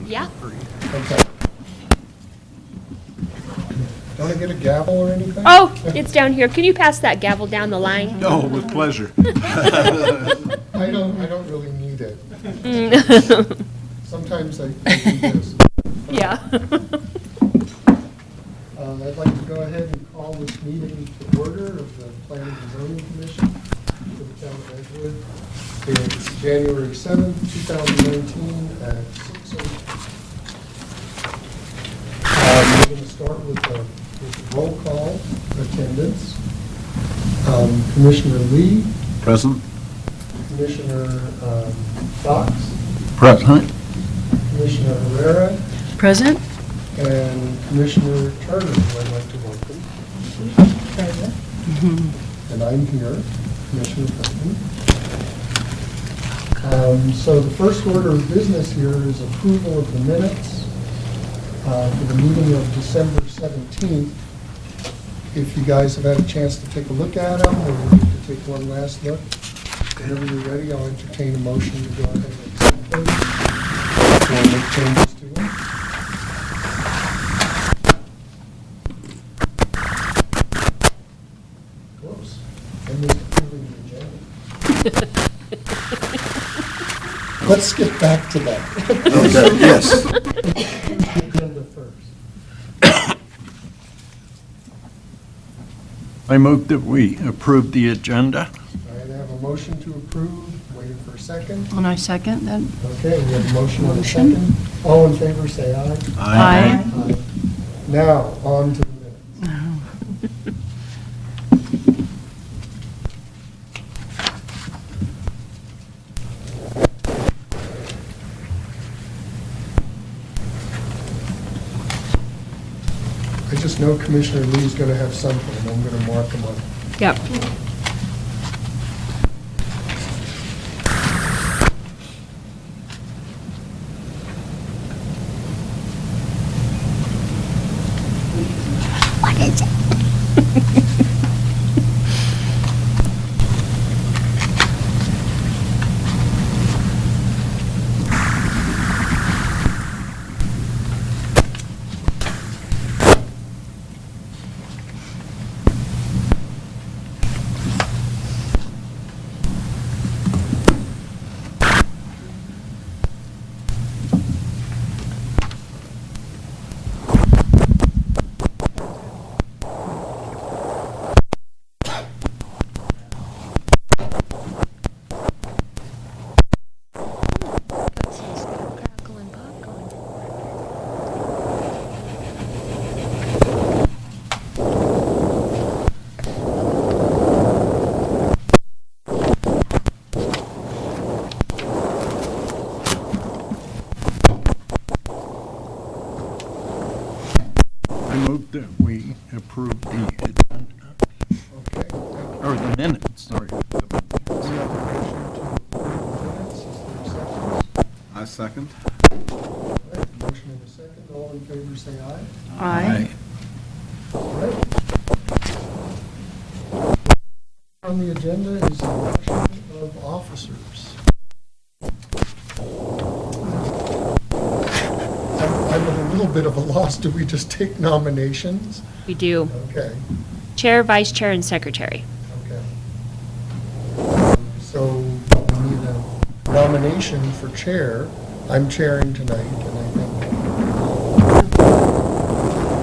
Yeah. Okay. Want to get a gavel or anything? Oh, it's down here. Can you pass that gavel down the line? No, with pleasure. I don't really need it. Sometimes I do this. Yeah. I'd like to go ahead and call this meeting to order of the Planning and Zoning Commission for the town of Edgewood. It's January 7th, 2019 at 6:00. We're going to start with the roll call attendance. Commissioner Lee, Present? Commissioner Fox, Present. Commissioner Herrera, Present? and Commissioner Turner, who I'd like to welcome. Present. And I'm here, Commissioner Preston. So the first order of business here is approval of the minutes for the meeting of December 17th. If you guys have had a chance to take a look at them, or you need to take one last look, whenever you're ready, I'll entertain a motion to go ahead and accept them or make changes to them. Whoops, I missed approving the agenda. Let's skip back to that. Okay, yes. The agenda first. I move that we approve the agenda. All right, I have a motion to approve, waiting for a second. And I second that. Okay, we have a motion and a Motion. second. All in favor, say aye. Aye. Aye. Now, on to the minutes. I just know Commissioner Lee's going to have something, and I'm going to mark him up. Yep. What is it? I move that we approve the agenda, Okay. or the minutes, sorry. We have a motion to approve the minutes. Is there a second? I second. All right, motion and a second. All in favor, say aye. Aye. All right. On the agenda is the election of officers. I'm at a little bit of a loss. Do we just take nominations? We do. Okay, Chair, vice chair, and secretary. okay. So we need a nomination for chair. I'm chairing tonight, and I think.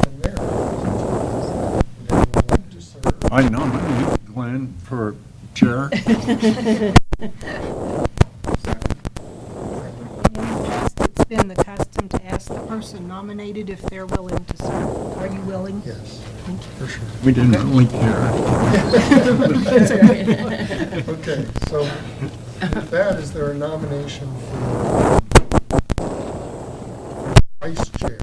From there. Would anyone like to serve? I nominate Glenn for chair. It's been the custom to ask the person nominated if they're willing to serve. Are you willing? Yes, for sure. We didn't really care. Okay, so with that, is there a nomination for vice chair?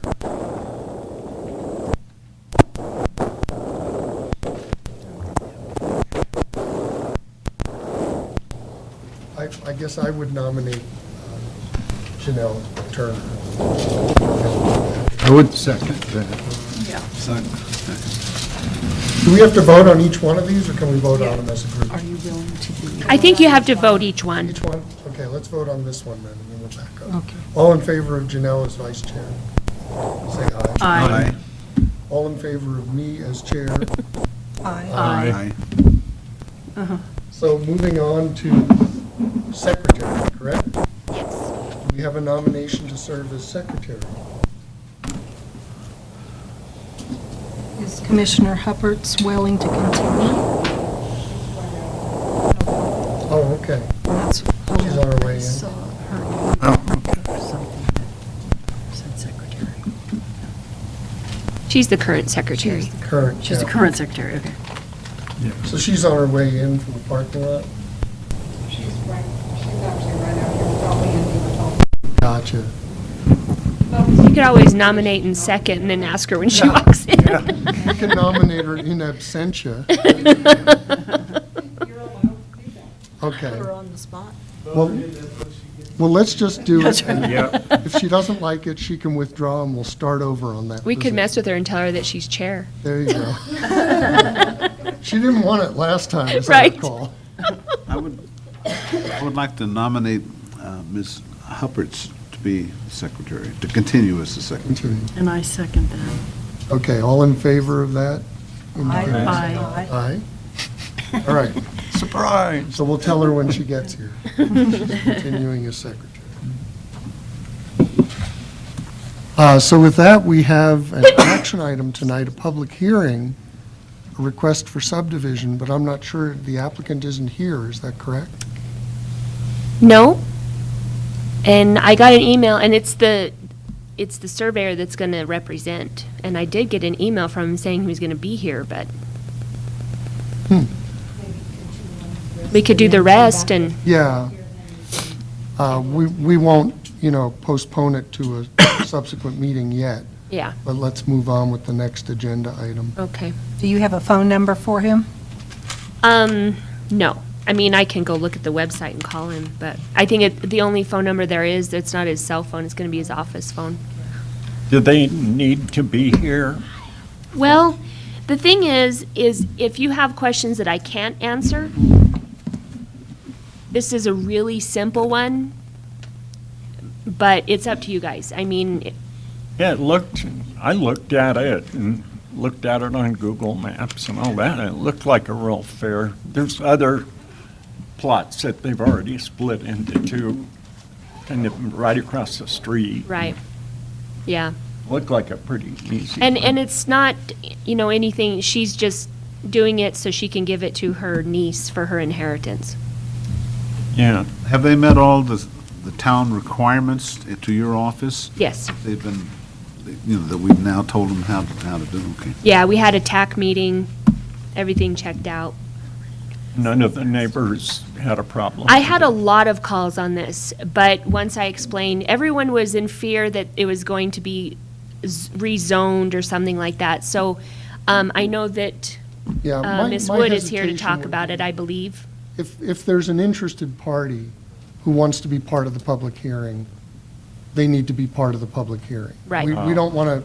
I guess I would nominate Janelle Turner. I would second that. Yeah. Second. Do we have to vote on each one of these, or can we vote on them as a group? Are you willing to be? I think you have to vote each one. Each one? Okay, let's vote on this one then, and then Janelle back up. Okay. All in favor of Janelle as vice chair? Say aye. Aye. All in favor of me as chair? Aye. Aye. So moving on to secretary, correct? Yes. Do we have a nomination to serve as secretary? Is Commissioner Huppert's willing to continue? Oh, okay. That's She's on her way in. Saw her Oh, okay. something that said secretary. She's the current secretary. Current. She's the yeah. current secretary, okay. So she's on her way in from the parking lot? She's actually right out here, probably in the Gotcha. You could always nominate in second and then ask her when she walks in. You can nominate her in absentia. You're allowed to do that. Okay. Put her on the spot. Well, let's just do it. and Yep. If she doesn't like it, she can withdraw and we'll start over on that. We could position. mess with her and tell her that she's chair. There you go. She didn't want it last time, as I Right. recall. I would like to nominate Ms. Huppert's to be secretary, to continue as the secretary. Continue. And I second that. Okay, all in favor of that? Aye. Aye. All right, Surprise. so we'll tell her when she gets here. Continuing as secretary. So with that, we have an action item tonight, a public hearing, a request for subdivision, but I'm not sure the applicant isn't here, is that correct? No. And I got an email, and it's the surveyor that's going to represent. And I did get an email from him saying he was going to be here, but we could do the rest and, Yeah. We won't, postpone it to a subsequent meeting yet, yeah, but let's move on with the next agenda item. okay. Do you have a phone number for him? No. I mean, I can go look at the website and call him, but I think the only phone number there is, it's not his cell phone, it's going to be his office phone. Do they need to be here? Well, the thing is if you have questions that I can't answer, this is a really simple one, but it's up to you guys. I mean, Yeah, I looked at it and looked at it on Google Maps and all that, and it looked like a real fair. There's other plots that they've already split into two, kind of right across the street. right, yeah. Looked like a pretty easy. And one. it's not, anything, she's just doing it so she can give it to her niece for her inheritance. Yeah, Have they met all the town requirements to your office? Yes. They've been, that we've now told them how to do, okay. Yeah, we had a TAC meeting, everything checked out. none of the neighbors had a problem. I had a lot of calls on this, but once I explained, everyone was in fear that it was going to be rezoned or something like that. So I know that Yeah. Ms. my Wood is here to hesitation talk would about be it, I believe. If there's an interested party who wants to be part of the public hearing, they need to be part of the public hearing. Right. We don't want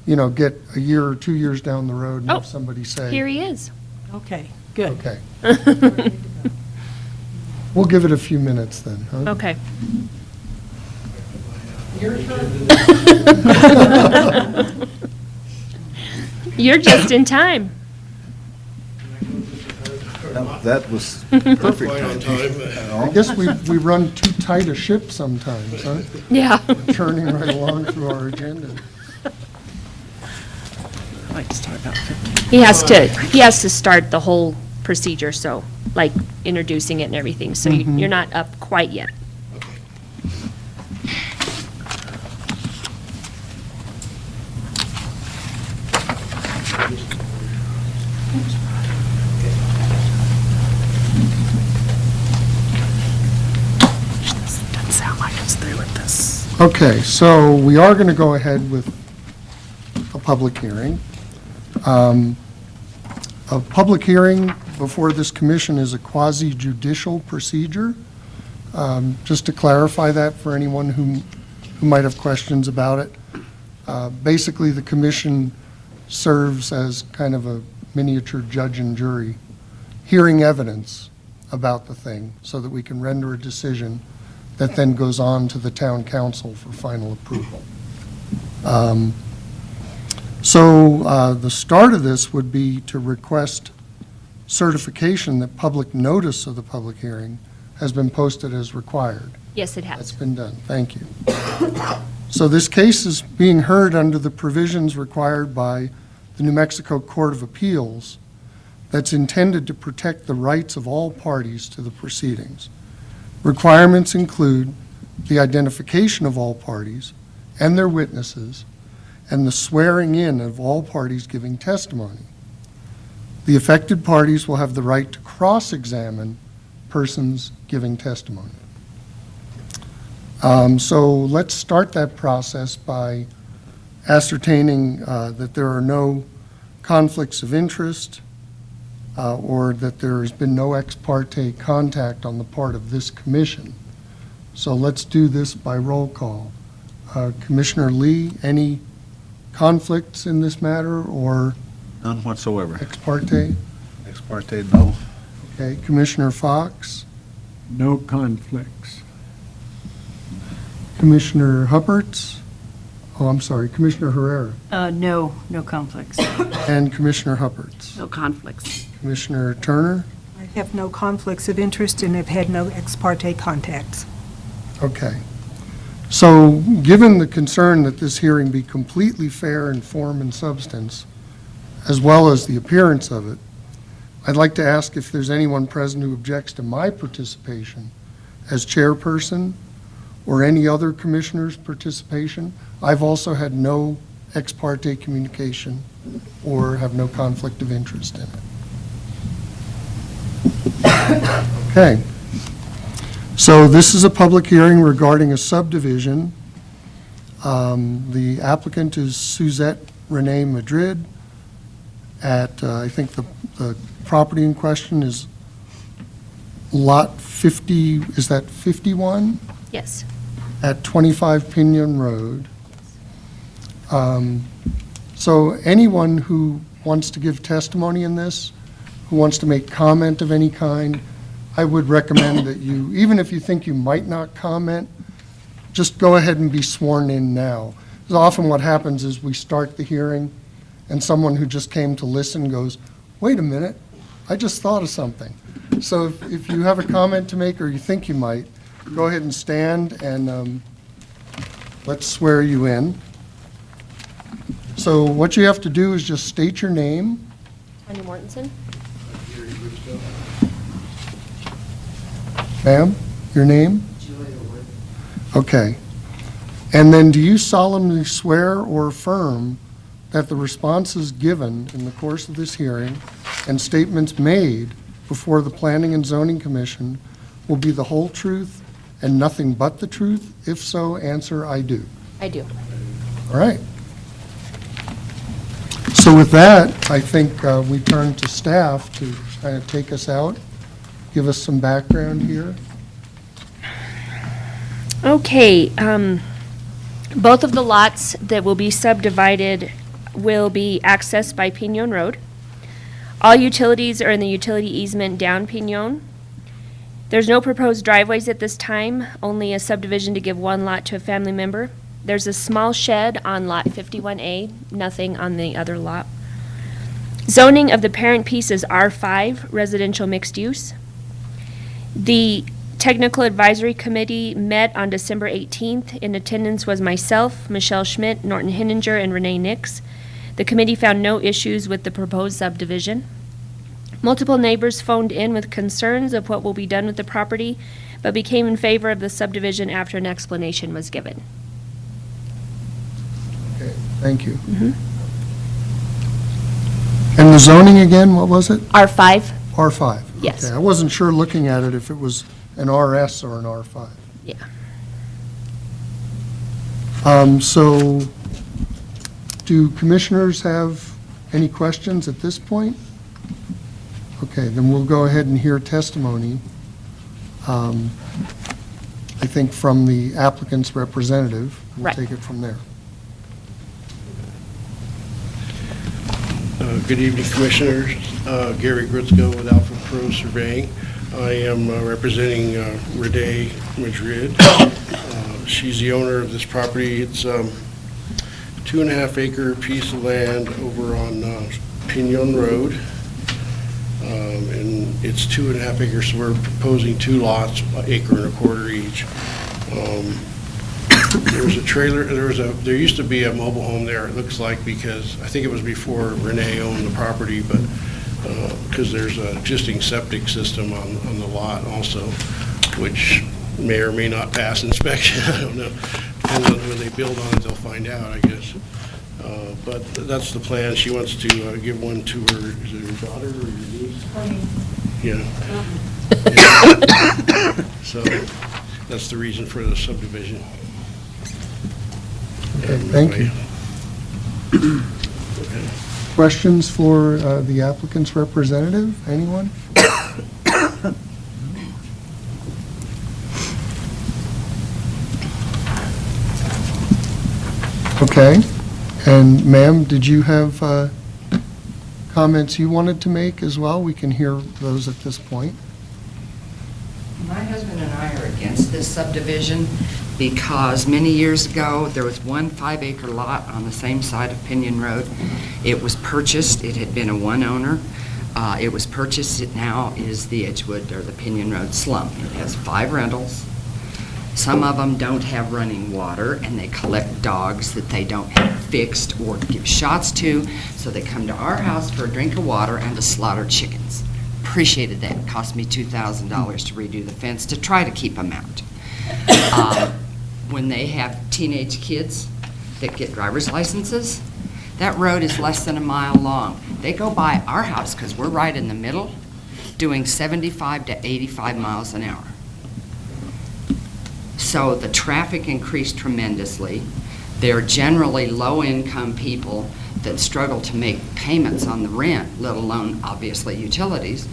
to, get a year or 2 years down the road and Oh, have somebody say. Here he is. Okay, good. Okay. We'll give it a few minutes then, huh? Okay. You're just in time. That was perfect timing. I guess we run too tight a ship sometimes, huh? Yeah. Churning right along through our agenda. I'd like to start about 15. He has to start the whole procedure, so, like, introducing it and everything, so you're not up quite yet. Doesn't sound like it's through with this. Okay, so we are going to go ahead with a public hearing. A public hearing before this commission is a quasi-judicial procedure. Just to clarify that for anyone who might have questions about it. Basically, the commission serves as kind of a miniature judge and jury, hearing evidence about the thing so that we can render a decision that then goes on to the town council for final approval. So the start of this would be to request certification that public notice of the public hearing has been posted as required. Yes, it That's has. been done. Thank you. So this case is being heard under the provisions required by the New Mexico Court of Appeals that's intended to protect the rights of all parties to the proceedings. Requirements include the identification of all parties and their witnesses, and the swearing in of all parties giving testimony. The affected parties will have the right to cross-examine persons giving testimony. So let's start that process by ascertaining that there are no conflicts of interest or that there has been no ex parte contact on the part of this commission. So let's do this by roll call. Commissioner Lee, any conflicts in this matter or None whatsoever. ex parte? Ex parte, no. Okay, Commissioner Fox, No conflicts. Commissioner Hupperts, oh, I'm sorry, Commissioner Herrera, No, no conflicts. and Commissioner Hupperts. No conflicts. Commissioner Turner, I have no conflicts of interest and have had no ex parte contacts. okay. So, given the concern that this hearing be completely fair in form and substance, as well as the appearance of it, I'd like to ask if there's anyone present who objects to my participation as chairperson or any other commissioner's participation. I've also had no ex parte communication or have no conflict of interest in it. Okay. So this is a public hearing regarding a subdivision. The applicant is Suzette Renee Madrid at, I think the property in question is lot 50, is that 51? Yes. At 25 Pinion Road. So anyone who wants to give testimony in this, who wants to make comment of any kind, I would recommend that you, even if you think you might not comment, just go ahead and be sworn in now. Because often what happens is we start the hearing, and someone who just came to listen goes, wait a minute, I just thought of something. So if you have a comment to make, or you think you might, go ahead and stand, and let's swear you in. So what you have to do is just state your name. Tanya Mortensen? Ma'am, your name? Julia Wood. Okay. And then do you solemnly swear or affirm that the responses given in the course of this hearing and statements made before the Planning and Zoning Commission will be the whole truth and nothing but the truth? If so, answer, I do. I do. All right. So with that, I think we turn to staff to kind of take us out, give us some background here. Okay, both of the lots that will be subdivided will be accessed by Pinon Road. All utilities are in the utility easement down Pinon. There's no proposed driveways at this time, only a subdivision to give one lot to a family member. There's a small shed on lot 51A, nothing on the other lot. Zoning of the parent piece is R5, residential mixed use. The Technical Advisory Committee met on December 18th. In attendance was myself, Michelle Schmidt, Norton Hinninger, and Renee Nix. The committee found no issues with the proposed subdivision. Multiple neighbors phoned in with concerns of what will be done with the property, but became in favor of the subdivision after an explanation was given. Okay, thank you. And the zoning again, what was it? R5? R5? Yes. Okay, I wasn't sure looking at it if it was an RS or an R5. Yeah. So, do commissioners have any questions at this point? Okay, then we'll go ahead and hear testimony, I think from the applicant's representative. We'll Right. take it from there. Good evening, Commissioners. Gary Gritzko with Alpha Pro Surveying. I am representing Renee Madrid. She's the owner of this property. It's a 2.5 acre piece of land over on Pinon Road. And it's 2.5 acres, so we're proposing 2 lots, 1.25 acres each. There was a trailer, there used to be a mobile home there, it looks like, because I think it was before Renee owned the property, but because there's an existing septic system on the lot also, which may or may not pass inspection, I don't know. Depends on when they build on it, they'll find out, I guess. But that's the plan. She wants to give one to her, is it her daughter or your niece? Yeah. So that's the reason for the subdivision. Okay, thank you. Questions for the applicant's representative? Anyone? Okay. And ma'am, did you have comments you wanted to make as well? We can hear those at this point. My husband and I are against this subdivision because many years ago, there was one 5-acre lot on the same side of Pinon Road. It was purchased, it had been a one owner. It was purchased, it now is the Edgewood or the Pinon Road slum. It has 5 rentals. Some of them don't have running water, and they collect dogs that they don't have fixed or give shots to, so they come to our house for a drink of water and to slaughter chickens. Appreciated that. It cost me $2,000 to redo the fence to try to keep them out. When they have teenage kids that get driver's licenses, that road is less than a mile long. They go by our house, because we're right in the middle, doing 75 to 85 miles an hour. So the traffic increased tremendously. They're generally low-income people that struggle to make payments on the rent, let alone, obviously, utilities.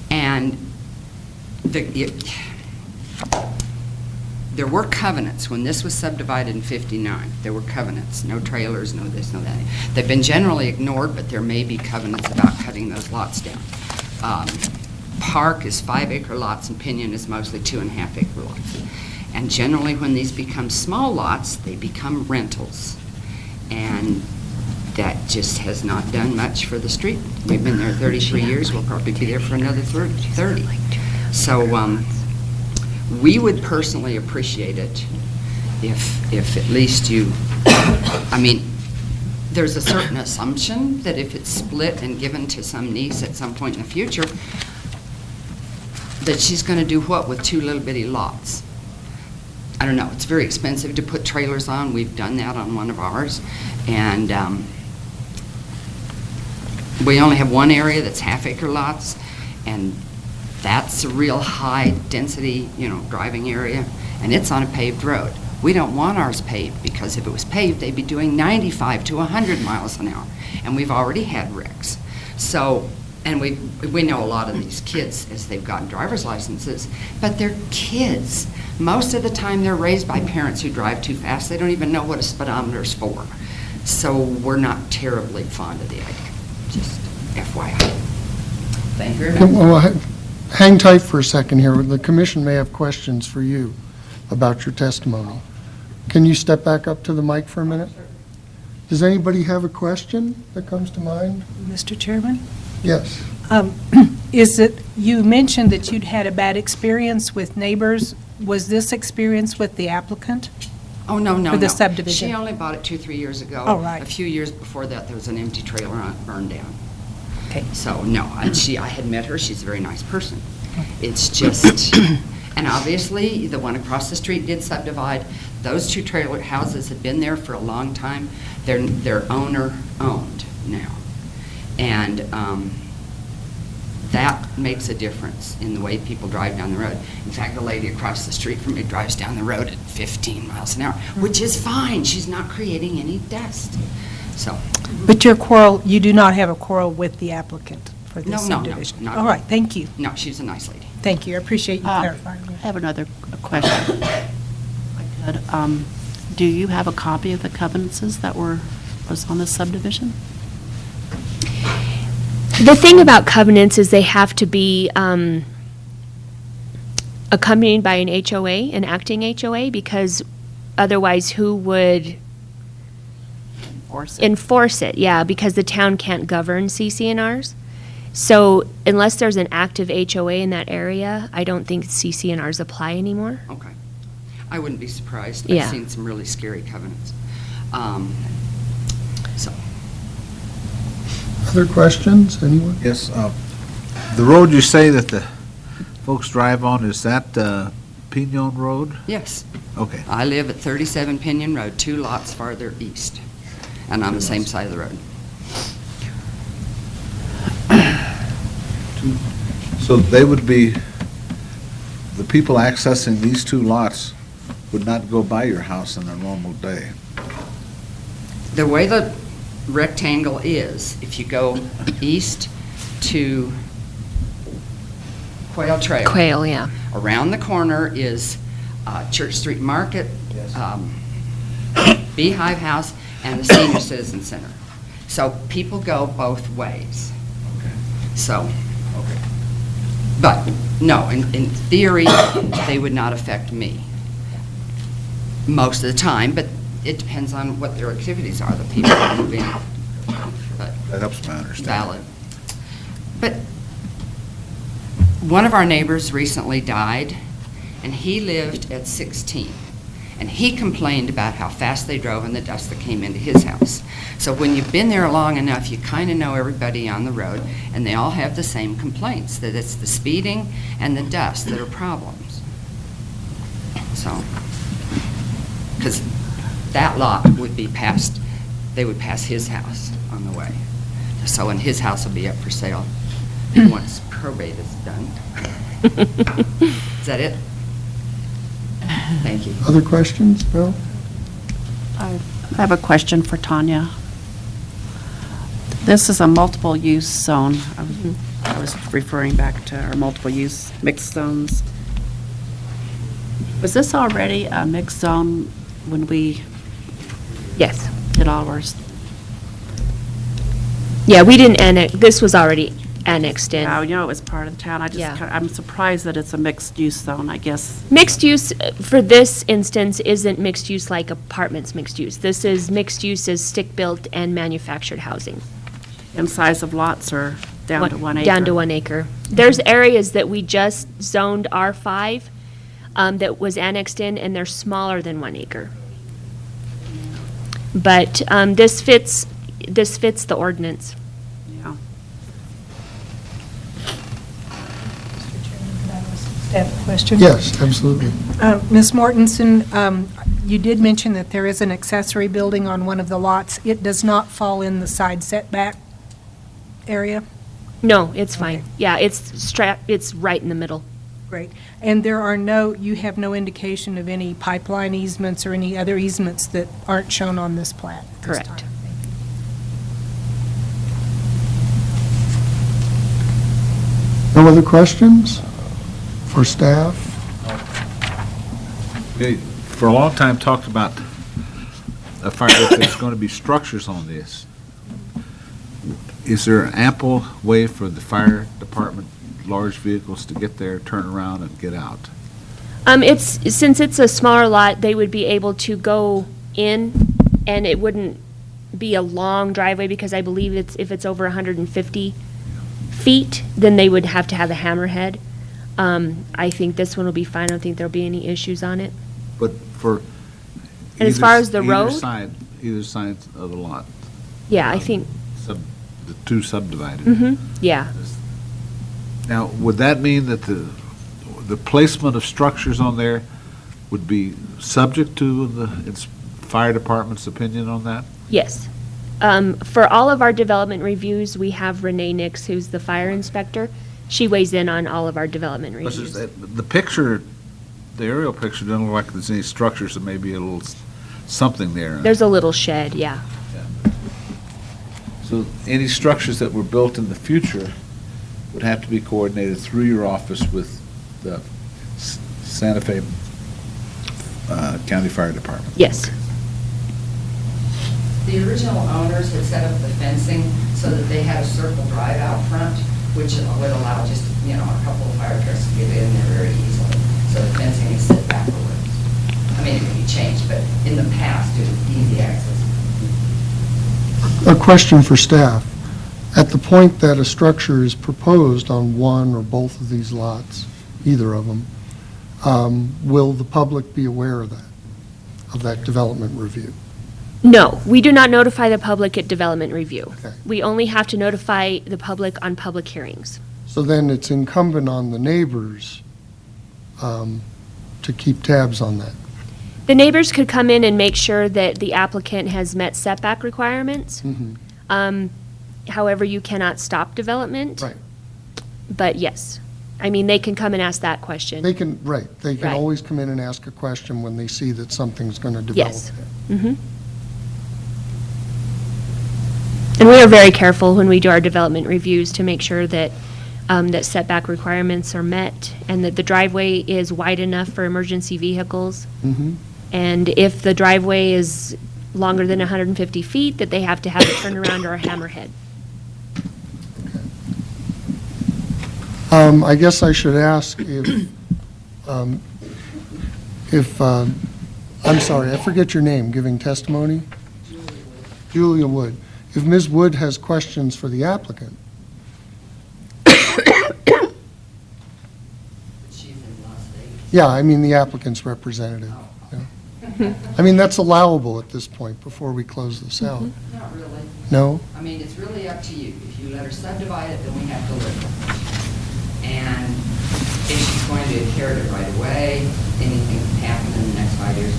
And there were covenants. When this was subdivided in '59, there were covenants. No trailers, no this, no that. They've been generally ignored, but there may be covenants about cutting those lots down. Park is 5-acre lots, and Pinon is mostly 2.5-acre lots. And generally, when these become small lots, they become rentals. And that just has not done much for the street. We've been there 33 years. We'll probably be there for another 30. So we would personally appreciate it if at least you, I mean, there's a certain assumption that if it's split and given to some niece at some point in the future, that she's going to do what with 2 little bitty lots? I don't know. It's very expensive to put trailers on. We've done that on one of ours. And we only have one area that's 1/2-acre lots, and that's a real high density, driving area, and it's on a paved road. We don't want ours paved, because if it was paved, they'd be doing 95 to 100 miles an hour, and we've already had wrecks. So, and we know a lot of these kids as they've gotten driver's licenses, but they're kids. Most of the time, they're raised by parents who drive too fast. They don't even know what a speedometer is for. So we're not terribly fond of the idea. Just FYI. Thank you very much. Well, hang tight for a second here. The commission may have questions for you about your testimony. Can you step back up to the mic for a minute? Does anybody have a question that comes to mind? Mr. Chairman? Yes. Is it, you mentioned that you'd had a bad experience with neighbors. Was this experience with the applicant? Oh, no. For the subdivision? She only bought it 2-3 years ago. Oh, right. A few years before that, there was an empty trailer on it, burned down. Okay. So, no, I had met her. She's a very nice person. It's just, and obviously, the one across the street did subdivide. Those 2 trailer houses had been there for a long time. They're owner-owned now. And that makes a difference in the way people drive down the road. In fact, the lady across the street from me drives down the road at 15 miles an hour, which is fine. She's not creating any dust. So. But your quarrel, you do not have a quarrel with the applicant for this No, subdivision? not- All right, thank you. No, she's a nice lady. Thank you, I appreciate you clarifying. I have another question. If I could. Do you have a copy of the covenants that was on the subdivision? The thing about covenants is they have to be accompanied by an HOA, an acting HOA, because otherwise who would enforce it? Yeah, because the town can't govern CCNRs. So unless there's an active HOA in that area, I don't think CCNRs apply anymore. Okay. I wouldn't be surprised. Yeah. I've seen some really scary covenants. So, Other questions, anyone? Yes, the road you say that the folks drive on, is that Pinon Road? yes, Okay. I live at 37 Pinion Road, 2 lots farther east, and on the same side of the road. So they would be, the people accessing these 2 lots would not go by your house on a normal day. The way the rectangle is, if you go east to Quail Trail. Quail, yeah. Around the corner is Church Street Market, Beehive House, and the Senior Citizen Center. So people go both ways. So, but, no, in theory, they would not affect me most of the time, but it depends on what their activities are, the people that move in. But That helps me understand. valid. But one of our neighbors recently died, and he lived at 16. And he complained about how fast they drove and the dust that came into his house. So when you've been there long enough, you kind of know everybody on the road, and they all have the same complaints, that it's the speeding and the dust that are problems. So, because that lot would be passed, they would pass his house on the way. So, and his house will be up for sale once probate is done. Is that it? Thank you. Other questions, Bill? I have a question for Tanya. This is a multiple-use zone. I was referring back to our multiple-use mixed zones. Was this already a mixed zone when we Yes. did all ours? Yeah, we didn't annex, this was already annexed in. Yeah, you know, it was part of the town. Yeah. I'm surprised that it's a mixed-use zone, I guess. Mixed use, for this instance, isn't mixed use like apartments mixed use. This is mixed use as stick-built and manufactured housing. And size of lots are down to 1 acre. Down to 1 acre. There's areas that we just zoned R5 that was annexed in, and they're smaller than 1 acre. But this fits the ordinance. Yeah. Staff question? Yes, absolutely. Ms. Mortensen, you did mention that there is an accessory building on one of the lots. It does not fall in the side setback area? No, it's fine. Okay. Yeah, it's right in the middle. Great. And you have no indication of any pipeline easements or any other easements that aren't shown on this plat at this Correct. time? No other questions for staff? Okay, for a long time, talked about a fire, if there's going to be structures on this. Is there ample way for the fire department, large vehicles to get there, turn around, and get out? Since it's a smaller lot, they would be able to go in, and it wouldn't be a long driveway, because I believe if it's over 150 feet, then they would have to have a hammerhead. I think this one will be fine. I don't think there'll be any issues on it. But for. And as far as the road? Either side of the lot, Yeah, I think, the 2 subdivided. yeah. Now, would that mean that the placement of structures on there would be subject to its fire department's opinion on that? Yes. For all of our development reviews, we have Renee Nix, who's the fire inspector. She weighs in on all of our development reviews. The picture, the aerial picture doesn't look like there's any structures, there may be a little something there. There's a little shed, yeah. So any structures that were built in the future would have to be coordinated through your office with the Santa Fe County Fire Department? Yes. The original owners had set up the fencing so that they had a circle drive out front, which would allow just, a couple of fire trucks to get in there very easily. So the fencing is set backwards. I mean, it can be changed, but in the past, it was easy access. A question for staff. At the point that a structure is proposed on one or both of these lots, either of them, will the public be aware of that development review? No, we do not notify the public at development review. Okay. We only have to notify the public on public hearings. So then it's incumbent on the neighbors to keep tabs on that. The neighbors could come in and make sure that the applicant has met setback requirements. However, you cannot stop development. Right. But yes, I mean, they can come and ask that question. They can Right. always come in and ask a question when they see that something's going to develop. Yes. And we are very careful when we do our development reviews to make sure that, that setback requirements are met and that the driveway is wide enough for emergency vehicles. Mhm. And if the driveway is longer than 150 feet, that they have to have a turnaround or a hammerhead. I guess I should ask I'm sorry, I forget your name, giving testimony? Julia Wood. If Ms. Wood has questions for the applicant, She's in Las Vegas. yeah, I mean the applicant's representative. yeah. I mean, that's allowable at this point before we close this out. Not really. No? I mean, it's really up to you. If you let her subdivide it, then we have to live with it. And if she's going to inherit it right away, anything can happen in the next 5 years.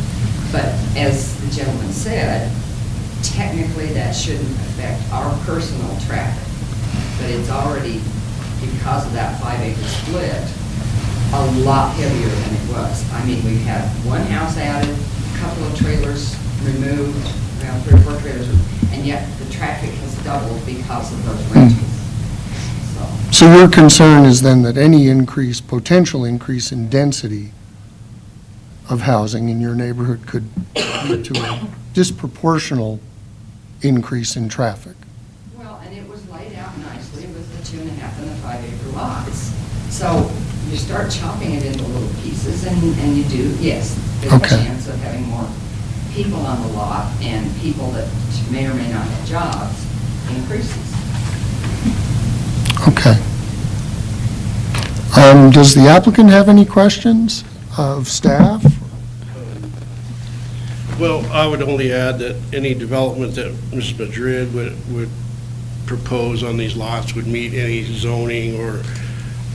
But as the gentleman said, technically that shouldn't affect our personal traffic. But it's already, because of that 5-acre split, a lot heavier than it was. I mean, we've had one house added, a couple of trailers removed, well, 3 or 4 trailers, and yet the traffic has doubled because of those rentals. So your concern is then that any potential increase in density of housing in your neighborhood could lead to a disproportional increase in traffic? Well, and it was laid out nicely with the 2.5 and the 5-acre lots. So you start chopping it into little pieces, and you do, yes, there's a Okay. chance of having more people on the lot, and people that may or may not have jobs increases. Okay. Does the applicant have any questions of staff? Well, I would only add that any development that Mrs. Madrid would propose on these lots would meet any zoning or,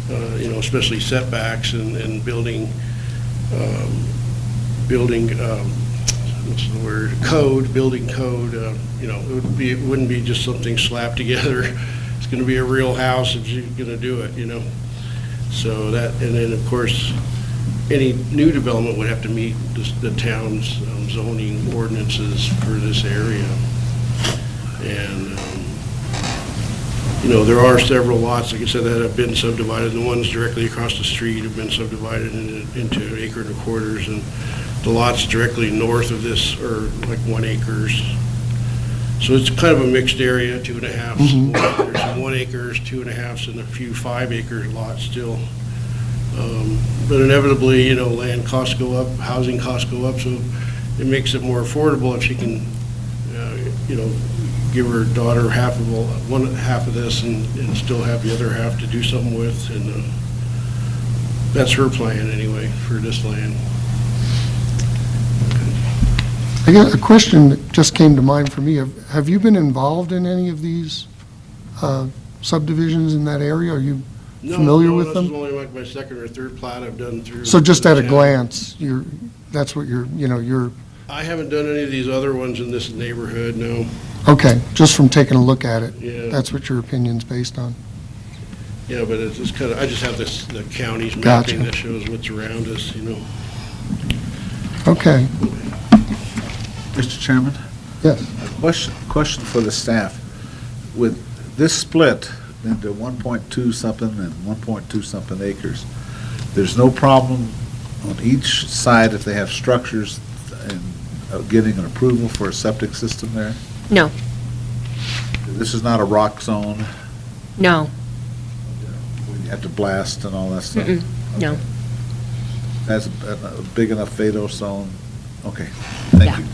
especially setbacks and building, what's the word, building code, it wouldn't be just something slapped together. It's going to be a real house if you're going to do it, So that, and then, of course, any new development would have to meet the town's zoning ordinances for this area. And, there are several lots, like I said, that have been subdivided. The ones directly across the street have been subdivided into acre and quarters, and the lots directly north of this are like 1 acres. So it's kind of a mixed area, 2.5. There's some 1 acres, 2.5s, and a few 5-acre lots still. But inevitably, land costs go up, housing costs go up, so it makes it more affordable if she can, give her daughter half of this and still have the other half to do something with. And that's her plan anyway for this land. I guess a question that just came to mind for me. Have you been involved in any of these subdivisions in that area? Are you familiar with them? No, this is only like my second or third plat I've done through. So just at a the town. glance, that's what you're, I haven't done any of these other ones in this neighborhood, no. okay, just from taking a look at it. Yeah. That's what your opinion's based on. Yeah, but it's kind of, I just have the county's Gotcha. mapping that shows what's around us, Okay, Mr. Chairman, yes. a question for the staff. With this split into 1.2 something and 1.2 something acres, there's no problem on each side if they have structures and getting an approval for a septic system there? No, This is not a rock zone, no, where you have to blast and all that stuff? no. That's a big enough FADO zone? Okay, thank Yeah. you.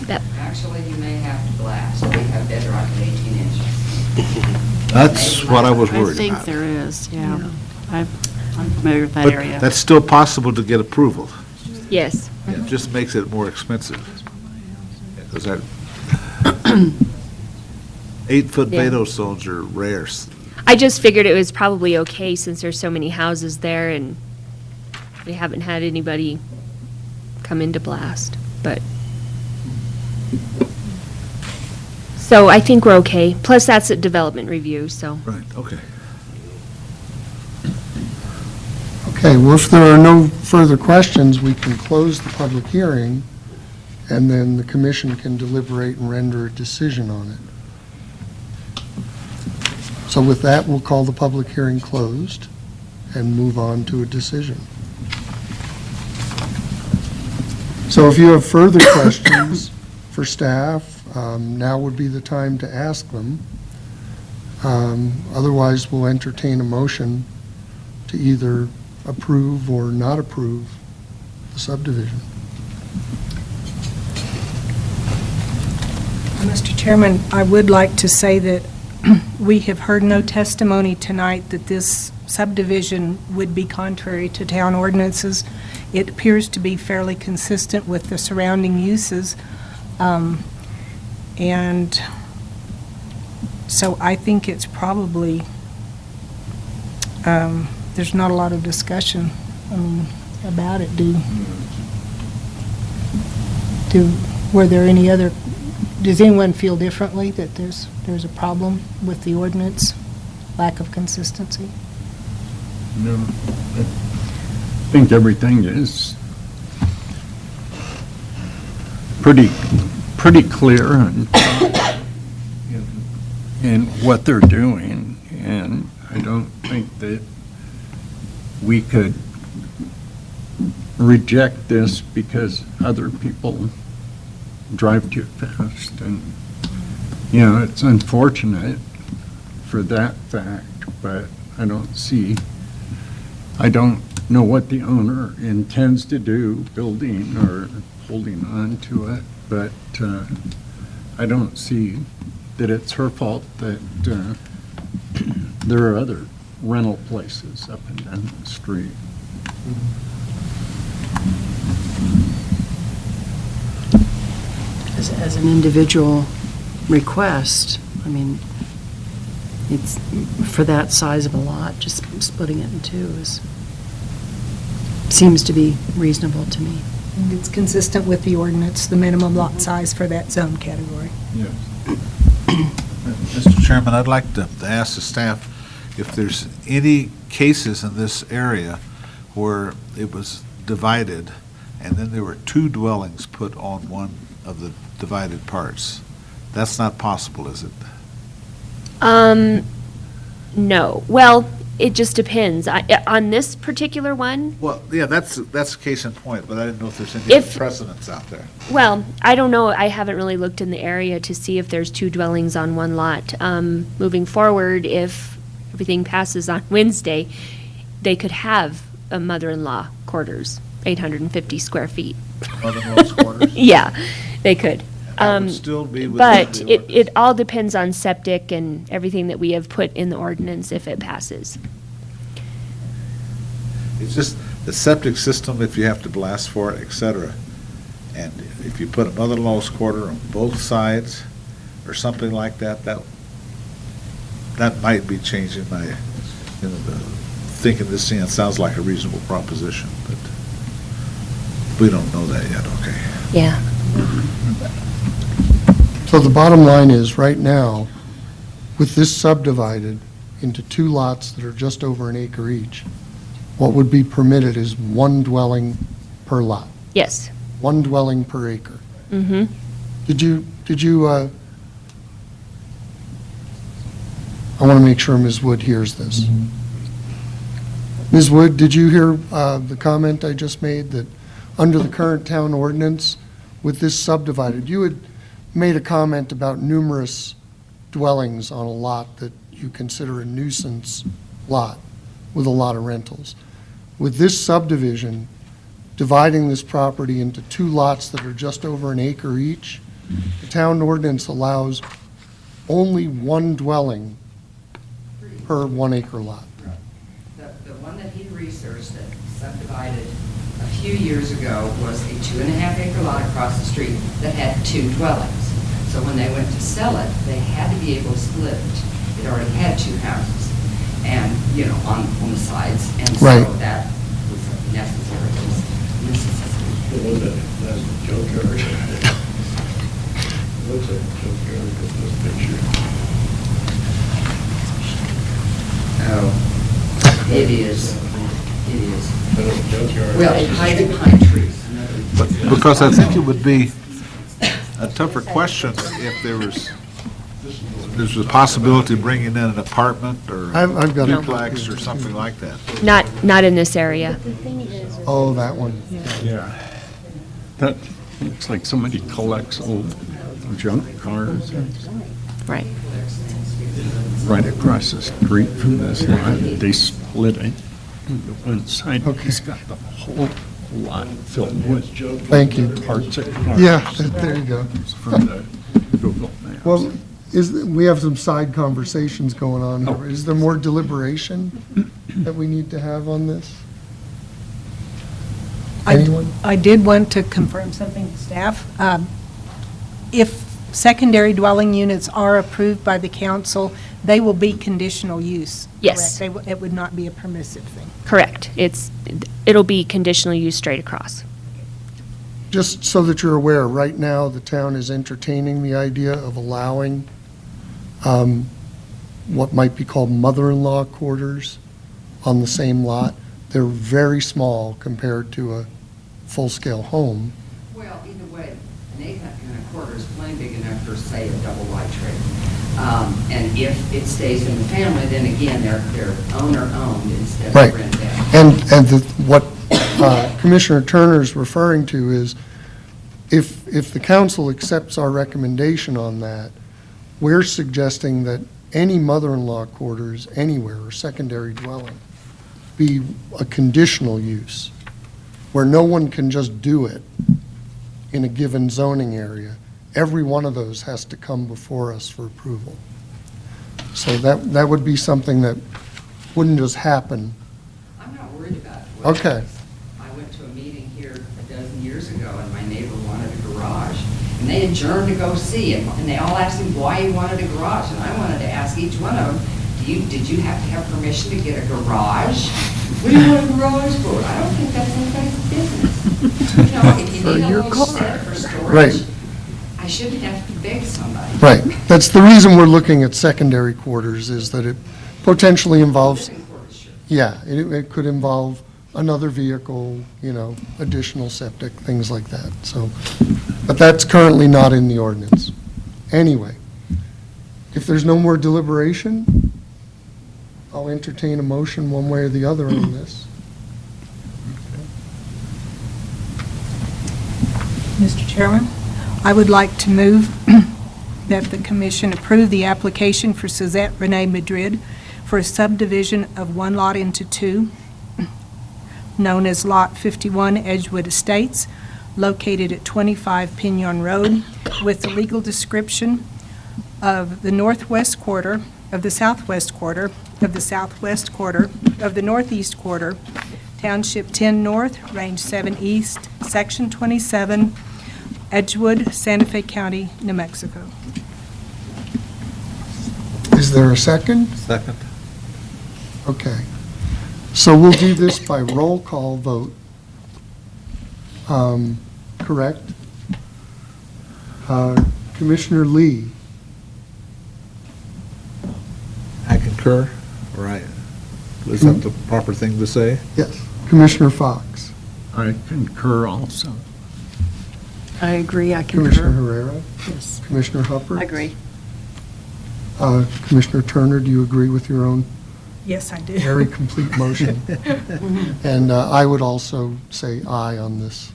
That, Actually, you may have to blast. We have bedrock at 18 inches. That's what I was I worried think about. there is, yeah. I'm familiar with that But area. that's still possible to get approval. yes. It just makes it more expensive. Because that 8-foot Yeah. FADO zones are rare. I just figured it was probably okay since there's so many houses there and we haven't had anybody come into blast, but. So I think we're okay. Plus, that's a development review, so. Right, okay. Okay, well, if there are no further questions, we can close the public hearing, and then the commission can deliberate and render a decision on it. So with that, we'll call the public hearing closed and move on to a decision. So if you have further questions for staff, now would be the time to ask them. Otherwise, we'll entertain a motion to either approve or not approve the subdivision. Mr. Chairman, I would like to say that we have heard no testimony tonight that this subdivision would be contrary to town ordinances. It appears to be fairly consistent with the surrounding uses. And so I think it's probably, there's not a lot of discussion, about it. Were there any other, does anyone feel differently, that there's a problem with the ordinance, lack of consistency? No, I think everything is pretty clear in what they're doing, and I don't think that we could reject this because other people drive too fast. And, it's unfortunate for that fact, but I don't know what the owner intends to do, building or holding on to it, but I don't see that it's her fault that there are other rental places up and down the street. As an individual request, it's, for that size of a lot, just splitting it in two seems to be reasonable to me. And it's consistent with the ordinance, the minimum lot size for that zone category. Yes. Mr. Chairman, I'd like to ask the staff if there's any cases in this area where it was divided and then there were two dwellings put on one of the divided parts. That's not possible, is it? No. Well, it just depends. On this particular one, Well, yeah, that's a case in point, but I didn't know if there's any If- precedents out there. well, I don't know. I haven't really looked in the area to see if there's two dwellings on one lot. Moving forward, if everything passes on Wednesday, they could have a mother-in-law quarters, 850 square feet. Mother-in-law's quarters? Yeah, they could. That would still be within But the it ordinance. all depends on septic and everything that we have put in the ordinance if it passes. It's just the septic system, if you have to blast for it, et cetera. And if you put a mother-in-law's quarter on both sides or something like that, that might be changing my, thinking this thing, it sounds like a reasonable proposition, but we don't know that yet, okay? Yeah. So the bottom line is, right now, with this subdivided into two lots that are just over an acre each, what would be permitted is one dwelling per lot, Yes. one dwelling per acre. Mm-hmm. Did you, I want to make sure Ms. Wood hears this. Ms. Wood, did you hear the comment I just made, that under the current town ordinance, with this subdivided, you had made a comment about numerous dwellings on a lot that you consider a nuisance lot with a lot of rentals. With this subdivision, dividing this property into 2 lots that are just over an acre each. The town ordinance allows only 1 dwelling per 1 acre lot. The one that he researched that subdivided a few years ago was a 2.5 acre lot across the street that had 2 dwellings. So when they went to sell it, they had to be able to split it. It already had 2 houses and, on the sides. And so Right. that was necessary. It was necessary. The one that's the junkyard. Looks like a junkyard in this picture. Oh, it is. It is. Junkyard. Well, it hides behind trees. But because I think it would be a tougher question if there's a possibility of bringing in an apartment or I've got a duplex or something like that. Not in this area. Oh, that one. Yeah. That looks like somebody collects old junk cars Right. right across the street from this lot. They split it into one side. He's got the whole lot filled with Thank you. parts of cars. Yeah, there you go. From the Google Maps. Well, we have some side conversations going on here. Is there more deliberation that we need to have on this? Anyone? I did want to confirm something to staff. If secondary dwelling units are approved by the council, they will be conditional use. Yes. Correct? It would not be a permissive thing. Correct. It'll be conditional use straight across. Just so that you're aware, right now, the town is entertaining the idea of allowing what might be called mother-in-law quarters on the same lot. They're very small compared to a full-scale home. Well, either way, an acre and a quarter is plenty big enough for, say, a double wide trailer. And if it stays in the family, then again, they're owner-owned instead Right. of rented out. And what Commissioner Turner is referring to is, if the council accepts our recommendation on that, we're suggesting that any mother-in-law quarters anywhere or secondary dwelling be a conditional use, where no one can just do it in a given zoning area. Every one of those has to come before us for approval. So that would be something that wouldn't just happen. I'm not worried about it. Okay. I went to a meeting here a dozen years ago, and my neighbor wanted a garage. And they adjourned to go see it, and they all asked him why he wanted a garage. And I wanted to ask each one of them, did you have to have permission to get a garage? What do you want a garage for? I don't think that's anybody's business. If you need a little shed for storage, Right. I shouldn't have to beg somebody. Right. That's the reason we're looking at secondary quarters, is that it potentially involves, yeah, it could involve another vehicle, additional septic, things like that. So, but that's currently not in the ordinance. Anyway, if there's no more deliberation, I'll entertain a motion one way or the other on this. Mr. Chairman, I would like to move that the commission approve the application for Suzette Renee Madrid for a subdivision of 1 lot into 2, known as Lot 51 Edgewood Estates, located at 25 Pinion Road, with the legal description of the northwest quarter, of the southwest quarter, of the southwest quarter, of the northeast quarter, Township 10 North, Range 7 East, Section 27, Edgewood, Santa Fe County, New Mexico. Is there a second? Second. Okay. So we'll do this by roll call vote. Correct? Commissioner Lee? I concur, right? Is that the proper thing to say? Yes. Commissioner Fox? I concur also. I agree, I Commissioner concur. Herrera? Yes, Commissioner Huppert? I agree. Commissioner Turner, do you agree with your own Yes, I do. very complete motion? And I would also say aye on this.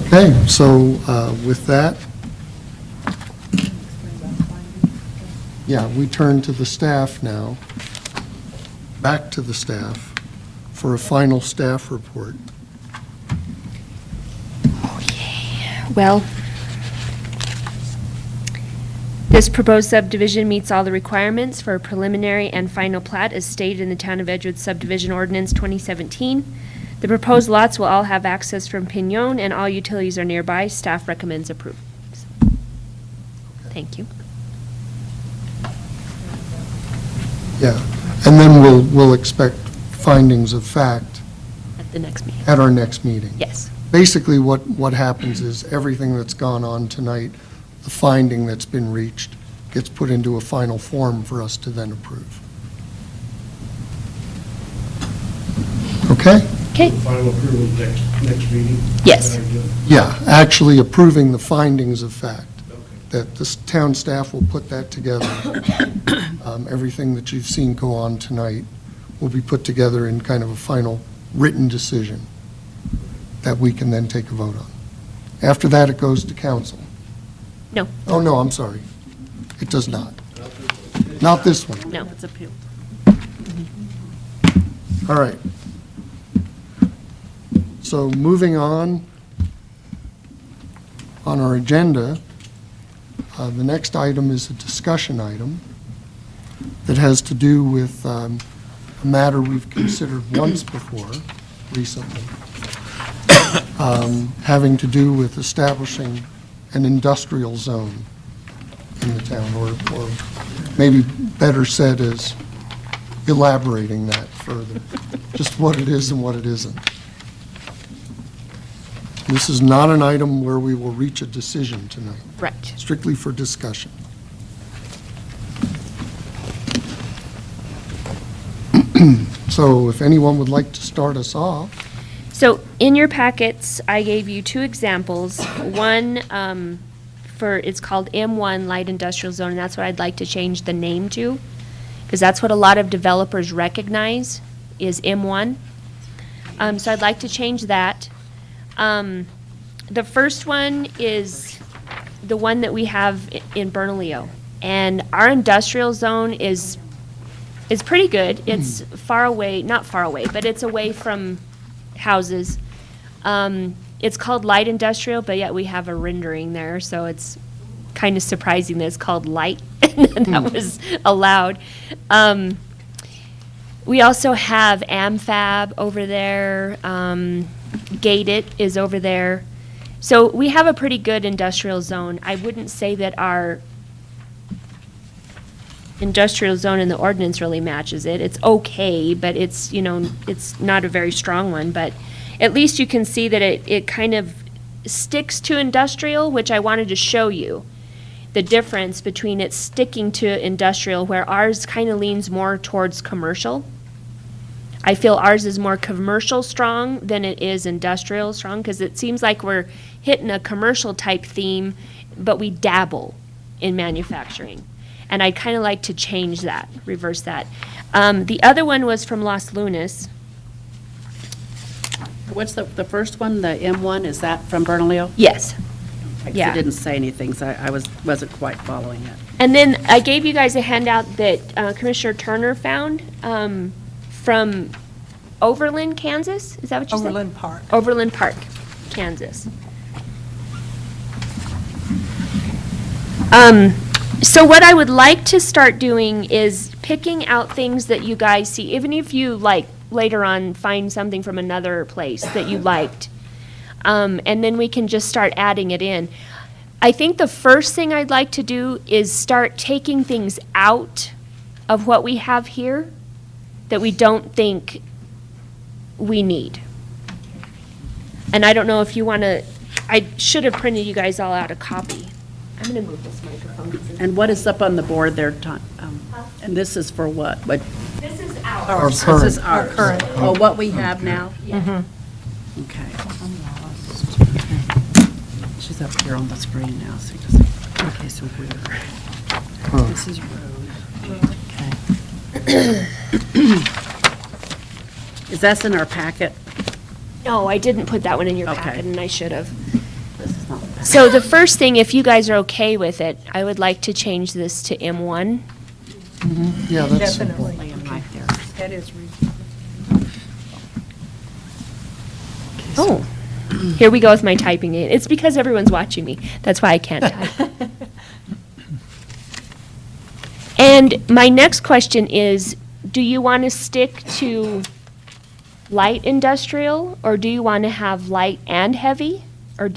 Okay, so with that, yeah, we turn to the staff now, back to the staff. for a final staff report. Well, this proposed subdivision meets all the requirements for a preliminary and final plat as stated in the Town of Edgewood Subdivision Ordinance 2017. The proposed lots will all have access from Pinon, and all utilities are nearby. Staff recommends approval. Thank you. Yeah, and then we'll expect findings of fact At the next meeting. at our next meeting. Yes. Basically, what happens is everything that's gone on tonight, the finding that's been reached, gets put into a final form for us to then approve. Okay? Okay. Final approval next meeting? Yes. Good idea. Yeah, actually approving the findings of fact, that the town staff will put that together. Everything that you've seen go on tonight will be put together in kind of a final written decision that we can then take a vote on. After that, it goes to council. No. Oh, no, I'm sorry. It does not. Not this one. No. It's appealed. All right. So moving on our agenda, the next item is a discussion item that has to do with a matter we've considered once before, recently, having to do with establishing an industrial zone in the town, or maybe better said as elaborating that further, just what it is and what it isn't. This is not an item where we will reach a decision tonight, Right. strictly for discussion. So if anyone would like to start us off, So in your packets, I gave you two examples. One it's called M1 Light Industrial Zone, and that's what I'd like to change the name to, because that's what a lot of developers recognize is M1. So I'd like to change that. The first one is the one that we have in Bernalillo, and our industrial zone is pretty good. It's far away, not far away, but it's away from houses. It's called light industrial, but yet we have a rendering there, so it's kind of surprising that it's called light, and that was allowed. We also have AmFab over there. Gated is over there. So we have a pretty good industrial zone. I wouldn't say that our industrial zone in the ordinance really matches it. It's okay, but it's, it's not a very strong one, but at least you can see that it kind of sticks to industrial, which I wanted to show you. The difference between it sticking to industrial, where ours kind of leans more towards commercial. I feel ours is more commercial strong than it is industrial strong, because it seems like we're hitting a commercial type theme, but we dabble in manufacturing. And I'd kind of like to change that, reverse that. The other one was from Los Lunas. What's the first one, the M1, is that from Bernalillo? Yes. Yeah. It didn't say anything, so I wasn't quite following it. And then I gave you guys a handout that Commissioner Turner found from Overland, Kansas? Is that what you said? Overland Park. Overland Park, Kansas. So what I would like to start doing is picking out things that you guys see, even if you later on find something from another place that you liked. And then we can just start adding it in. I think the first thing I'd like to do is start taking things out of what we have here that we don't think we need. And I don't know if you want to, I should have printed you guys all out a copy. I'm going to move this microphone. 'cause it's- And what is up on the board there, and this is for what? What? This is our ours. This is current, ours. current. Oh, what we have now? Yeah. Okay. She's up here on the screen now, so you just, okay, so we're, this is road. Okay. Is that in our packet? No, I didn't put that one in your Okay. packet, and I should have. This is not the packet. So the first thing, if you guys are okay with it, I would like to change this to M1. yeah, that's simple. Definitely. Laying right there. That is reasonable. Oh, here we go with my typing it. It's because everyone's watching me. That's why I can't type. And my next question is, do you want to stick to light industrial, or do you want to have light and heavy? Or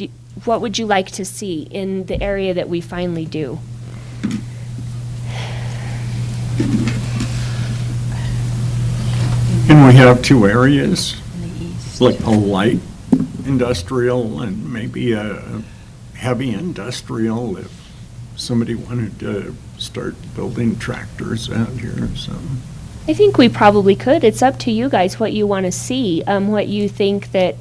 what would you like to see in the area that we finally do? And we have two areas, like a light industrial and maybe a heavy industrial if somebody wanted to start building tractors out here or something. I think we probably could. It's up to you guys what you want to see, what you think that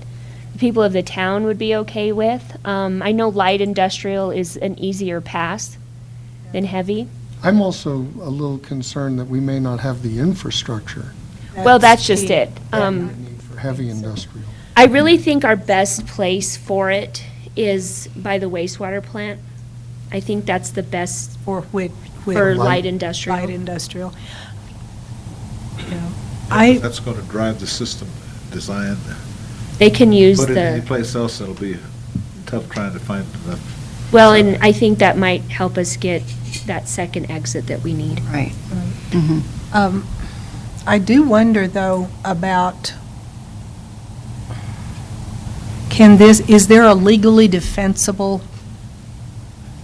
the people of the town would be okay with. I know light industrial is an easier pass than heavy. I'm also a little concerned that we may not have the infrastructure Well, that's just it. we need for heavy industrial. I really think our best place for it is by the wastewater plant. I think that's the best For which, for Light- light industrial. light industrial. I, That's going to drive the system design. They can use Put it the, anyplace else, it'll be tough trying to find enough. well, and I think that might help us get that second exit that we need. Right. I do wonder, though, about, is there a legally defensible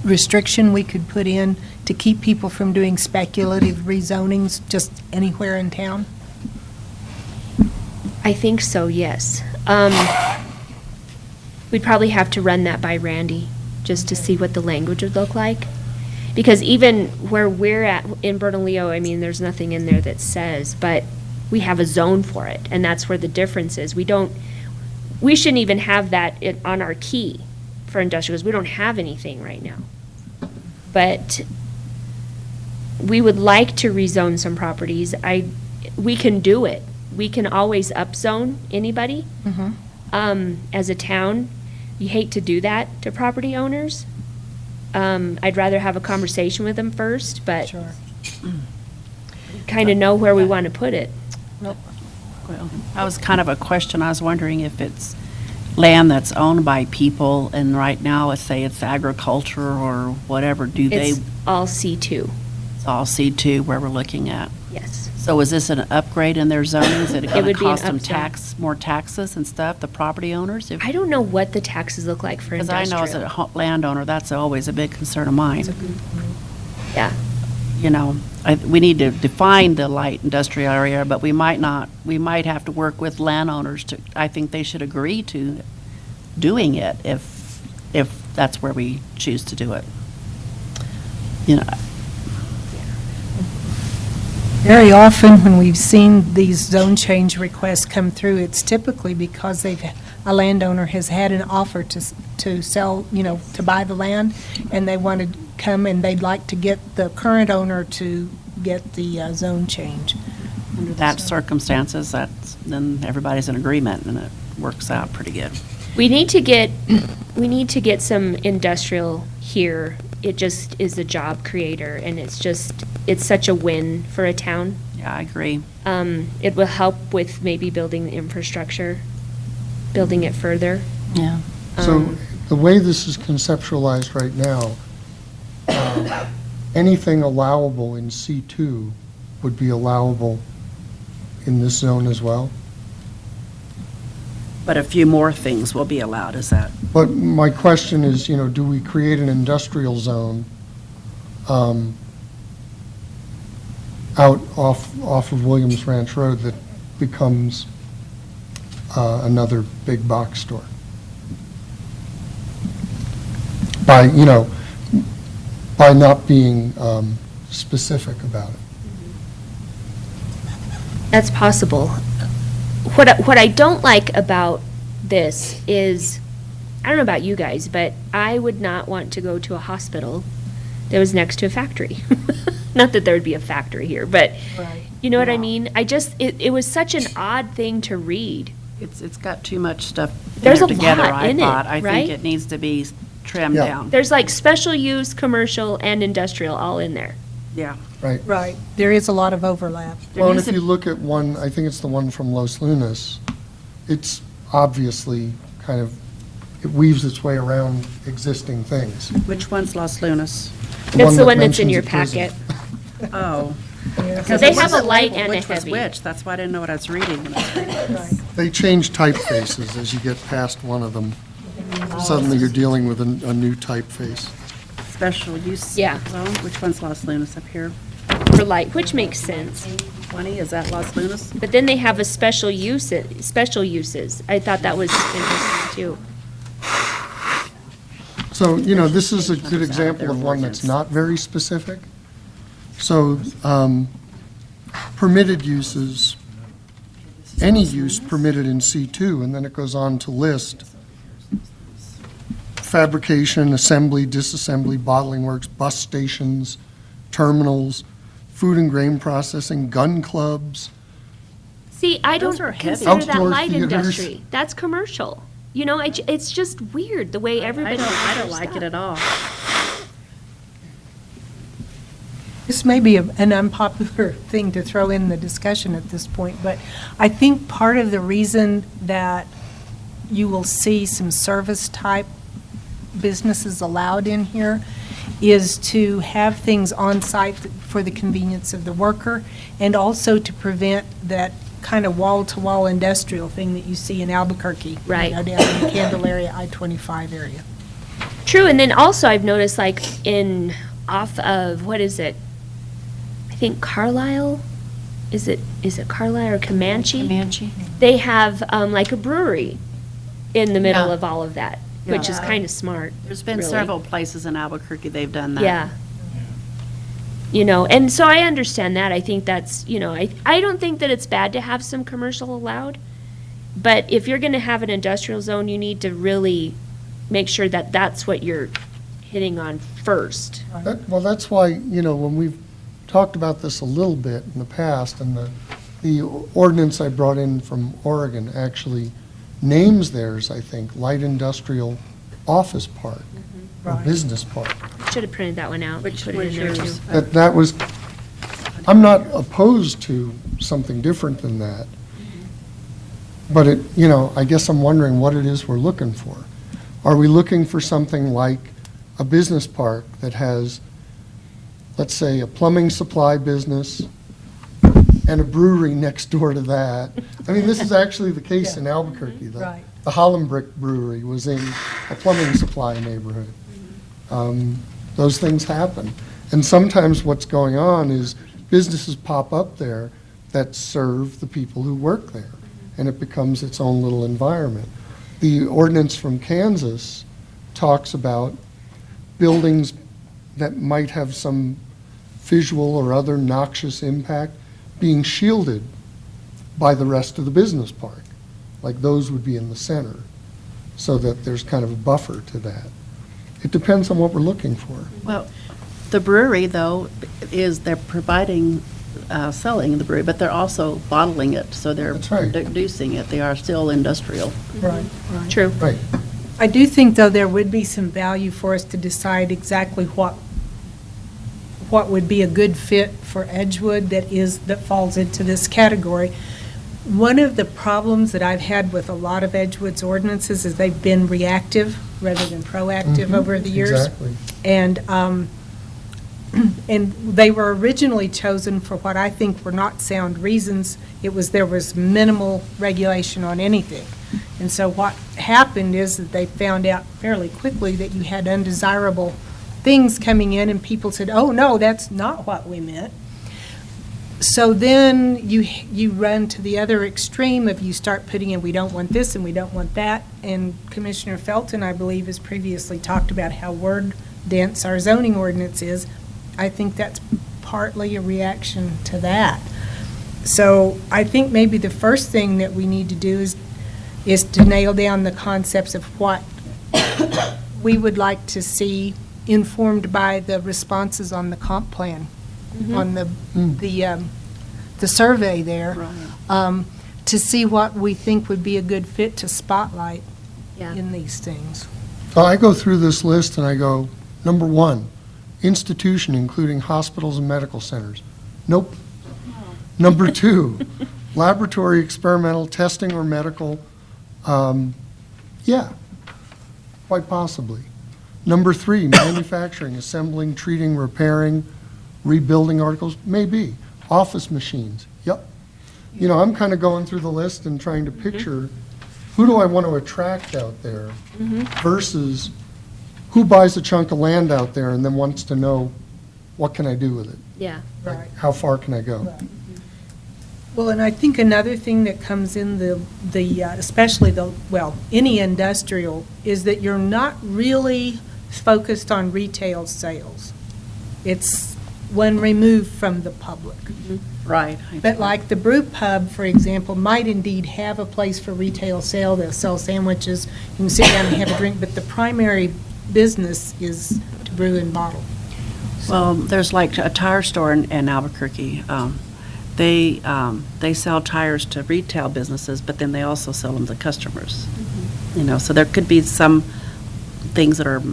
restriction we could put in to keep people from doing speculative rezonings just anywhere in town? I think so, yes. We'd probably have to run that by Randy, just to see what the language would look like. Because even where we're at in Bernalillo, I mean, there's nothing in there that says, but we have a zone for it, and that's where the difference is. We shouldn't even have that on our key for industrial, because we don't have anything right now. But we would like to rezone some properties. We can do it. We can always upzone anybody. As a town, you hate to do that to property owners. I'd rather have a conversation with them first, but Sure. kind of know where we want to put it. Well, that was kind of a question. I was wondering if it's land that's owned by people, and right now, let's say it's agriculture or whatever, do they, It's all C2, it's all C2 where we're looking at? yes. So is this an upgrade in their zoning? Is it going to would be an cost them upzone. more taxes and stuff, the property owners? I don't know what the taxes look like for Because I know as a industrial. landowner, that's always a big concern of mine. Yeah, You know, we need to define the light industrial area, but we might not, we might have to work with landowners to, I think they should agree to doing it if that's where we choose to do it. You know, Very often, when we've seen these zone change requests come through, it's typically because a landowner has had an offer to sell, to buy the land, and they want to come and they'd like to get the current owner to get the zone change. under that circumstances, then everybody's in agreement and it works out pretty good. we need to get some industrial here. It just is a job creator, and it's such a win for a town. Yeah, I agree. It will help with maybe building the infrastructure, building it further. Yeah. So the way this is conceptualized right now, anything allowable in C2 would be allowable in this zone as well? But a few more things will be allowed, is that? But my question is, do we create an industrial zone out off of Williams Ranch Road that becomes another big box store? By not being specific about it. That's possible. What I don't like about this is, I don't know about you guys, but I would not want to go to a hospital that was next to a factory. Not that there would be a factory here, but you know what I mean? It was such an odd thing to read. It's got too much stuff There's there a together, lot I in it, thought. I right? think it needs to be trimmed Yeah. down. There's like special use, commercial, and industrial all in there. Yeah. Right. Right. There is a lot of overlap. There Well, and needs if to- you look at one, I think it's the one from Los Lunas, it's obviously kind of, it weaves its way around existing things. Which one's Los Lunas? It's the that one that's in mentions your a prison. packet. Oh. So they have a light and a Which was heavy. which, that's why I didn't know what I was reading. when I was reading this. They change typefaces as you get past one of them. Suddenly you're dealing with a new typeface. Special use Yeah. zone, which one's Los Lunas up here? For light, which makes sense. 20, is that Los Lunas? But then they have a special uses. I thought that was interesting too. So, this is a good example of one that's not very specific. So, permitted uses, any use permitted in C2, and then it goes on to list fabrication, assembly, disassembly, bottling works, bus stations, terminals, food and grain processing, gun clubs. See, I Those don't are heavy. consider that Outdoor light theaters. industry. That's commercial. It's just weird the way everybody. I don't like it at all. This may be an unpopular thing to throw in the discussion at this point, but I think part of the reason that you will see some service-type businesses allowed in here is to have things on-site for the convenience of the worker, and also to prevent that kind of wall-to-wall industrial thing that you see in Albuquerque. Right. Down in the Candelaria I-25 area. True, and then also I've noticed off of, what is it? I think Carlisle, is it Carlisle or Comanche? Comanche? They have like a brewery in the middle Yeah. of all of that, which is Yeah. kind of smart. There's been really. several places in Albuquerque they've done that. Yeah. And so I understand that. I think that's, I don't think that it's bad to have some commercial allowed. But if you're going to have an industrial zone, you need to really make sure that that's what you're hitting on first. Well, that's why, when we've talked about this a little bit in the past, and the ordinance I brought in from Oregon actually names theirs, I think, light industrial office park, or Right. business park. Should have printed that one out. Which Put it in was there yours? too. That was, I'm not opposed to something different than that. But I guess I'm wondering what it is we're looking for. Are we looking for something like a business park that has, let's say, a plumbing supply business and a brewery next door to that? I mean, this is actually the case in Albuquerque. Right. The Hollenbrick Brewery was in a plumbing supply neighborhood. Those things happen. And sometimes what's going on is businesses pop up there that serve the people who work there, and it becomes its own little environment. The ordinance from Kansas talks about buildings that might have some visual or other noxious impact being shielded by the rest of the business park. Like those would be in the center, so that there's kind of a buffer to that. It depends on what we're looking for. Well, the brewery, though, they're providing, selling the brewery, but they're also bottling it, so they're That's right. producing it. They are still industrial. Right. True. Right. I do think, though, there would be some value for us to decide exactly what would be a good fit for Edgewood that falls into this category. One of the problems that I've had with a lot of Edgewood's ordinances is they've been reactive rather than proactive over the years. Exactly. And, and they were originally chosen for what I think were not sound reasons. There was minimal regulation on anything. And so what happened is that they found out fairly quickly that you had undesirable things coming in, and people said, oh, no, that's not what we meant. So then you run to the other extreme of you start putting in, we don't want this and we don't want that. And Commissioner Felton, I believe, has previously talked about how word dense our zoning ordinance is. I think that's partly a reaction to that. So I think maybe the first thing that we need to do is to nail down the concepts of what we would like to see informed by the responses on the comp plan, on the survey there, to see what we think would be a good fit to spotlight Yeah. in these things. So I go through this list and I go, number 1, institution including hospitals and medical centers. Nope. Number 2, laboratory, experimental, testing or medical Yeah, quite possibly. Number 3, manufacturing, assembling, treating, repairing, rebuilding articles, maybe. Office machines, yep. You know, I'm kind of going through the list and trying to picture, who do I want to attract out there versus who buys a chunk of land out there and then wants to know, what can I do with it? Yeah. Right. How far can I go? Well, and I think another thing that comes in especially any industrial, is that you're not really focused on retail sales. It's one removed from the public. Right. But like the brew pub, for example, might indeed have a place for retail sale. They'll sell sandwiches, you can sit down and have a drink, but the primary business is to brew and bottle. Well, there's like a tire store in Albuquerque. They sell tires to retail businesses, but then they also sell them to customers. You know, so there could be some things that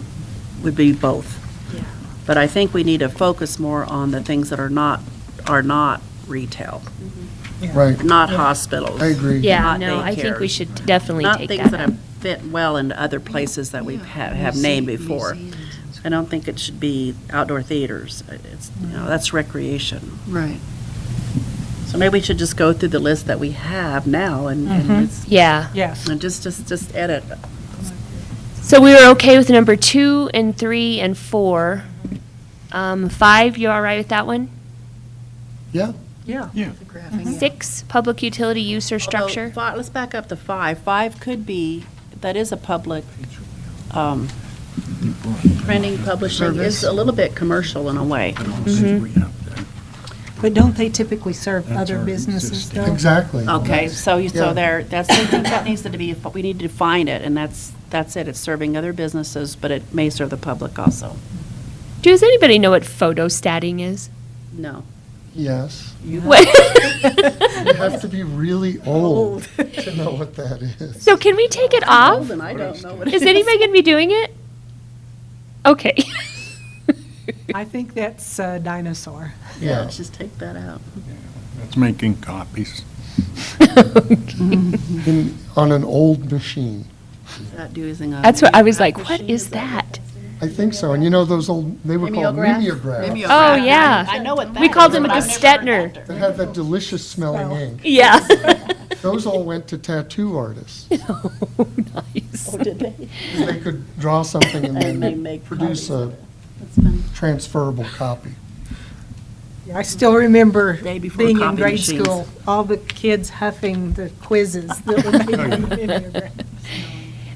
would be both. Yeah. But I think we need to focus more on the things that are not retail, Right, not hospitals. I agree. Yeah, Not no, I think we daycares. should definitely Not take things that that out. fit well into other places that we have named before. I don't think it should be outdoor theaters. It's, you know, that's recreation. Right. So maybe we should just go through the list that we have now and Yeah. Yes. just edit. So we were okay with number 2 and 3 and 4. 5, you all right with that one? Yeah, Yeah. Yeah. 6, public utility use or structure. Although, let's back up to 5. 5 could be, that is a public, printing, publishing, is a little bit commercial in a way. I don't think we have that. But don't they typically serve That's other our businesses, existing. though? exactly. Okay, so Yeah. that's, I think that needs to be, we need to define it, and that's it. It's serving other businesses, but it may serve the public also. Does anybody know what photostatting is? No. Yes. What? You have to be really old to know what that is. So can we take it off? I don't know what it Is anybody going to be doing it? Okay. I think that's a dinosaur. Yeah, let's just take that out. It's making copies. On an old machine. Not using a. That's what I was like, what is that? I think so, and you know those old, they were called Mimeograph? mimeographs. Oh, yeah. I know what that We called is, them a but I've never heard Gestetner. that That had that delicious smelling ink. Yeah. Those all went to tattoo artists. Oh, nice. Did they? They could draw something and And they then make produce copies of a it. That's funny. transferable copy. I still remember Day before being in copy grade machines. school, all the kids huffing the quizzes that were made on the mimeograph.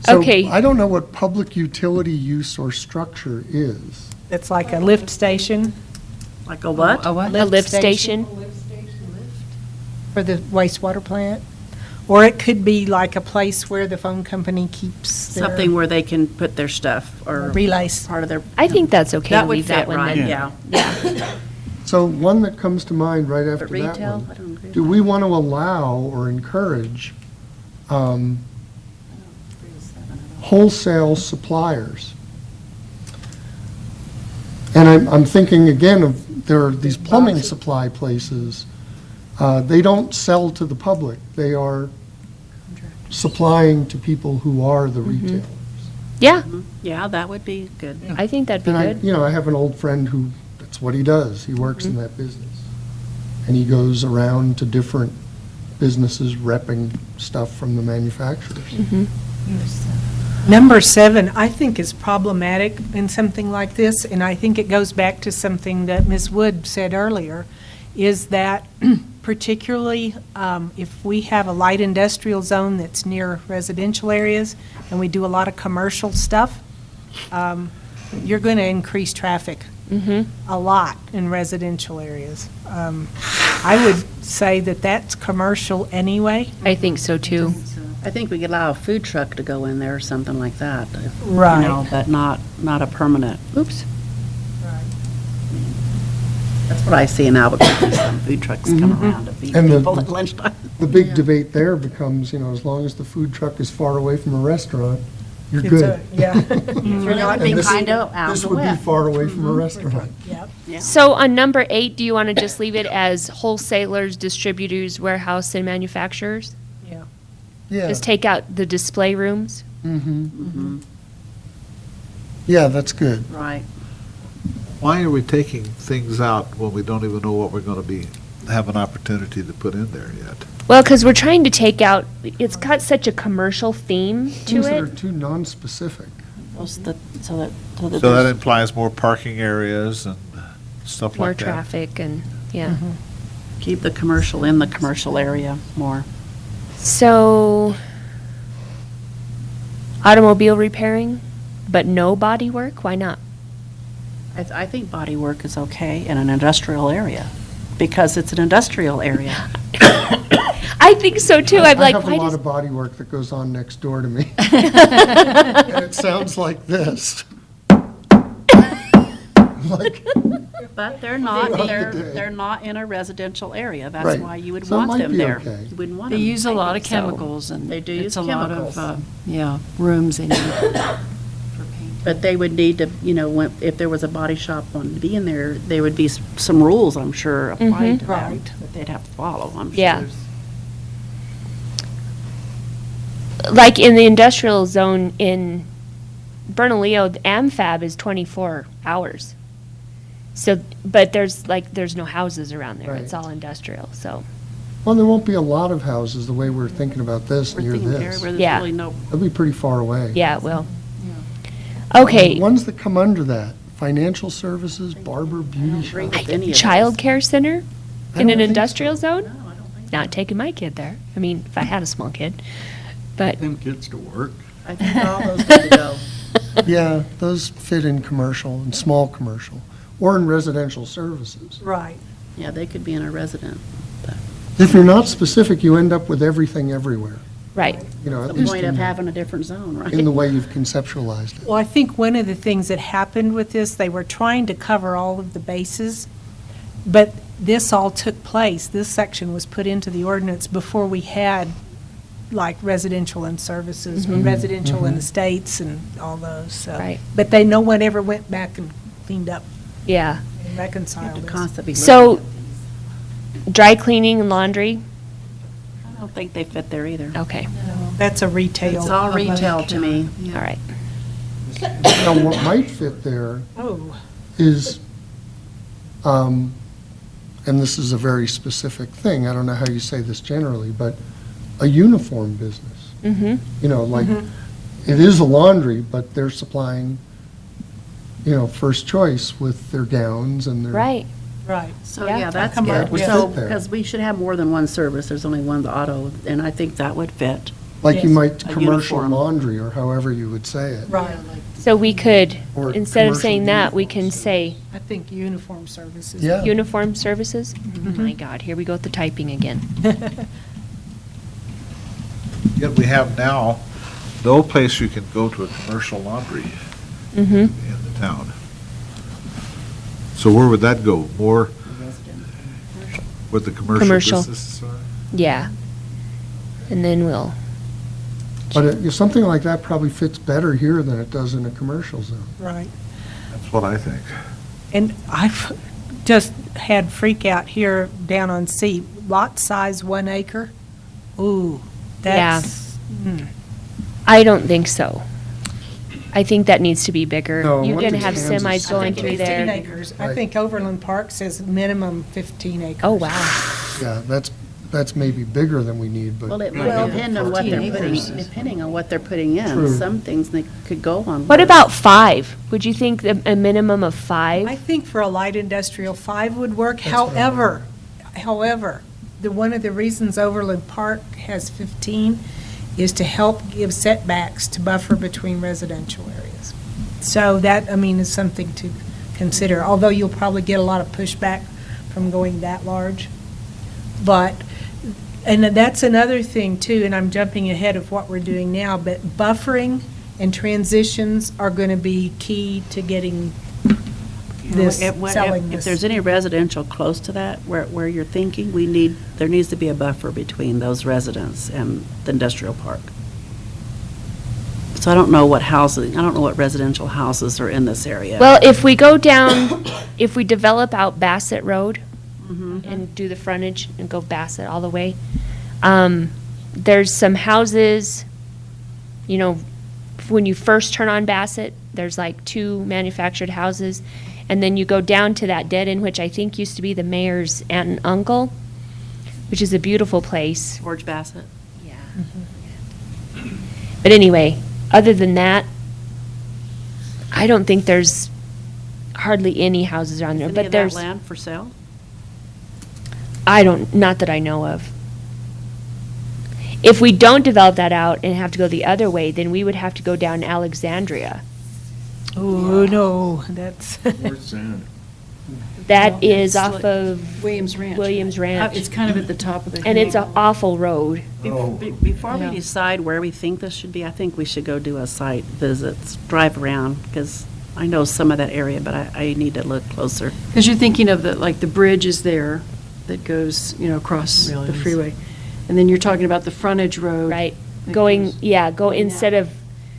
So Okay. I don't know what public utility use or structure is. It's like a lift station Like a what? A what? A lift station. for the wastewater plant. Or it could be like a place where the phone company keeps their Something where they can put their stuff or relays. part of their. I think that's okay That to would leave that fit, one right? then. Yeah. Yeah. So one that comes to mind right after But that retail, one. I don't agree with Do that. we want to allow or encourage wholesale suppliers? And I'm thinking again of, there are these plumbing supply places. They don't sell to the public. They are supplying to people who are the retailers. Yeah, Yeah, that would be good. I think that'd be And I, good. I have an old friend who, that's what he does. He works in that business. And he goes around to different businesses repping stuff from the manufacturers. Number 7, I think is problematic in something like this, and I think it goes back to something that Ms. Wood said earlier, is that particularly if we have a light industrial zone that's near residential areas, and we do a lot of commercial stuff, you're going to increase traffic a lot in residential areas. I would say that that's commercial anyway. I think so too. I think we could allow a food truck to go in there or something like that. Right. You know, but not a permanent. Oops. That's what I see in Albuquerque, some food trucks come around to feed And people at lunchtime. The big debate there becomes, as long as the food truck is far away from a restaurant, you're It's good. a- Yeah. You're not Be And this- kind of out This in the would be west. far away from a restaurant. Yep. Yeah. So on number 8, do you want to just leave it as wholesalers, distributors, warehouse, and manufacturers? Yeah. Yeah. Just take out the display rooms. Yeah, that's good. Right. Why are we taking things out when we don't even know what we're going to have an opportunity to put in there yet? Well, because we're trying to take out, it's got such a commercial theme to Things that are it. too non-specific. So that So that there's implies more parking areas and stuff More like that. traffic and, yeah. keep the commercial in the commercial area more. So, automobile repairing, but no body work? Why not? I think body work is okay in an industrial area, because it's an industrial area. I think so too. I'm like, I have a why lot does, of body work that goes on next door to me. And it sounds like this. Like, But they're not, Throughout the they're, day. they're not in a residential area. That's Right. why you would So it want might them be there. okay. You wouldn't want They them. use a I lot of think so. chemicals and They do use it's a lot of, chemicals. rooms they need. But they would need to, if there was a body shop wanting to be in there, there would be some rules, I'm sure, applied to them Right. that they'd have to follow, I'm sure. Yeah. like in the industrial zone in Bernalillo, the AmFab is 24 hours. So, but there's no houses around there. It's Right. all industrial, so. well, there won't be a lot of houses the way we're thinking about this We're near thinking area this. where there's Yeah. really no, That'll be pretty far away. Yeah, it will. Okay. Ones that come under that, financial services, barber, beauty agree shop. with any of those. Child care center I in don't an think industrial so. zone? no, I don't think. Not taking my kid there. I mean, if I had a small kid. But, Them kids to work. I think all those need to go. Yeah, those fit in commercial and small commercial, or in residential services. Right. Yeah, they could be in a resident. If you're not specific, you end up with everything everywhere, right. you know, at The least point of in having a different zone, right? the way you've conceptualized it. Well, I think one of the things that happened with this, they were trying to cover all of the bases, but this all took place, this section was put into the ordinance before we had, like, residential and services, and residential and estates and all those, so. Right. But no one ever went back and cleaned up Yeah. and You have reconciled to this. constantly. So, dry cleaning and laundry? I don't think they fit there either. Okay, That's a retail. It's all retail to me. all right. Now, what might fit there Oh, is, and this is a very specific thing, I don't know how you say this generally, but a uniform business. Mm-hmm. You know, like, it is a laundry, but they're supplying, first choice with their gowns and their. Right. right. So, Yeah. yeah, that's Come on, good. yeah. So, Fit there. because we should have more than one service, there's only one auto, and I think that would fit. Like you Yes. might, A commercial uniform. laundry, or however you would say it. Right. So we could, Or instead of commercial saying that, we can uniforms. say I think uniform services. Yeah. uniform services? Oh my God, here we go with the typing again. Yet we have now no place you can go to a commercial laundry Mm-hmm. in the town. So where would that go? More with the commercial Commercial. businesses are? Yeah. And then we'll, But something like that probably fits better here than it does in a commercial zone. Right. That's what I think. And I've just had freak out here down on C, lot size 1 acre. Ooh, that's, I don't think so. I think that needs to be bigger. No, You're what gonna did have Kansas semis say? going I through 15 there. acres. I Right. think Overland Park says minimum 15 acres. Oh, wow. Yeah, that's maybe bigger than we need, but. Well, it Well, might depend on what they're 14 putting, acres. depending on what they're putting in. True. Some things they could go on. What about 5? Would you think a minimum of 5? I think for a light industrial, 5 would work. That's what I However, one of the reasons Overland Park has 15 is to help give setbacks to buffer between residential areas. So that, is something to consider, although you'll probably get a lot of pushback from going that large. But, and that's another thing too, and I'm jumping ahead of what we're doing now, but buffering and transitions are going to be key to getting this, selling If this. there's any residential close to that, where you're thinking, there needs to be a buffer between those residents and the industrial park. So I don't know what residential houses are in this area. Well, if we go down, if we develop out Bassett Road and do the frontage and go Bassett all the way, There's some houses, you know, when you first turn on Bassett, there's like 2 manufactured houses. And then you go down to that dead end, which I think used to be the mayor's aunt and uncle, which is a beautiful place. George Bassett. Yeah. But anyway, other than that, I don't think there's hardly any houses around there. Any But of that there's, land for sale? not that I know of. If we don't develop that out and have to go the other way, then we would have to go down Alexandria. Oh, no, that's, Where's that? That is it's off like of Williams Ranch. Williams Ranch. It's kind of at the top of the. And it's an awful road. Before we Yeah. decide where we think this should be, I think we should go do a site visits, drive around, because I know some of that area, but I need to look closer. Because you're thinking of the, like, the bridge is there that goes, across the Williams. freeway. And then you're talking about the frontage road. Right, that going, goes- instead of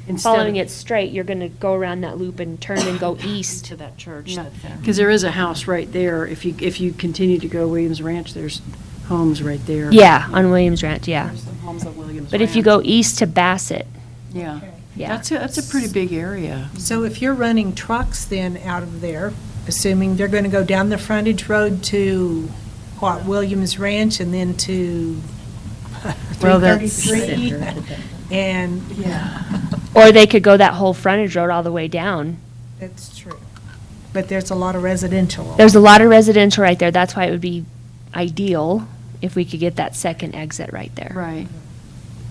Instead following of- it straight, you're gonna go around that loop and turn and go east. To that church. Yeah, because there is a house right there. If you continue to go Williams Ranch, there's homes right there. Yeah, on Williams Ranch, yeah. There's the homes of Williams But if you Ranch. go east to Bassett, Yeah. yeah. That's a pretty big area. so if you're running trucks then out of there, assuming they're going to go down the frontage road to, what, Williams Ranch and then to Well, that's- 333? And, Or they could go that whole frontage road all the way down. that's true. But there's a lot of residential. There's a lot of residential right there. That's why it would be ideal if we could get that second exit right there. Right.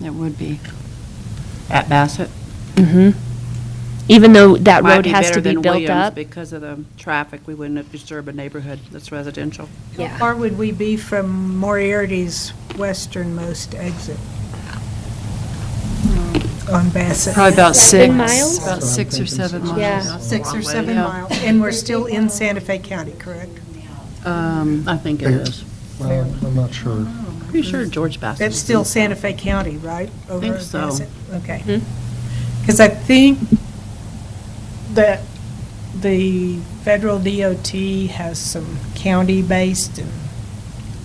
It would be. At Bassett. Mm-hmm. Even though that Might road has better to be than built Williams up. Because of the traffic, we wouldn't disturb a neighborhood that's residential. How Yeah. far would we be from Moriarty's westernmost exit? On Bassett? Probably about 7 6. miles? About 6 or 7 miles. Yeah. 6 or 7 Yeah. miles. And we're still in Santa Fe County, correct? I think it is. Well, I'm not sure. Pretty sure George Bassett. That's still Santa Fe County, right? Over Think at so. Bassett? Okay. Hmm. Because I think that the federal DOT has some county-based and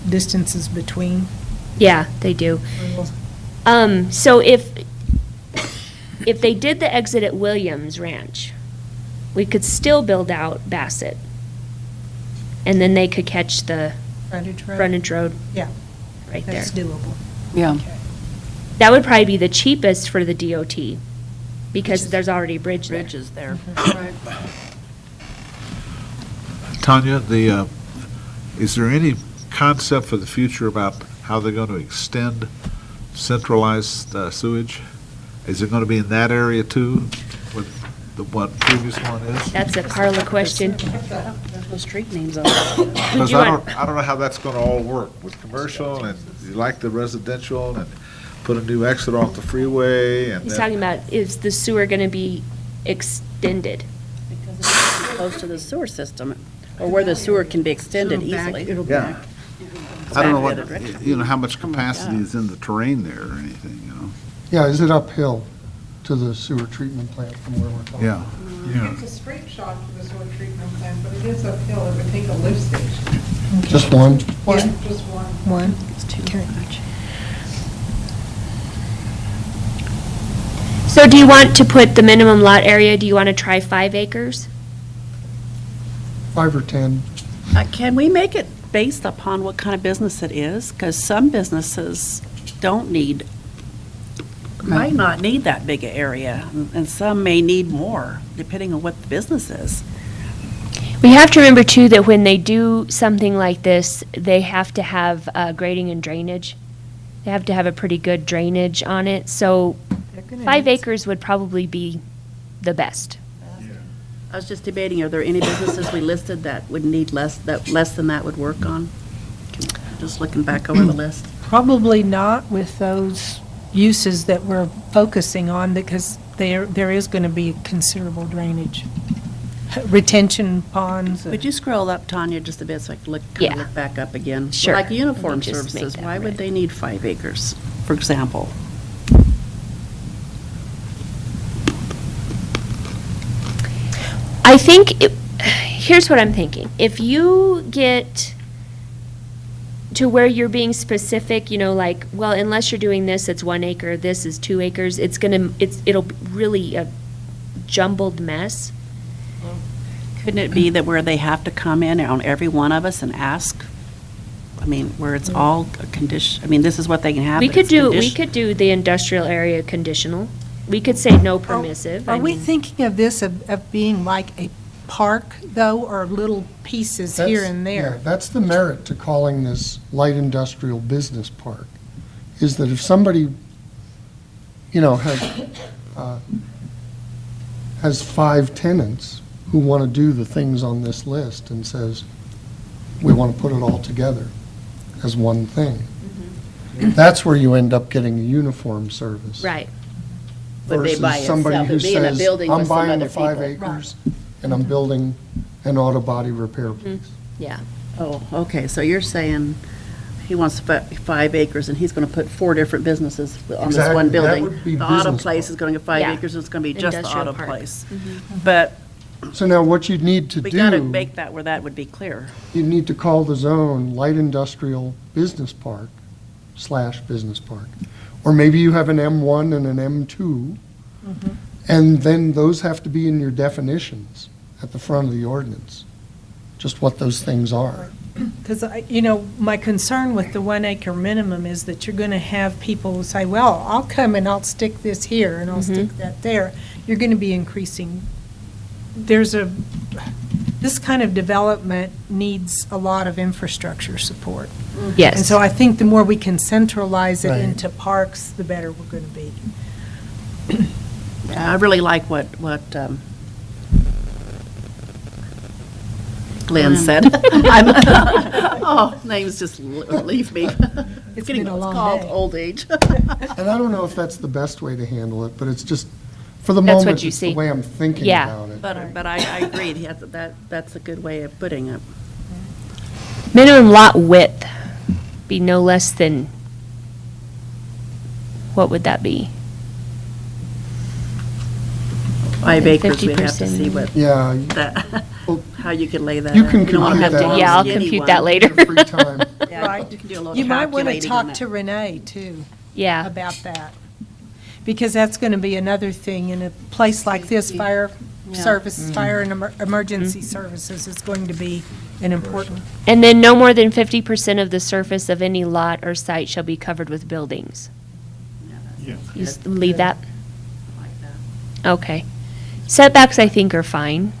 distances between. Yeah, they do. So if they did the exit at Williams Ranch, we could still build out Bassett. And then they could catch the Frontage road? frontage road Yeah, right there. that's doable. Yeah. That would probably be the cheapest for the DOT, because there's already a bridge there. Bridges there. Right. Tanya, is there any concept for the future about how they're going to extend centralized sewage? Is it going to be in that area too, with what previous one is? That's a Carla question. No street names on it. Because you I want- don't know how that's going to all work with commercial and you like the residential and put a new exit off the freeway and He's then. talking about, is the sewer gonna be extended? Because it's close to the sewer system, or where the sewer can be extended easily. It'll Yeah. back. I don't know Back the other direction. how much Oh my capacity God. is in the terrain there or anything, you know? Yeah, is it uphill to the sewer treatment plant from where we're talking? Yeah, yeah. It's a straight shot to the sewer treatment plant, but it is uphill. It would take a lift station. Just one? Yeah, just one. One? It's too Okay. much. So do you want to put the minimum lot area, do you want to try 5 acres? 5 or 10? Can we make it based upon what kind of business it is? Because some businesses don't need, might not need that big a area, and some may need more, depending on what the business is. We have to remember too that when they do something like this, they have to have grading and drainage. They have to have a pretty good drainage on it, so They're gonna 5 need- acres would probably be the best. I was just debating, are there any businesses we listed that would need less than that would work on? Just looking back over the list. Probably not with those uses that we're focusing on, because there is going to be considerable drainage. Retention ponds. Would you scroll up, Tanya, just a bit so I can kind Yeah. of look back up again? Sure. Like uniform Let me just make services, that why would red. they need 5 acres, for example? I think, here's what I'm thinking. If you get to where you're being specific, like, well, unless you're doing this, it's 1 acre, this is 2 acres, it'll be really a jumbled mess. Couldn't it be that where they have to come in on every one of us and ask? I mean, where it's all a condition, I mean, this is what they can have. We but could it's do, condition- the industrial area conditional. We could say no permissive. Are I we mean- thinking of this of being like a park, though, or little pieces here That's- and Yeah, there? that's the merit to calling this light industrial business park, is that if somebody, has 5 tenants who want to do the things on this list and says, we want to put it all together as one thing. That's where you end up getting a uniform service. Right. Would be by Versus somebody itself, who it'd be in a says, building I'm with some buying other the 5 people." acres and I'm building an auto body repair Mm-hmm. place. Yeah. Oh, okay, so you're saying he wants 5 acres, and he's gonna put 4 different businesses on this Exactly, one that building. would be The auto business place park. is gonna get 5 Yeah. acres, and it's gonna be just the Industrial auto park. place. But So now what you'd need to we gotta do, make that where that would be clear. you need to call the zone light industrial business park / business park. Or maybe you have an M1 and an M2, and then those have to be in your definitions at the front of the ordinance, just what those things are. Because, my concern with the 1 acre minimum is that you're going to have people who say, well, I'll come and I'll stick this here and I'll stick that there. You're going to be increasing, this kind of development needs a lot of infrastructure support. Yes. And so I think the more we can centralize it Right. into parks, the better we're going to be. I really like what Glenn said. Oh, names just leave me. It's Getting been a what's long called day. old age. And I don't know if that's the best way to handle it, but it's just, for the That's what moment, you it's the see. way I'm thinking Yeah. about it. But I agree, that's a good way of putting it. Minimum lot width be no less than, what would that be? 5 acres, we'd have to 50%. see what Yeah, that, Well, how you could lay that you out. can don't wanna compute have that. to- Yeah, I'll skinny compute one. that later. your free time. Yeah, Right. you can do a little You might want to calculating on talk that. to Renee, too. Yeah. About that. Because that's going to be another thing in a place like this, fire Yeah. services, fire and emergency services is going to be an important. And then no more than 50% of the surface of any lot or site shall be covered with buildings. Yeah. You leave that? Like that. Okay. Setbacks, I think, are fine.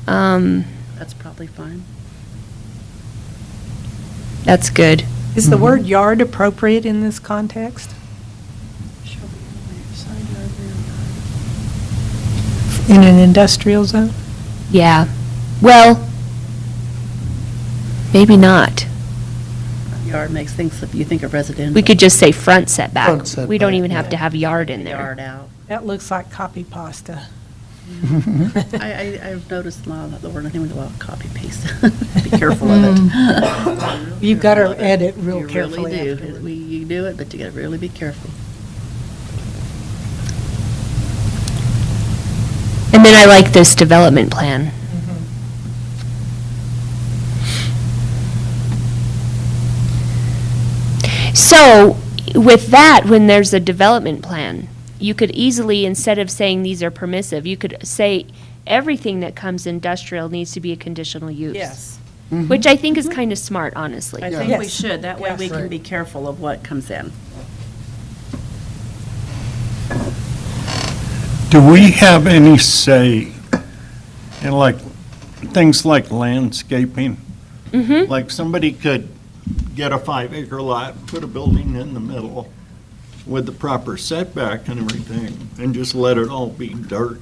That's probably fine. That's good. Is the word yard appropriate in this context? In an industrial zone? Yeah. Well, maybe not. Yard makes things, if you think of residential. We could just say front setback. Front We don't setback, even have yeah. to have yard in Yard there. out. That looks like copy pasta. I've noticed a lot of the word, I think we go copy paste. Be careful of it. You've got to edit real You carefully really do. afterward. You do it, but you gotta really be careful. And then I like this development plan. So with that, when there's a development plan, you could easily, instead of saying these are permissive, you could say everything that comes industrial needs to be a conditional use. Yes. Which I think is kind of smart, honestly. I Yeah. think we Yes. should. That way we Yes. can Right. be careful of what comes in. Do we have any say in things like landscaping? Mm-hmm. Like somebody could get a 5 acre lot, put a building in the middle with the proper setback and everything, and just let it all be dirt?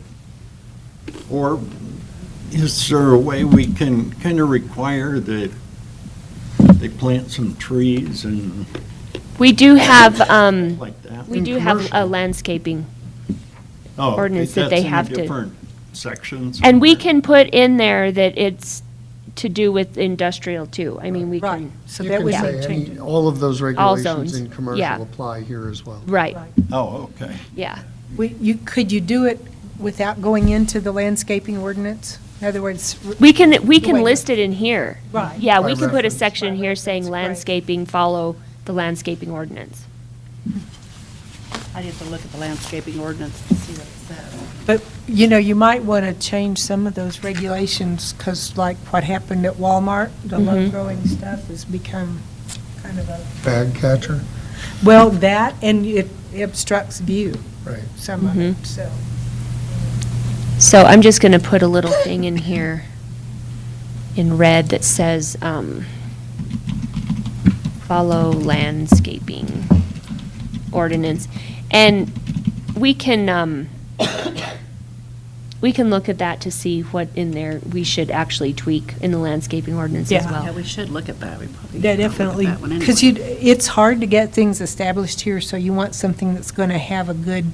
Or is there a way we can kind of require that they plant some trees and We do have, like that? we In do have a commercial. landscaping. Oh, okay, ordinance that they that's in the have to- different sections. And we can put in there that it's to do with industrial too. I mean, we Right, can, so You that can would say be any, changed. all of those regulations zones, in yeah. commercial apply here as well. right, Oh, okay. yeah. Could you do it without going into the landscaping ordinance? In other words. We can the way- list it in here. Right. Yeah, we By can put a reference. section By here saying reference, right. landscaping, follow the landscaping ordinance. I have to look at the landscaping ordinance to see what it says. But, you might want to change some of those regulations, because like what happened at Walmart, the low-growing stuff has become kind of a, Bag catcher, well, that, and it obstructs view, right. some of it, so. So I'm just going to put a little thing in here in red that says, follow landscaping ordinance. And we can look at that to see what in there we should actually tweak in the landscaping ordinance as Yeah. Yeah, well. we should look at that. We probably Yeah, should look at definitely, that one because anyway. it's hard to get things established here, so you want something that's going to have a good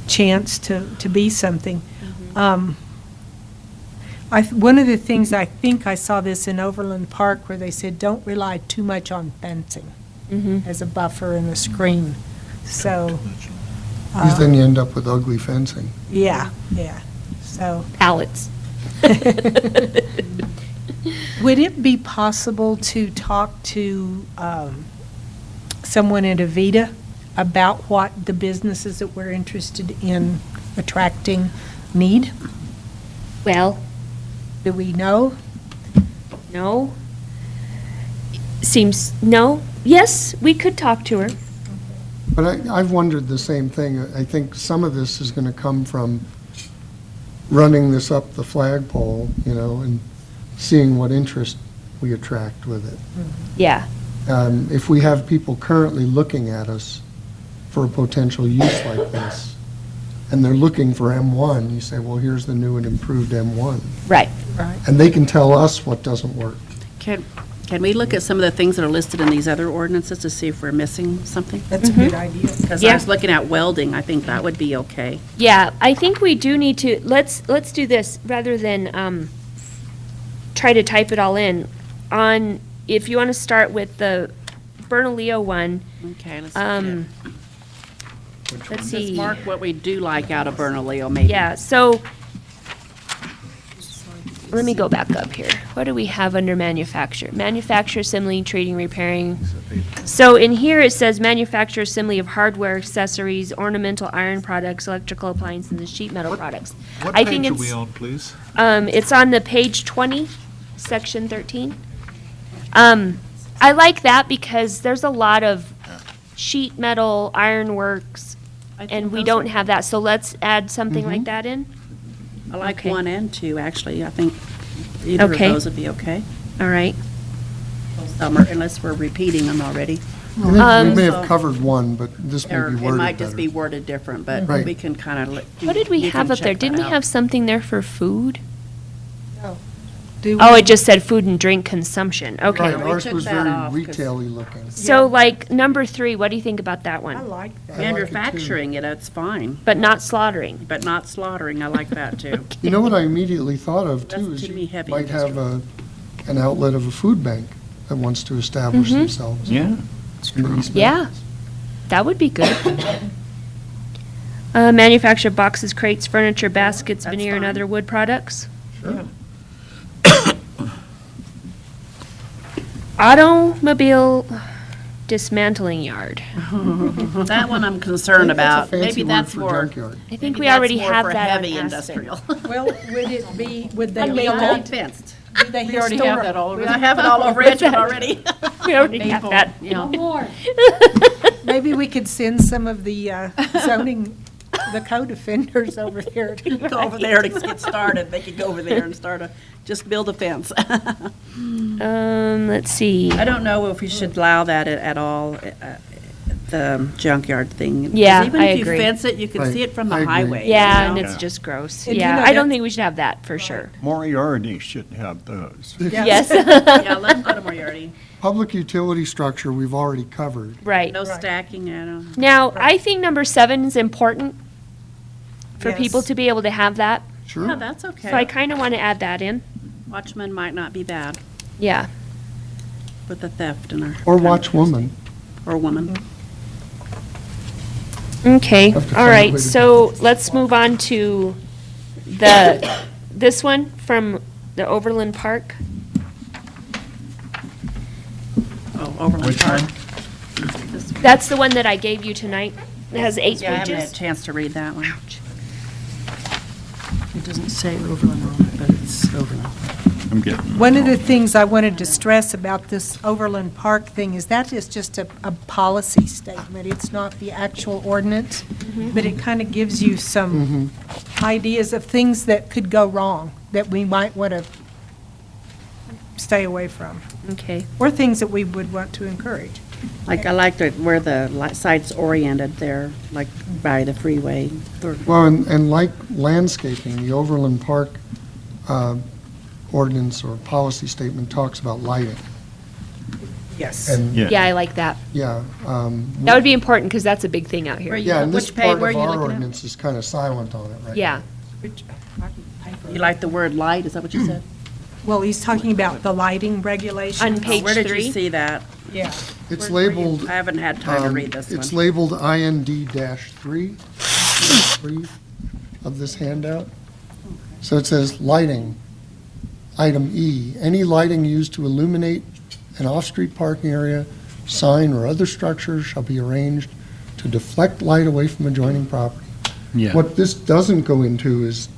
chance to be something. One of the things, I think I saw this in Overland Park, where they said, don't rely too much on fencing as a buffer and a screen, so, Because then you end up with ugly fencing. yeah, so. Pallets. Would it be possible to talk to someone at Avita about what the businesses that we're interested in attracting need? Well, Do we know? no. No. Yes, we could talk to her. But I've wondered the same thing. I think some of this is going to come from running this up the flagpole, and seeing what interest we attract with it. Yeah. If we have people currently looking at us for a potential use like this, and they're looking for M1, you say, well, here's the new and improved M1. Right. Right. And they can tell us what doesn't work. Can we look at some of the things that are listed in these other ordinances to see if we're missing something? That's a good idea. Because Yeah. I was looking at welding, I think that would be okay. Yeah, I think we do need to, let's do this, rather than try to type it all in. If you want to start with the Bernalillo one, Okay, let's look at let's Let's see. mark what we do like out of Bernalillo, maybe. Yeah, so, let me go back up here. What do we have under manufacture? Manufacture, assembly, treating, repairing. So in here, it says manufacture, assembly of hardware, accessories, ornamental iron products, electrical appliances, and sheet metal products. What I think page are it's- we on, please? It's on the page 20, section 13. I like that because there's a lot of sheet metal, ironworks, I think and we those don't are- have that. So let's add something like that in. I like okay. 1 and 2, actually. I think either of Okay. those would be okay. All right. Unless we're repeating them already. I think we may So- have covered one, but this may Or be it worded might just be better. worded different, but Right. we can kind of. What did we have up there? Didn't we have something there for food? Do Oh, we- it just said food and drink consumption. Okay. Right, we ours took was that very off 'cause- retail-y looking. So like number 3, what do you think about that I one? like that. Manufacturing it, that's fine, But not slaughtering. but not slaughtering, I like that too. You know what I immediately thought of, That's too, is to me you heavy might have an outlet of a food bank that wants to establish themselves. Yeah. in the East Yeah, Mountains. that would be good. Manufacture boxes, crates, furniture, baskets, That's veneer, and fine. other wood products. Sure. Automobile dismantling yard. That one I'm concerned about. Maybe that's for more. junkyard. I think maybe we that's already more have for that on heavy Aspen. industrial. Well, would it be, would they Maybe be all all, fenced. do they We already have that all over. I have it all over What's Edgewood that? already. We already have that. More. maybe we could send some of the zoning, the code offenders over there to Go over there to get started. They could go over there and just build a fence. Let's see. I don't know if we should allow that at all, the junkyard thing. 'Cause Yeah, even I if you agree. fence it, you can Right. see it from I the agree. highway. Yeah, you and know? it's just gross. And you Yeah, know I don't that- think we should have that for sure. Moriarty should have those. Yes. Yeah, let's go to Moriarty. Public utility structure, we've already covered. Right. No stacking, I don't. Now, I think number 7 is important for people Yes. to be able to have that. Sure. No, that's So I okay. kind of want to add that in. Watchman might not be bad Yeah. with the theft in our. Or watchwoman. Or woman. Okay, Have to all find a right, way to- so let's move on to the this one from the Overland Park. Oh, Overland Which Park. one? That's the one that I gave you tonight. It has 8 Yeah, I haven't had a pages. chance to read that one. It doesn't say Overland Road, but it's Overland. I'm getting. One of the things I wanted to stress about this Overland Park thing is that is just a policy statement. It's not the actual ordinance, but it kind of gives you some ideas of things that could go wrong, that we might want to stay away from, Okay. or things that we would want to encourage. Like, I like where the site's oriented there, like by the freeway. Well, and like landscaping, the Overland Park ordinance or policy statement talks about lighting. Yes. And, Yeah. Yeah, I like that. yeah. That would be important because that's a big thing out here. Yeah, and this Which page part were of you our looking at? ordinance is kind of silent on it right now. Yeah. You like the word light, is that what you said? Well, he's talking about the lighting regulations. On page Where did 3? you see that? Yeah. It's Where you- labeled. I haven't had time to read this It's one. labeled IND-3, 3 of this handout. So it says lighting, item E, any lighting used to illuminate an off-street parking area, sign, or other structure shall be arranged to deflect light away from adjoining property. Yeah. What this doesn't go into is,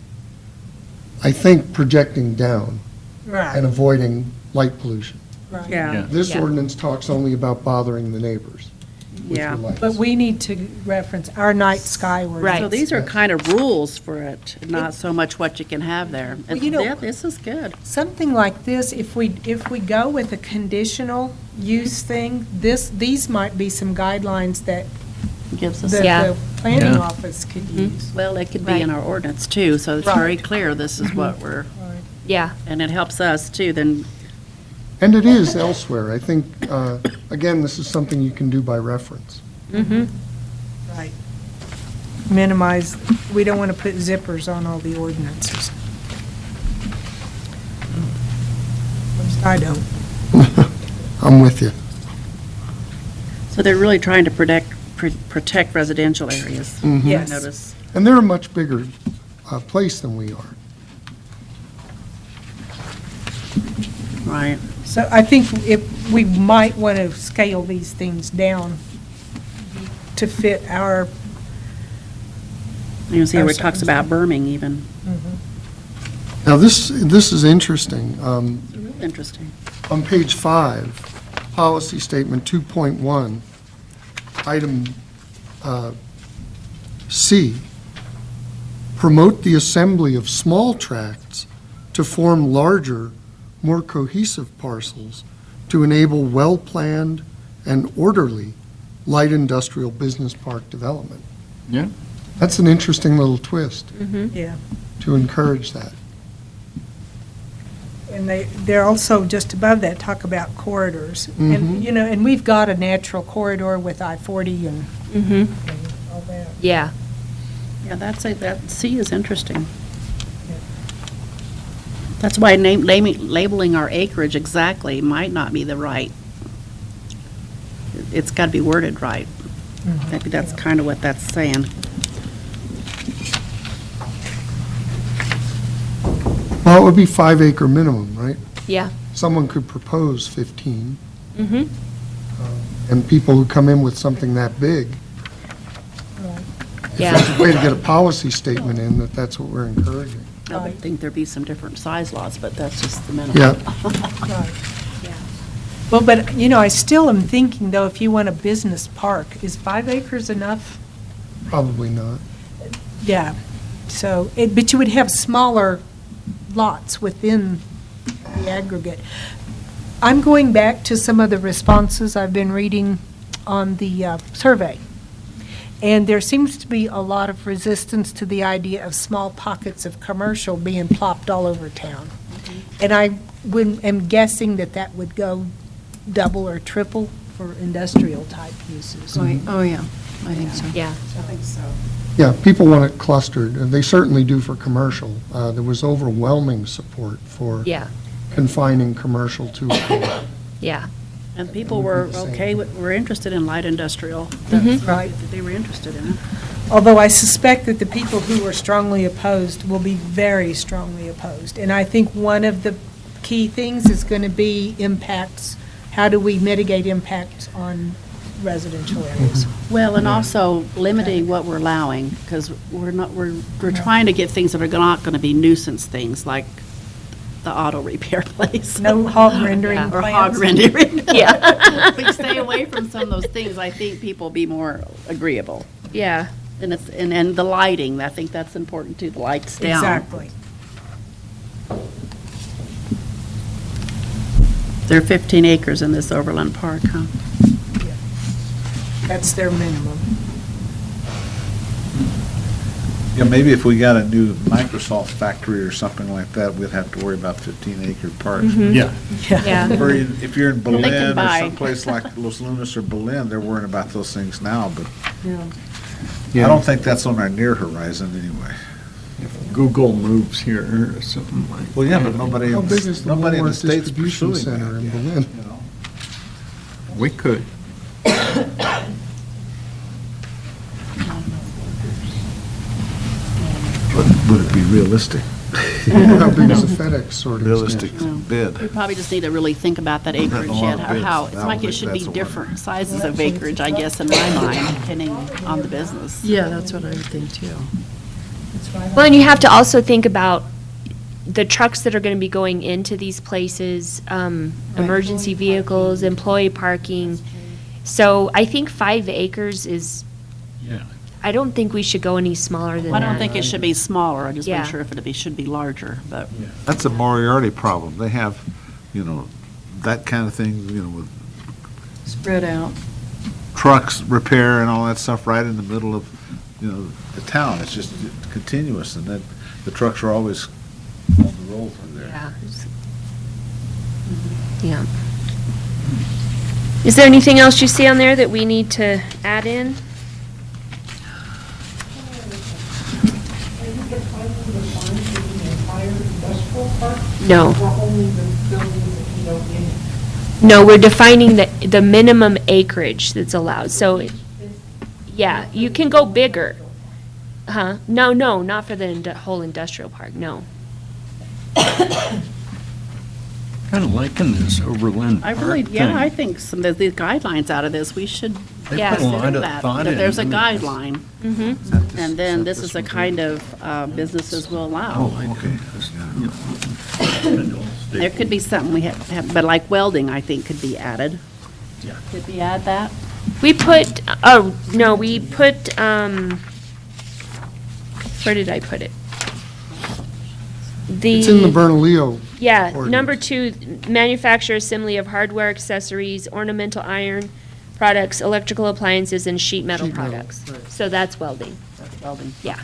I think, projecting down and Right, avoiding light pollution. right. Yeah, This Yeah. ordinance talks only about bothering the neighbors with Yeah. your lights. But we need to reference our night sky ordinance. Right. so these are Yes. kind of rules for it, not so much what you can have there. Well, you know- Yeah, this is good. Something like this, if we go with a conditional use thing, these might be some guidelines that Gives us, the Yeah. the planning Yeah. office could use. well, it could be in our ordinance too, so it's very Right. clear this is what we're, Yeah. and it helps us too, then, And it is elsewhere. I think, again, this is something you can do by reference. Mm-hmm. Right. Minimize, we don't want to put zippers on all the ordinances. At least I don't. I'm with you. so they're really trying to protect residential areas. Mhm. I Yes. notice. And they're a much bigger place than we are. Right. So I think if, we might want to scale these things down to fit our, You can see where it Our talks about berming even. Now, this is interesting. It's real interesting. On page 5, policy statement 2.1, item C, promote the assembly of small tracts to form larger, more cohesive parcels to enable well-planned and orderly light industrial business park development. Yeah. That's an interesting little twist yeah. to encourage that. And they're also, just above that, talk about corridors. And, you know, and we've got a natural corridor with I-40 and Mm-hmm. all that. Yeah. Yeah, that C is interesting. That's why labeling our acreage exactly might not be the right. It's got to be worded right. Maybe that's kind of what that's saying. Well, it would be 5-acre minimum, right? Yeah. Someone could propose 15, Mm-hmm. and people who come in with something that big, Yeah. it's a way to get a policy statement in that that's what we're encouraging. I would think there'd be some different size laws, but that's just the minimum. Yeah, Right. Well, but, you know, I still am thinking, though, if you want a business park, is 5 acres enough? probably not. Yeah. So, but you would have smaller lots within the aggregate. I'm going back to some of the responses I've been reading on the survey. And there seems to be a lot of resistance to the idea of small pockets of commercial being plopped all over town. And I am guessing that that would go double or triple for industrial-type uses. Oh, yeah, I think so. Yeah. I think so. Yeah, people want it clustered, and they certainly do for commercial. There was overwhelming support for Yeah. confining commercial to a core. Yeah. And people That were would be the same. okay, were interested in light industrial. Mhm. That's Right. They were interested in it. Although I suspect that the people who are strongly opposed will be very strongly opposed. And I think one of the key things is going to be impacts. How do we mitigate impacts on residential areas? Well, and also limiting what we're allowing, because we're trying to get things that are not going to be nuisance things, like the auto repair place. No hog rendering Or plants? hog rendering. Yeah. If we stay away from some of those things, I think people will be more agreeable. Yeah. And it's, and the lighting, I think that's important too, the lights down. Exactly. There are 15 acres in this Overland Park, huh? That's their minimum. Yeah, maybe if we got a new Microsoft factory or something like that, we'd have to worry about 15-acre parks. Yeah. Yeah. Or if you're in Well, they can Berlin or buy. someplace like Los Lunas or Berlin, they're worrying about those things now, but Yeah. I don't think that's on our near horizon anyway. If Google moves here or something like. Well, yeah, but nobody, How big is the nobody in the Walmart state's distribution pursuing center that in yet, Berlin? you know? We could. But would it be realistic? How big is a FedEx sorting Realistic station? bid. We probably just need to really think about that acreage a lot yet, of or bids. how, it's I don't like it think should be that's a different sizes of acreage, I guess, in my mind, depending on the business. Yeah, that's what I would think too. Well, and you have to also think about the trucks that are going to be going into these places, emergency vehicles, employee parking. So I think 5 acres is, Yeah. I don't think we should go any smaller than I that. don't think it should be smaller, I just Yeah. make sure if it should be larger, but. That's a Moriarty problem. They have, you know, that kind of thing, you know, with Spread out. trucks repair and all that stuff right in the middle of, you know, the town. It's just continuous, and that, the trucks are always on the roll through there. Yeah. Yeah. Is there anything else you see on there that we need to add in? Are you defining the fines for the entire industrial park? No. Or only the buildings that you don't need? No, we're defining the minimum acreage that's allowed, so, yeah, you can go bigger. Huh? No, not for the whole industrial park, no. Kind of liking this Overland I Park really, yeah, I thing. think some of the guidelines out of this, we should They Yeah. put a lot consider of that. thought That there's a into this. guideline, Mm-hmm. and then this is the kind of businesses will allow. Oh, okay. There could be something we have, but like welding, I think, could be added. Yeah. Could we add that? We put, oh, no, we put, where did I put it? It's in the Bernalillo. Yeah, ordinance. number 2, manufacture, assembly of hardware, accessories, ornamental iron products, electrical appliances, and sheet metal Sheet metal, products. right. So that's welding, That's welding. yeah.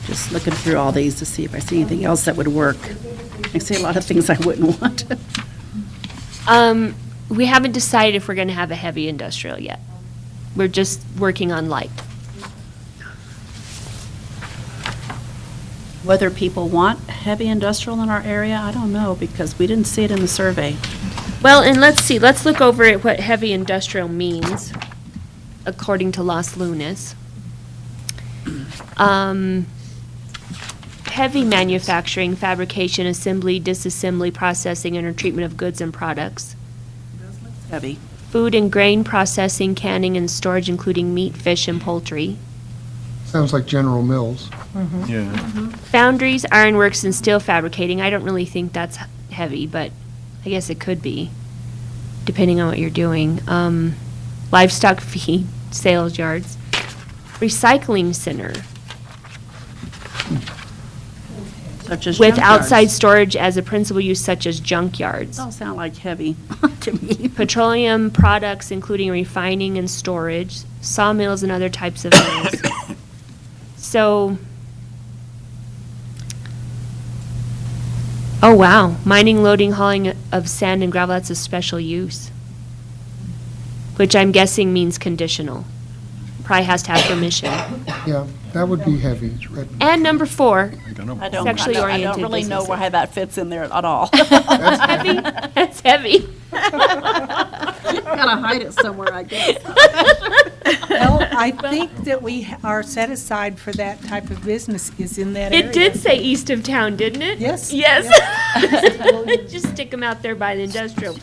Just looking through all these to see if I see anything else that would work. I see a lot of things I wouldn't want. We haven't decided if we're gonna have a heavy industrial yet. We're just working on light. Whether people want heavy industrial in our area, I don't know, because we didn't see it in the survey. Well, and let's see, let's look over at what heavy industrial means, according to Los Lunas. Heavy manufacturing, fabrication, assembly, disassembly, processing, and or treatment of goods and products. Heavy. Food and grain processing, canning, and storage, including meat, fish, and poultry. Sounds like General Mills. Yeah. Foundries, ironworks, and steel fabricating. I don't really think that's heavy, but I guess it could be, depending on what you're doing. Livestock feed, sales yards. Recycling center, Such as with junkyards. outside storage as a principal use such as junkyards. Those all sound like heavy to me. Petroleum products, including refining and storage, sawmills and other types of mills. So, oh wow, mining, loading, hauling of sand and gravel, that's a special use. Which I'm guessing means conditional. Probably has to have permission. Yeah, that would be heavy. That- And number 4, I don't, Sexually I oriented don't really know businesses. why that fits in there at all. that's heavy. That's heavy. Gotta hide it somewhere, I guess. Well, I think that we are set aside for that type of business is in that area. It did say east of town, didn't it? Yes. Yes. Just stick them out there by the industrial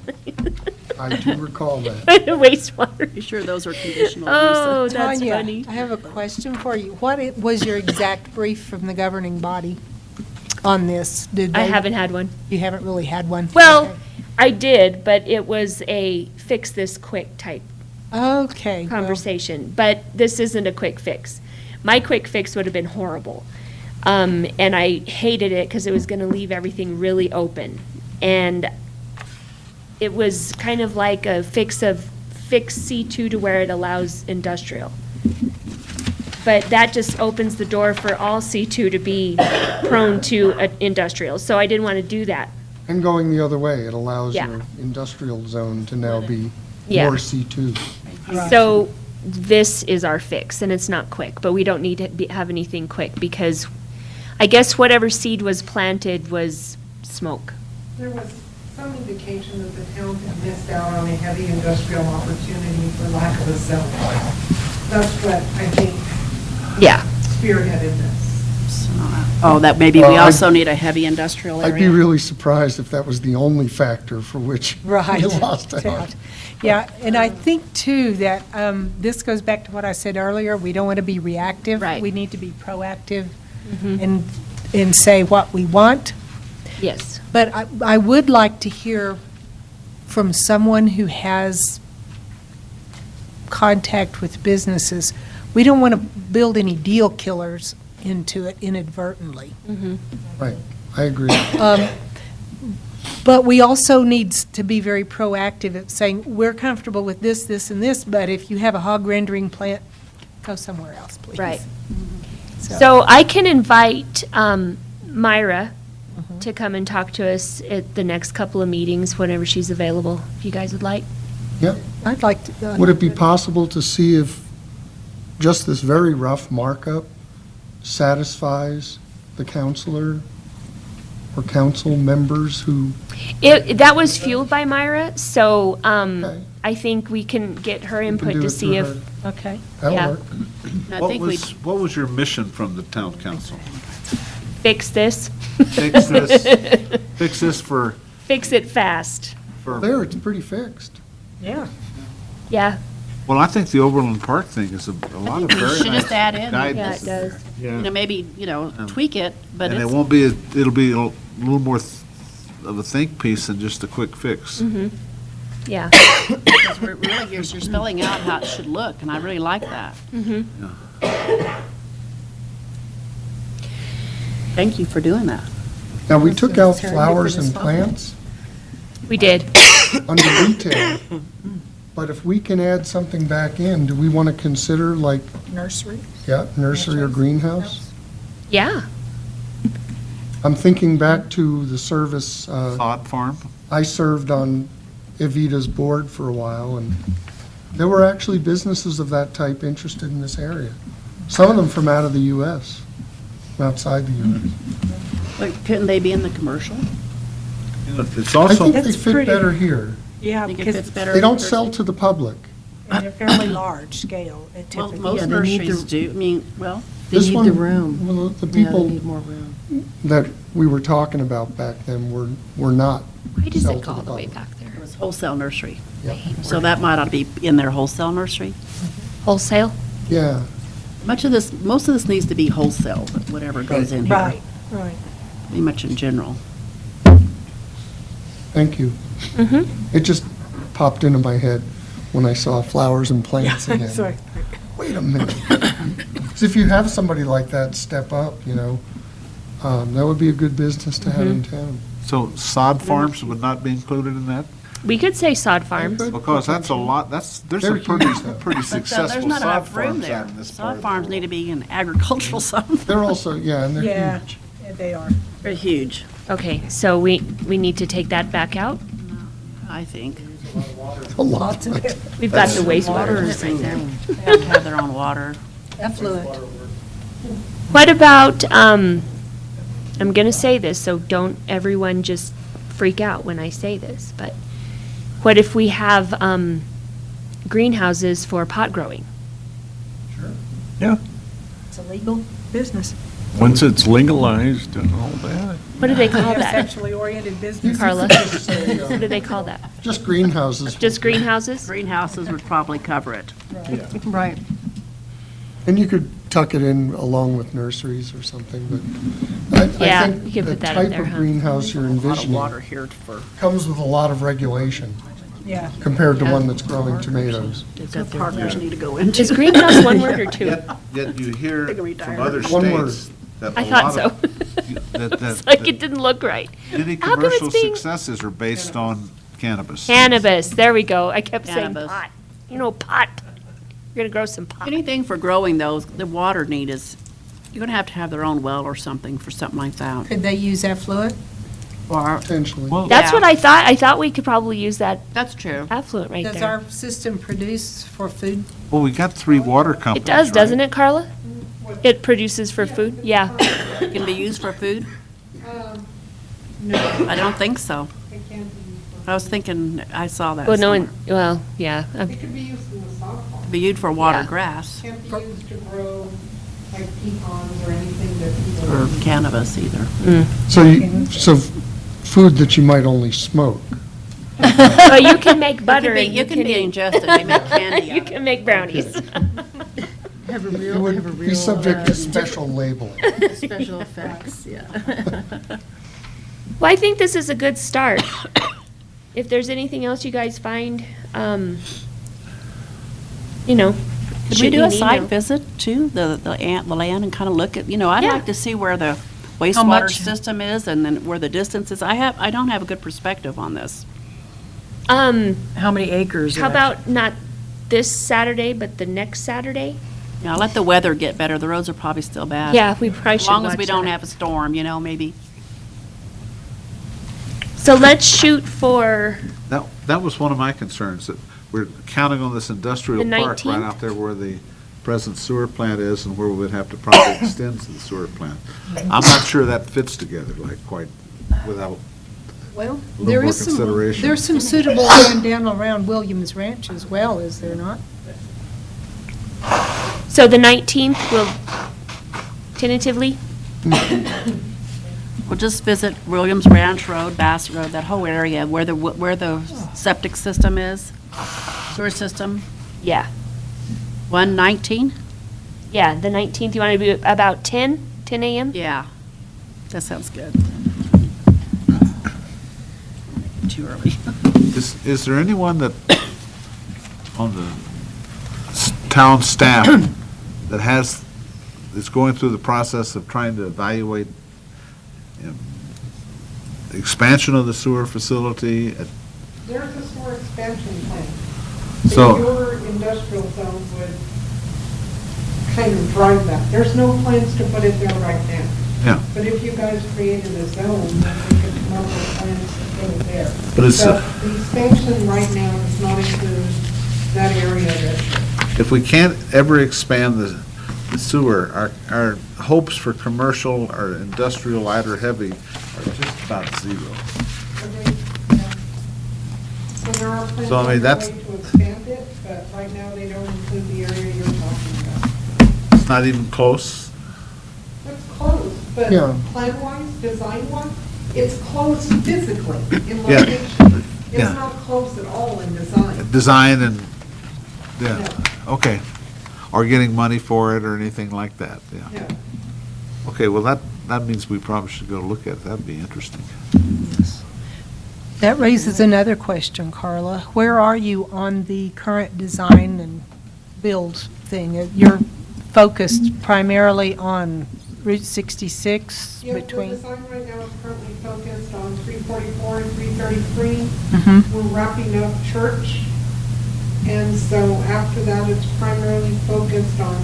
I do recall that. wastewater. Be sure those are conditional Oh, use. that's Tanya, funny. I have a question for you. Was your exact brief from the governing body on this? Did I they- haven't had one. You haven't really had one? Well, I did, but it was a fix this quick type Okay. well, conversation. But this isn't a quick fix. My quick fix would have been horrible. And I hated it because it was going to leave everything really open. And it was kind of like a fix C2 to where it allows industrial. But that just opens the door for all C2 to be prone to industrial. So I didn't want to do that. And going the other way, it allows Yeah. your industrial zone to now be Yeah. more C2. So this is our fix, and it's not quick, but we don't need to have anything quick because I guess whatever seed was planted was smoke. There was some indication that the town had missed out on a heavy industrial opportunity for lack of a zone. That's what I think Yeah. spearheaded this. Oh, that maybe Well, we I'd- also need a heavy industrial area. I'd be really surprised if that was the only factor for which Right. you lost out. Yeah, and I think too that this goes back to what I said earlier. We don't want to be reactive. Right. We need to be proactive and say what we want. Yes. But I would like to hear from someone who has contact with businesses. We don't want to build any deal killers into it inadvertently. Right, I agree. But we also need to be very proactive at saying, we're comfortable with this, this, and this, but if you have a hog rendering plant, go somewhere else, please. Right. So I can invite Myra to come and talk to us at the next couple of meetings, whenever she's available, if you guys would like. Yeah. I'd like to. Would it be possible to see if just this very rough markup satisfies the counselor or council members who, That was fueled by Myra, so Okay. I think we can get her we can input do to it see through if, her? Okay. That'll Yeah. work. I What think we, what was your mission from the town council? fix this. Fix this, fix this for, Fix it fast. There, it's pretty fixed. Yeah. Yeah, well, I think the Overland Park thing is a lot of we very should nice just add in, guidance. yeah, it does. you know, maybe, tweak it, but And it it's, won't be, it'll be a little more of a think piece than just a quick fix. Yeah. it's really, you're spelling out how it should look, and I really like that. Thank you for doing that. Now, we took out Terry, flowers for this and one. plants We did. under retail, but if we can add something back in, do we want to consider like, Nursery. yeah, nursery or greenhouse? Yeah. I'm thinking back to the service, Odd Farm? I served on Evita's board for a while, and there were actually businesses of that type interested in this area. Some of them from out of the U.S., from outside the U.S. But couldn't they be in the commercial? It's I also, think they That's fit pretty- better here. Yeah, I think it because fits better. They don't sell to the public. they're fairly large scale Well, typically. most Yeah, they need nurseries the- do, I mean, well, They This need one- the room. Well, the Yeah, they people need more room. that we were talking about back then were not. Why does sell it to go all the way public. back there? it was wholesale nursery. Yeah. So that might ought to be in their wholesale nursery. Wholesale? Yeah, Most of this needs to be wholesale, whatever goes in here. Right, right. Pretty much in general. thank you. It just popped into my head when I saw flowers and plants again. Sorry. Wait a minute. 'Cause if you have somebody like that step up, that would be a good business to have in town. so sod farms would not be included in that? We could say sod farms. Good Because that's a potential. lot, there's They're some pretty, huge, though. pretty But there's successful not sod enough room farms there. out in this part Sod of the farms world. need to be in agricultural zone. They're also, yeah, and they're Yeah, huge. yeah, they are. They're huge, Okay, so we need to take that back out? I think. A lot. We've got the wastewater right there. They have to have their own water. Effluent. What about, I'm going to say this, so don't everyone just freak out when I say this, but What if we have greenhouses for pot growing? Yeah, It's a legal business. once it's legalized and all that. What do they call that? Sexually oriented business. Carla, Just say, what do they call that? just greenhouses. Just greenhouses? Greenhouses would probably cover it. Right. And you could tuck it in along with nurseries or something, but I Yeah, think you could the put that in type there, of huh? greenhouse you're A lot of envisioning water here for. comes with a lot of regulation Yeah. compared to one that's growing tomatoes. That Partners need to go into. Is greenhouse one word or two? Yet you hear They can retire. from other One word. states that I a thought lot so. of, that It's like it that didn't look right. many How come it's commercial being- successes are based on cannabis. Cannabis, there we go. I kept saying Cannabis. pot. You know, pot. We're gonna grow some pot. Anything for growing those, the water need is, you're gonna have to have their own well or something for something like that. Could they use effluent? Or, Potentially. That's Yeah. what I thought. I thought we could probably use that that's true. affluent right Does there. our system produce for food? Well, we got 3 water companies, It does, right? doesn't it, Carla? It produces for food? Yeah. It can be used for food? No, I don't think so. it can't be used I was thinking, I saw that Well, no somewhere. one, well, yeah. for, it could be used in the softball. Be used for water Yeah. grass Can't be used to grow like pecans or anything that people. or eat. cannabis either. So food that you might only smoke. Well, you can make butter. and You can be eat- ingested, they make candy You out of can make brownies. It would be subject to special labeling. Special effects, yeah. Well, I think this is a good start. If there's anything else you guys find, you know. Could we shoot do me a an site email. visit to the land and kind of look at, I'd Yeah. like to see where the wastewater much? system is and then where the distance is. I don't have a good perspective on this. How many acres? How about not this Saturday, but the next Saturday? Let the weather get better. The roads are probably still bad. Yeah, we probably As should long as watch we don't that. have a storm, maybe. So let's shoot for, That was one of my concerns, that we're counting on this industrial The park 19th? right out there where the present sewer plant is and where we would have to probably extend to the sewer plant. I'm not sure that fits together like quite without, Well, little there more is some, consideration. there's some suitable land down around Williams Ranch as well, is there not? so the 19th will tentatively? We'll just visit Williams Ranch Road, Bass Road, that whole area where the septic system is, sewer system. Yeah. 119? Yeah, the 19th, you want to be about 10 a.m.? Yeah, that sounds good. Too early. is there anyone that, on the town staff, that is going through the process of trying to evaluate the expansion of the sewer facility? There's a sewer expansion plan. So- Your industrial zone would kind of drive that. There's no plans to put it there right now. Yeah. But if you guys created a zone, then we could come up with plans to put it there. But it's, The expansion right now does not include that area that, if we can't ever expand the sewer, our hopes for commercial or industrial light or heavy are just about zero. okay, yeah. So there are plans So, I mean, on the that's- way to expand it, but right now they don't include the area you're talking about. It's not even close. It's close, but Yeah. plan-wise, design-wise, it's close physically in Yeah. location. It's Yeah. not close at all in design. Design and, yeah, No. okay. Or getting money for it or anything like that, yeah. Yeah. Okay, well, that means we probably should go look at it. That'd be interesting. That raises another question, Carla. Where are you on the current design and build thing? You're focused primarily on Route 66 Yeah, the between? design right now is currently focused on 344 and 333. Mhm. We're wrapping up Church. And so after that, it's primarily focused on,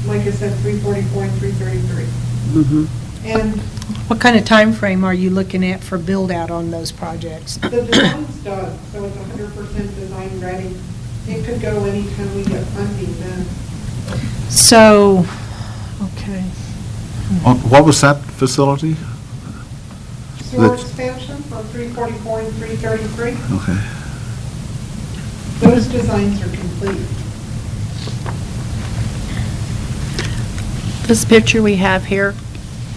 like I said, 344 and 333. Mm-hmm. And What kind of time frame are you looking at for build-out on those projects? the design's done, so it's 100% design ready. It could go anytime we get funding then. So, okay. What was that facility? Sewer That's- expansion for 344 and 333. Okay. Those designs are complete. This picture we have here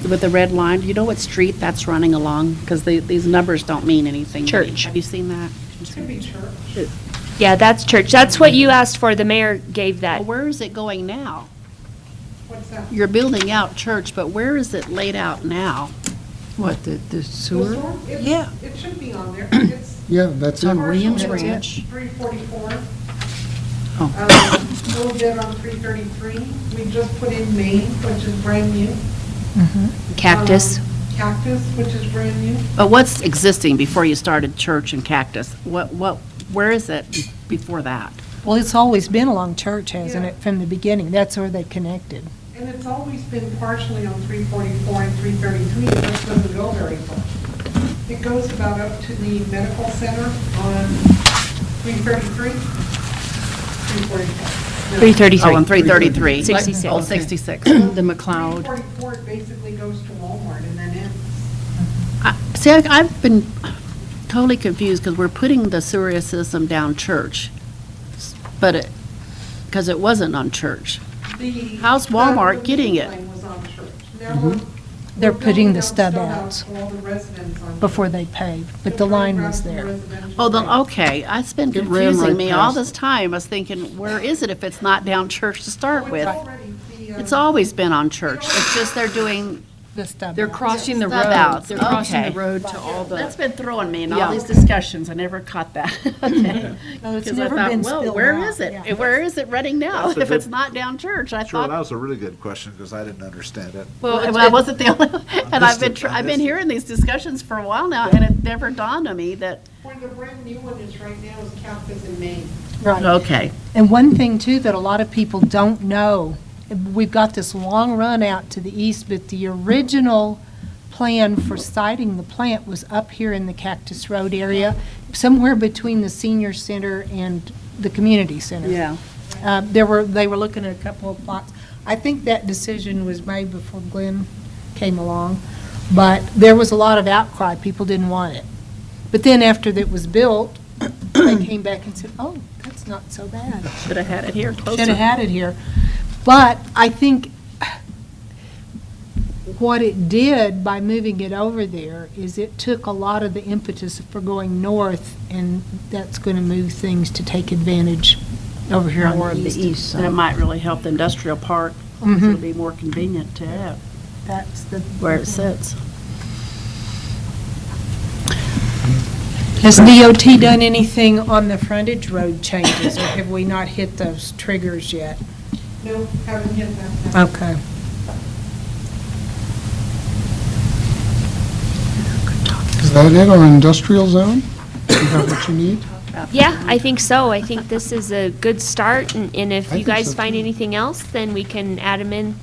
with the red line, do you know what street that's running along? Because these numbers don't mean anything to me. Church. Have you seen that? It could be church. Yeah, that's church. That's what you asked for. The mayor gave Well, that. where is it going now? What's that? You're building out church, but where is it laid out now? What, the The sewer? storm? It's- Yeah. It should be on there. It's Yeah, that's it. On Williams partially Ranch? 344. Oh. A little bit on 333. We just put in Maine, which is brand new. Cactus. Cactus, which is brand new. But what's existing before you started church and cactus? Where is it before that? Well, it's always been along Church, hasn't Yeah. it, from the beginning? That's where they connected. And it's always been partially on 344 and 333. It just doesn't go very far. It goes about up to the medical center on 333, 344. 333. Oh, on 333. 66. Oh, 66. The McLeod. 344 basically goes to Walmart and then ends. See, I've been totally confused because we're putting the sewer system down Church, but because it wasn't on Church. The- How's Walmart the getting main it? line was on Church. Now we're- They're we're putting building the out stub outs outs for all the residents on before Church. they paved, but So the right line around was the there. residential Oh, area. okay, it's been It ran confusing right me all past this time. I was thinking, where is it if it's not down Church to Oh, start it's with? already the, It's always been on Church. It's just they're doing, The stub They're outs. crossing the Stub road. outs, They're crossing okay. the road to all that's the, been throwing me in all Yeah. these discussions. I never caught that. Okay. No, it's 'Cause I never thought, been well, spilled where out, is it? yeah. Where is it running now That's a if it's good- not down Church? I Sure, that thought, was a really good question, because I didn't understand it. well, I wasn't the only, and I've been, missed it. I I've been missed it. hearing these discussions for a while now, and it never dawned on me that, Where the brand new one is right now is Cactus in Maine. Right. okay. And one thing, too, that a lot of people don't know, we've got this long run out to the east, but the original plan for siting the plant was up here in the Cactus Road area, somewhere between the senior center and the community center. Yeah. They were looking at a couple of plots. I think that decision was made before Glenn came along, but there was a lot of outcry. People didn't want it. But then after it was built, they came back and said, oh, that's not so bad. Should have had it here closer. Should have had it here. But I think what it did by moving it over there is it took a lot of the impetus for going north, and that's going to move things to take advantage over here on more the of the east. east And it side. might really help the industrial park. Mhm. It'll be more convenient to have That's the. where it sits. Has DOT done anything on the frontage road changes, or have we not hit those triggers yet? No, haven't hit that. now. Okay. Is that it on industrial zone? You have what you need? Yeah, I think so. I think this is a good start, and if I you think guys so, find too. anything else, then we can add them in.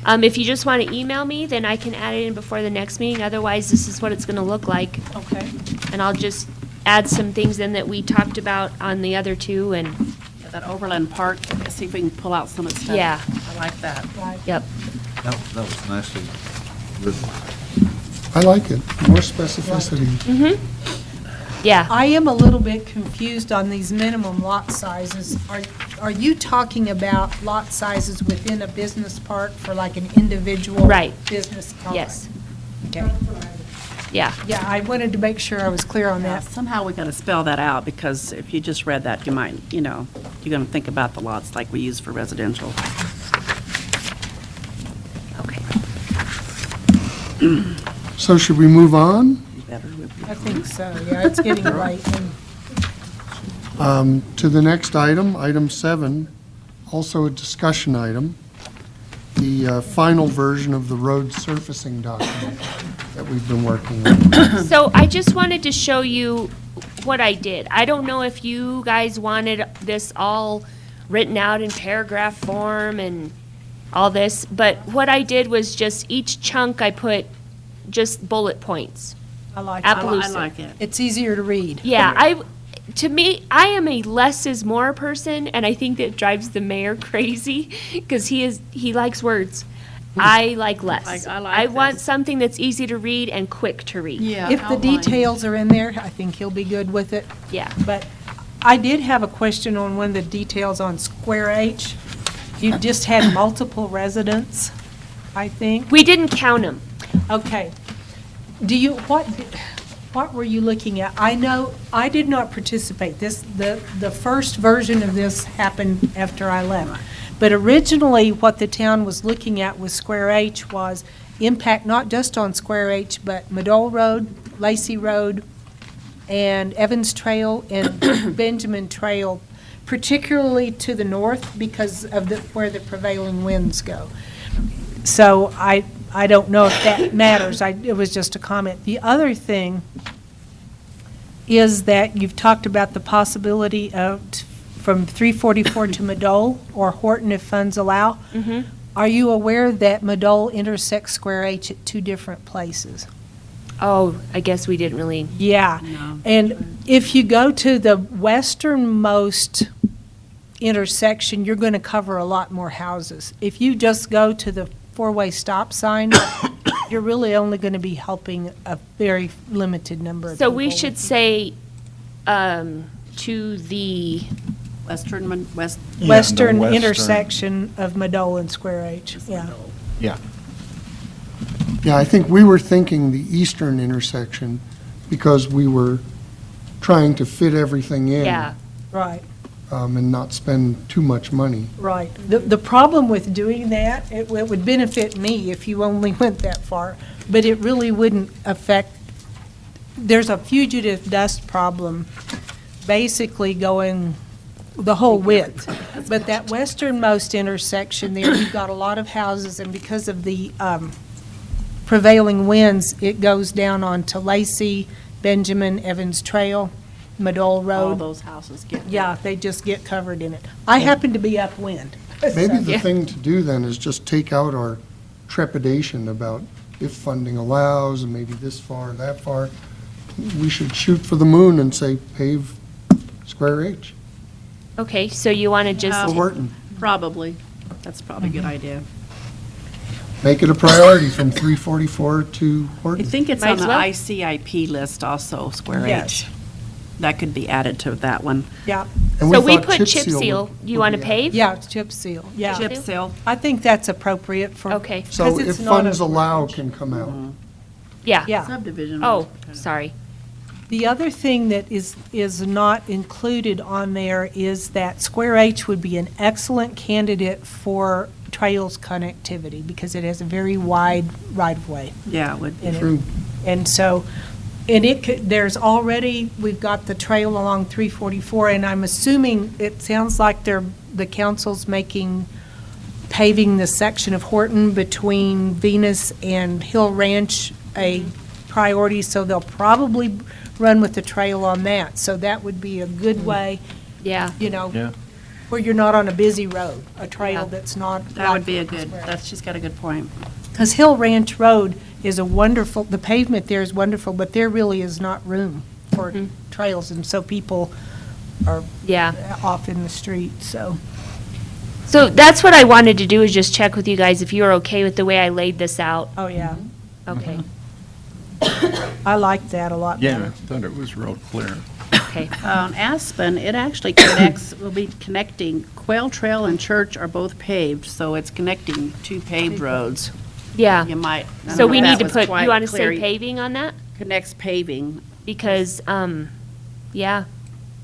If you just want to email me, then I can add it in before the next meeting. Otherwise, this is what it's going to look like. Okay. And I'll just add some things in that we talked about on the other two, and, Yeah, that Overland Park, see if we can pull out some of the stuff. Yeah. I like that. yep. That was nicely written. I like it. More specificity. Yeah. I am a little bit confused on these minimum lot sizes. Are you talking about lot sizes within a business park for like an individual? Right. Business? All right. Yes. Okay. Yeah. Yeah, I wanted to make sure I was clear on Yeah, that. somehow we got to spell that out, because if you just read that, you might, you're going to think about the lots like we use for residential. Okay. So should we move on You better. I think so, yeah, it's getting late. and- to the next item, item 7, also a discussion item, the final version of the road surfacing document that we've been working on. So I just wanted to show you what I did. I don't know if you guys wanted this all written out in paragraph form and all this, but what I did was just each chunk I put just bullet points. I like I it. Appaloosa. like it. It's easier to read. Yeah, to me, I am a less is more person, and I think that drives the mayor crazy because he likes words. I like less. I like want this. something that's easy to read and quick to read. Yeah. If the outline. details are in there, I think he'll be good with it. Yeah. But I did have a question on one of the details on Square H. You just had multiple residents, I think. We didn't count them. Okay. What were you looking at? I know, I did not participate. The first version of this happened after I left. But originally, what the town was looking at with Square H was impact not just on Square H, but Madole Road, Lacey Road, and Evans Trail, and Benjamin Trail, particularly to the north because of where the prevailing winds go. So I don't know if that matters. It was just a comment. The other thing is that you've talked about the possibility of from 344 to Madole or Horton if funds allow. Are you aware that Madole intersects Square H at two different places? Oh, I guess we didn't really. Yeah. No. And if you go to the westernmost intersection, you're going to cover a lot more houses. If you just go to the four-way stop sign, you're really only going to be helping a very limited number of people. So we should say to the, Western intersection of Madole and Square H, yeah. Yeah. Yeah, I think we were thinking the eastern intersection because we were trying to fit everything in. yeah. Right, And not spend too much money. right. The problem with doing that, it would benefit me if you only went that far, but it really wouldn't affect, there's a fugitive dust problem basically going the whole width. But that westernmost intersection there, you've got a lot of houses, and because of the prevailing winds, it goes down onto Lacey, Benjamin, Evans Trail, Madole Road. All those houses get. Yeah, they just get covered in it. I happen to be upwind. Maybe the thing to do then is just take out our trepidation about if funding allows, and maybe this far, that far. We should shoot for the moon and say pave Square H Okay, so you want to for just, Horton. Probably. That's probably a good idea. Make it a priority from 344 to I Horton. think it's Might on as the well. ICIP list also, Square Yes. H. That could be added to that one. Yeah, And so we thought put chip seal. would- You would want to be pave? yeah, it's chip seal, yeah. Chip seal. I think that's appropriate for. Okay. So 'cause if it's not funds a- allow, can come out. Yeah. Yeah. Subdivision. Oh, sorry. The other thing that is not included on there is that Square H would be an excellent candidate for trails connectivity because it has a very wide right-of-way Yeah, it would be. in it. True. And so, and it could, there's already, we've got the trail along 344, and I'm assuming, it sounds like the council's paving the section of Horton between Venus and Hill Ranch a priority, so they'll probably run with the trail on that. So that would be a good way, Yeah. you know, Yeah. where you're not on a busy road, a trail Yeah. that's not. That would be a good, she's got a good point. Because Hill Ranch Road is a wonderful, the pavement there is wonderful, but there really is not room for trails, and so people are Yeah. off in the street, so. So that's what I wanted to do is just check with you guys if you are okay with the way I laid this out. Oh, yeah. Okay. I like that a lot Yeah, I better. thought it was real clear. Okay. On Aspen, it actually connects, will be connecting, Quail Trail and Church are both paved, so it's connecting two paved roads. Yeah. You might. I don't So know we if need that to was put, quite you want to clear. say paving on that? Connects paving. Because, yeah.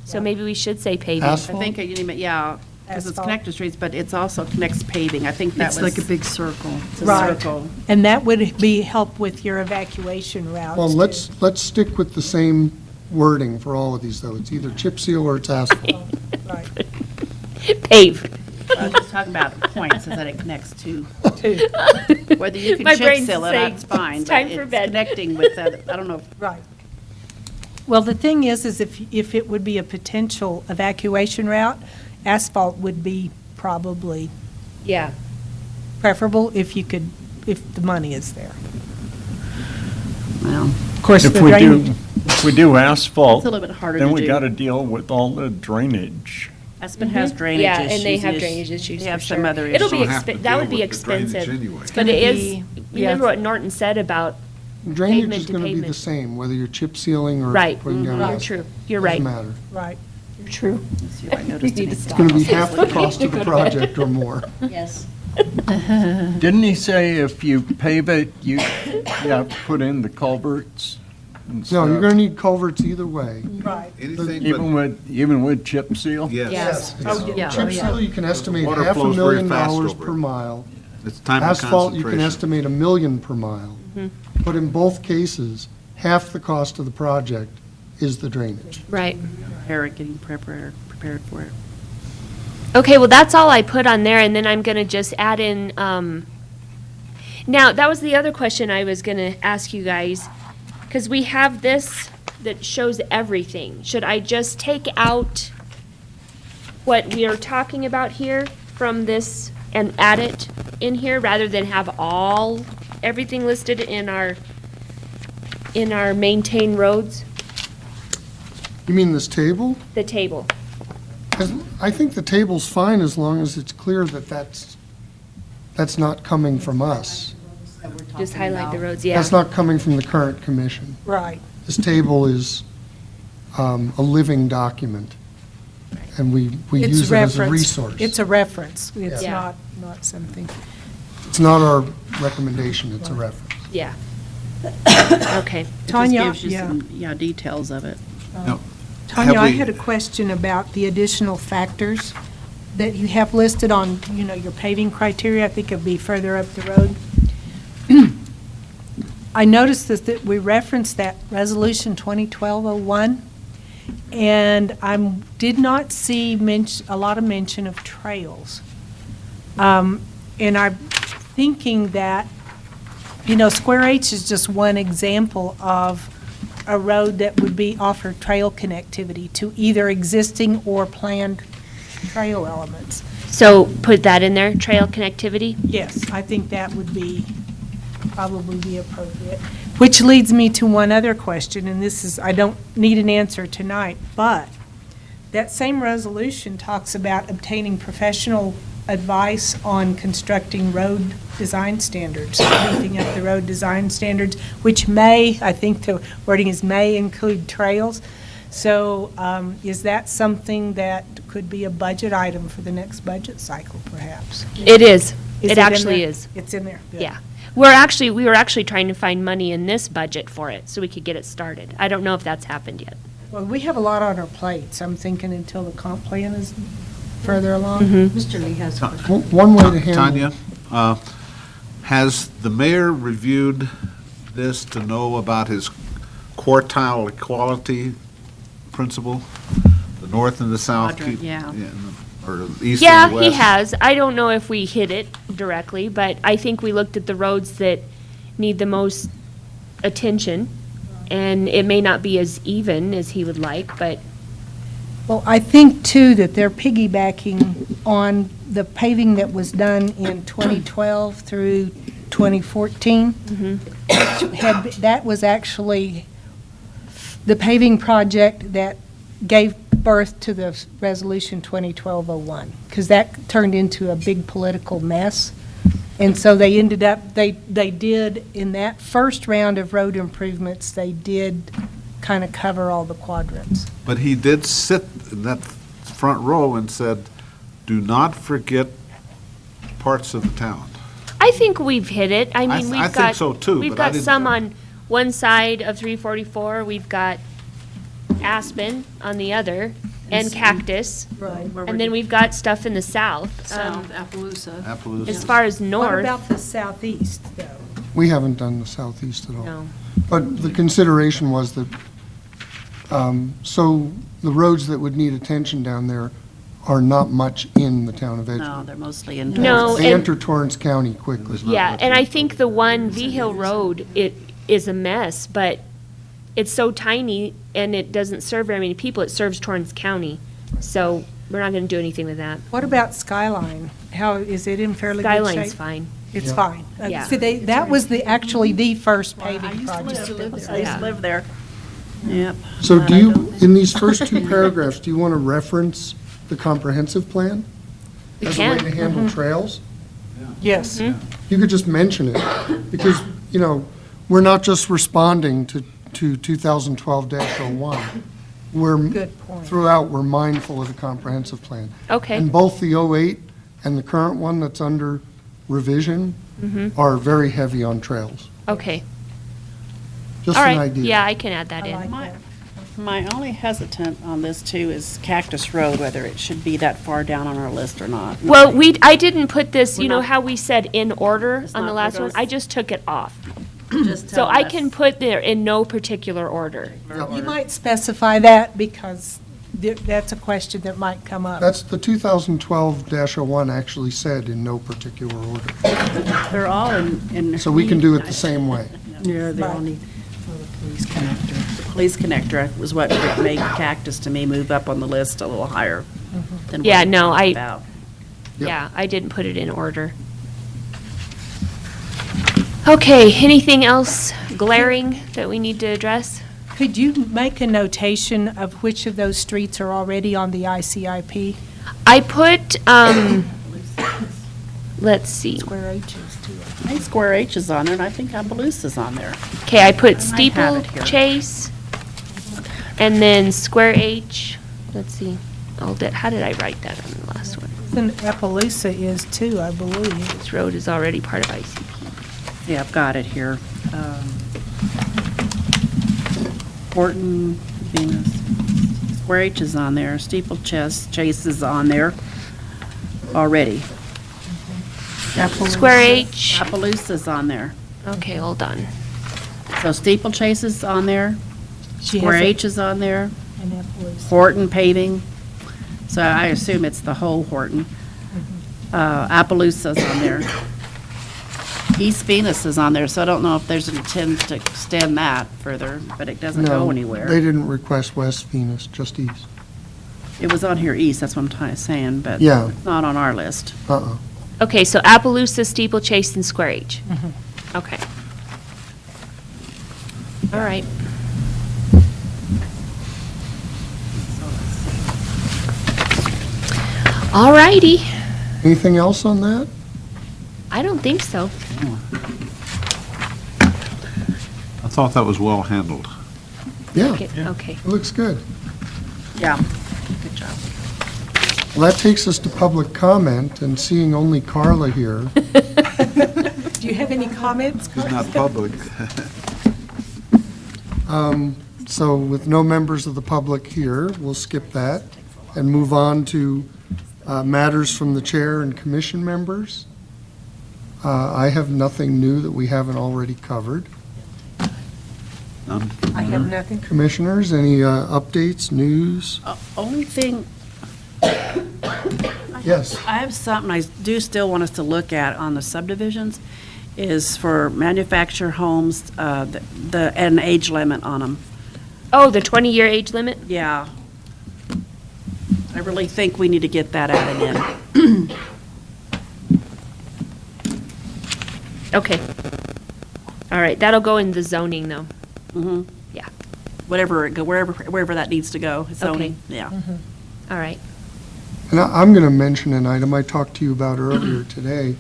So maybe we should say paving. I Asphalt? think, yeah, because it's Asphalt. connected streets, but it's also connects paving. I think that It's was. like a big circle. It's a Right. circle. And that would be help with your evacuation routes. Well, too. let's stick with the same wording for all of these, though. It's either chip seal or it's asphalt. Right. Pave. I was just talking about the points, is that it connects to, Too. whether you can My chip brain's seal it, saying that's fine. it's but time for bed. Connecting with that, I don't know, Right. Well, the thing is if it would be a potential evacuation route, asphalt would be probably Yeah. preferable if the money is there. well, Of course, If the we drainage. do, if we do asphalt, it's a little bit harder then to we do. got to deal with all the drainage. Aspen has drainage Yeah, issues. and they have Yes. drainage issues They for have sure. some other It'll issues. be, Don't have to that would deal be with the drainage expensive. anyway. But it is, be- remember what Norton said about, Drainage Pavement is to going to be the pavement. same, whether you're chip sealing or right, putting down you're asphalt. true, you're right. Doesn't matter. Right. True. Let's see if I noticed any. It's going to be half the cost of the project or more. Yes. Didn't he say if you pave it, you have to put in the culverts and No, stuff? you're going to need culverts either way. Right. Anything Even with chip seal? but, yes. Yes. Oh, yeah. Chip seal, you can estimate Water flows very fast $500,000 over per it. mile. It's time of Asphalt, you can concentration. estimate $1 million per mile. But in both cases, half the cost of the project is the drainage. Right. Eric getting prepared for it. Okay, well, that's all I put on there, and then I'm gonna just add in, now, that was the other question I was gonna ask you guys, because we have this that shows everything. Should I just take out what we are talking about here from this and add it in here, rather than have everything listed in our maintain roads, You mean this table? the table? I think the table's fine as long as it's clear that that's not coming from us. Just highlight the roads, yeah. That's not coming from the current commission. Right. This table is a living document, and we It's use it as a reference. resource. It's a reference. It's Yeah. not something. It's not our recommendation, it's a reference. Yeah. Okay. It just Tanya, gives you yeah. some, details of it. Now, Tanya, have I we- had a question about the additional factors that you have listed on, your paving criteria. I think it'll be further up the road. I noticed that we referenced that Resolution 2012-01, and I did not see a lot of mention of trails. And I'm thinking that, Square H is just one example of a road that would offer trail connectivity to either existing or planned trail elements. So put that in there, trail connectivity? Yes, I think that would probably be appropriate. Which leads me to one other question, and I don't need an answer tonight, but that same resolution talks about obtaining professional advice on constructing road design standards, beefing up the road design standards, which I think the wording is may include trails. So is that something that could be a budget item for the next budget cycle, perhaps? It is. Is It in actually there? is. It's in there? Good. Yeah. We were actually trying to find money in this budget for it, so we could get it started. I don't know if that's happened yet. Well, we have a lot on our plates. I'm thinking until the comp plan is further along. Mr. Lee has a question. One way to handle. Tanya, has the mayor reviewed this to know about his quartile equality principle? The north and the south? Quadrant, yeah. Or the east Yeah, and the west? he has. I don't know if we hit it directly, but I think we looked at the roads that need the most attention, and it may not be as even as he would like, but Well, I think, too, that they're piggybacking on the paving that was done in 2012 through 2014. That was actually the paving project that gave birth to the Resolution 2012-01, because that turned into a big political mess. And so they ended up, they did, in that first round of road improvements, they did kind of cover all the quadrants. But he did sit in that front row and said, do not forget parts of the town. I think we've hit it. I mean, I we've think got. so, too, We've but I got didn't- some on one side of 344, we've got Aspen on the other, and Cactus. Right. And then we've got stuff in the south. South Appaloosa. Appaloosa. As far as What north, about the southeast, though? We haven't done the southeast at all. no. But the consideration was that, so the roads that would need attention down there are not much in the town of No, Edgewood. they're mostly in. No, They and- enter Torrance County quickly. Yeah, and I think the one V Hill Road, it is a mess, but it's so tiny and it doesn't serve very many people. It serves Torrance County. So we're not gonna do anything with that. What about Skyline? How, is it in fairly good shape? Skyline's fine. It's Yeah. fine. Yeah. See, that was actually the first I paving used to project. live that was there. I used to done. live there. Yep. So do you, in these first two paragraphs, do you want to reference the comprehensive plan? We As a way can. to handle trails? Yes. You could just mention it, because, we're not just responding to 2012-01. Good point. throughout, we're mindful of the comprehensive plan. Okay. And both the '08 and the current one that's under revision are very heavy on trails. Okay. Just All an right. idea. Yeah, I can add that I in. like that. My only hesitant on this too is Cactus Road, whether it should be that far down on our list or not. Well, I didn't put this, you We're know not- how we said in order It's on the not- last we're one? gonna I just took it off. Just So tell I us. can put there in no particular order. You might specify that because that's a question that might come up. That's the 2012-01 actually said in no particular order. They're all in. So we can do it the same way. Yeah, they all need. Police connector was what made Cactus to me move up on the list a little higher than what Yeah, we no, talked I- about. Yep. Yeah, I didn't put it in order. Okay, anything else glaring that we need to address? Could you make a notation of which of those streets are already on the ICIP? I put, let's see. Square H's too. I think Square H is on there, and I think Appaloosa's on there. Okay, I put I have it here. Steeplechase, and then Square H, let's see. How did I write that on the last one? Then Appaloosa is too, I believe. This road is already part of ICP. Yeah, I've got it here. Horton, Venus, Square H is on there, Steeplechase is on there already. Square H, Appaloosa's on there. okay, hold on. So Steeplechase is on there, She Square has a- H is on there, an Appaloosa. Horton paving, so I assume it's the whole Horton. Appaloosa's on there. East Venus is on there, so I don't know if there's an intent to extend that further, but it doesn't No, go they anywhere. didn't request West Venus, just east. It was on here east, that's what I'm trying to saying, but Yeah. it's not on our list. Uh-uh. Okay, so Appaloosa, Steeplechase, and Square H. Okay. All right. All righty. Anything else on that? I don't think so. I thought that was well handled. Yeah, Okay, okay. it looks good. Yeah, good job. Well, that takes us to public comment, and seeing only Carla here, Do you have any comments? It's not public. so with no members of the public here, we'll skip that and move on to matters from the chair and commission members. I have nothing new that we haven't already covered. None? I have nothing. Commissioners, any updates, news? Only thing, Yes. I have something I do still want us to look at on the subdivisions, is for manufactured homes, an age limit on them. Oh, the 20-year age limit? Yeah. I really think we need to get that added in. Okay. All right, that'll go in the zoning, though. Mhm. Yeah. Wherever that needs to go, zoning, yeah. All right. And I'm going to mention an item I talked to you about earlier today.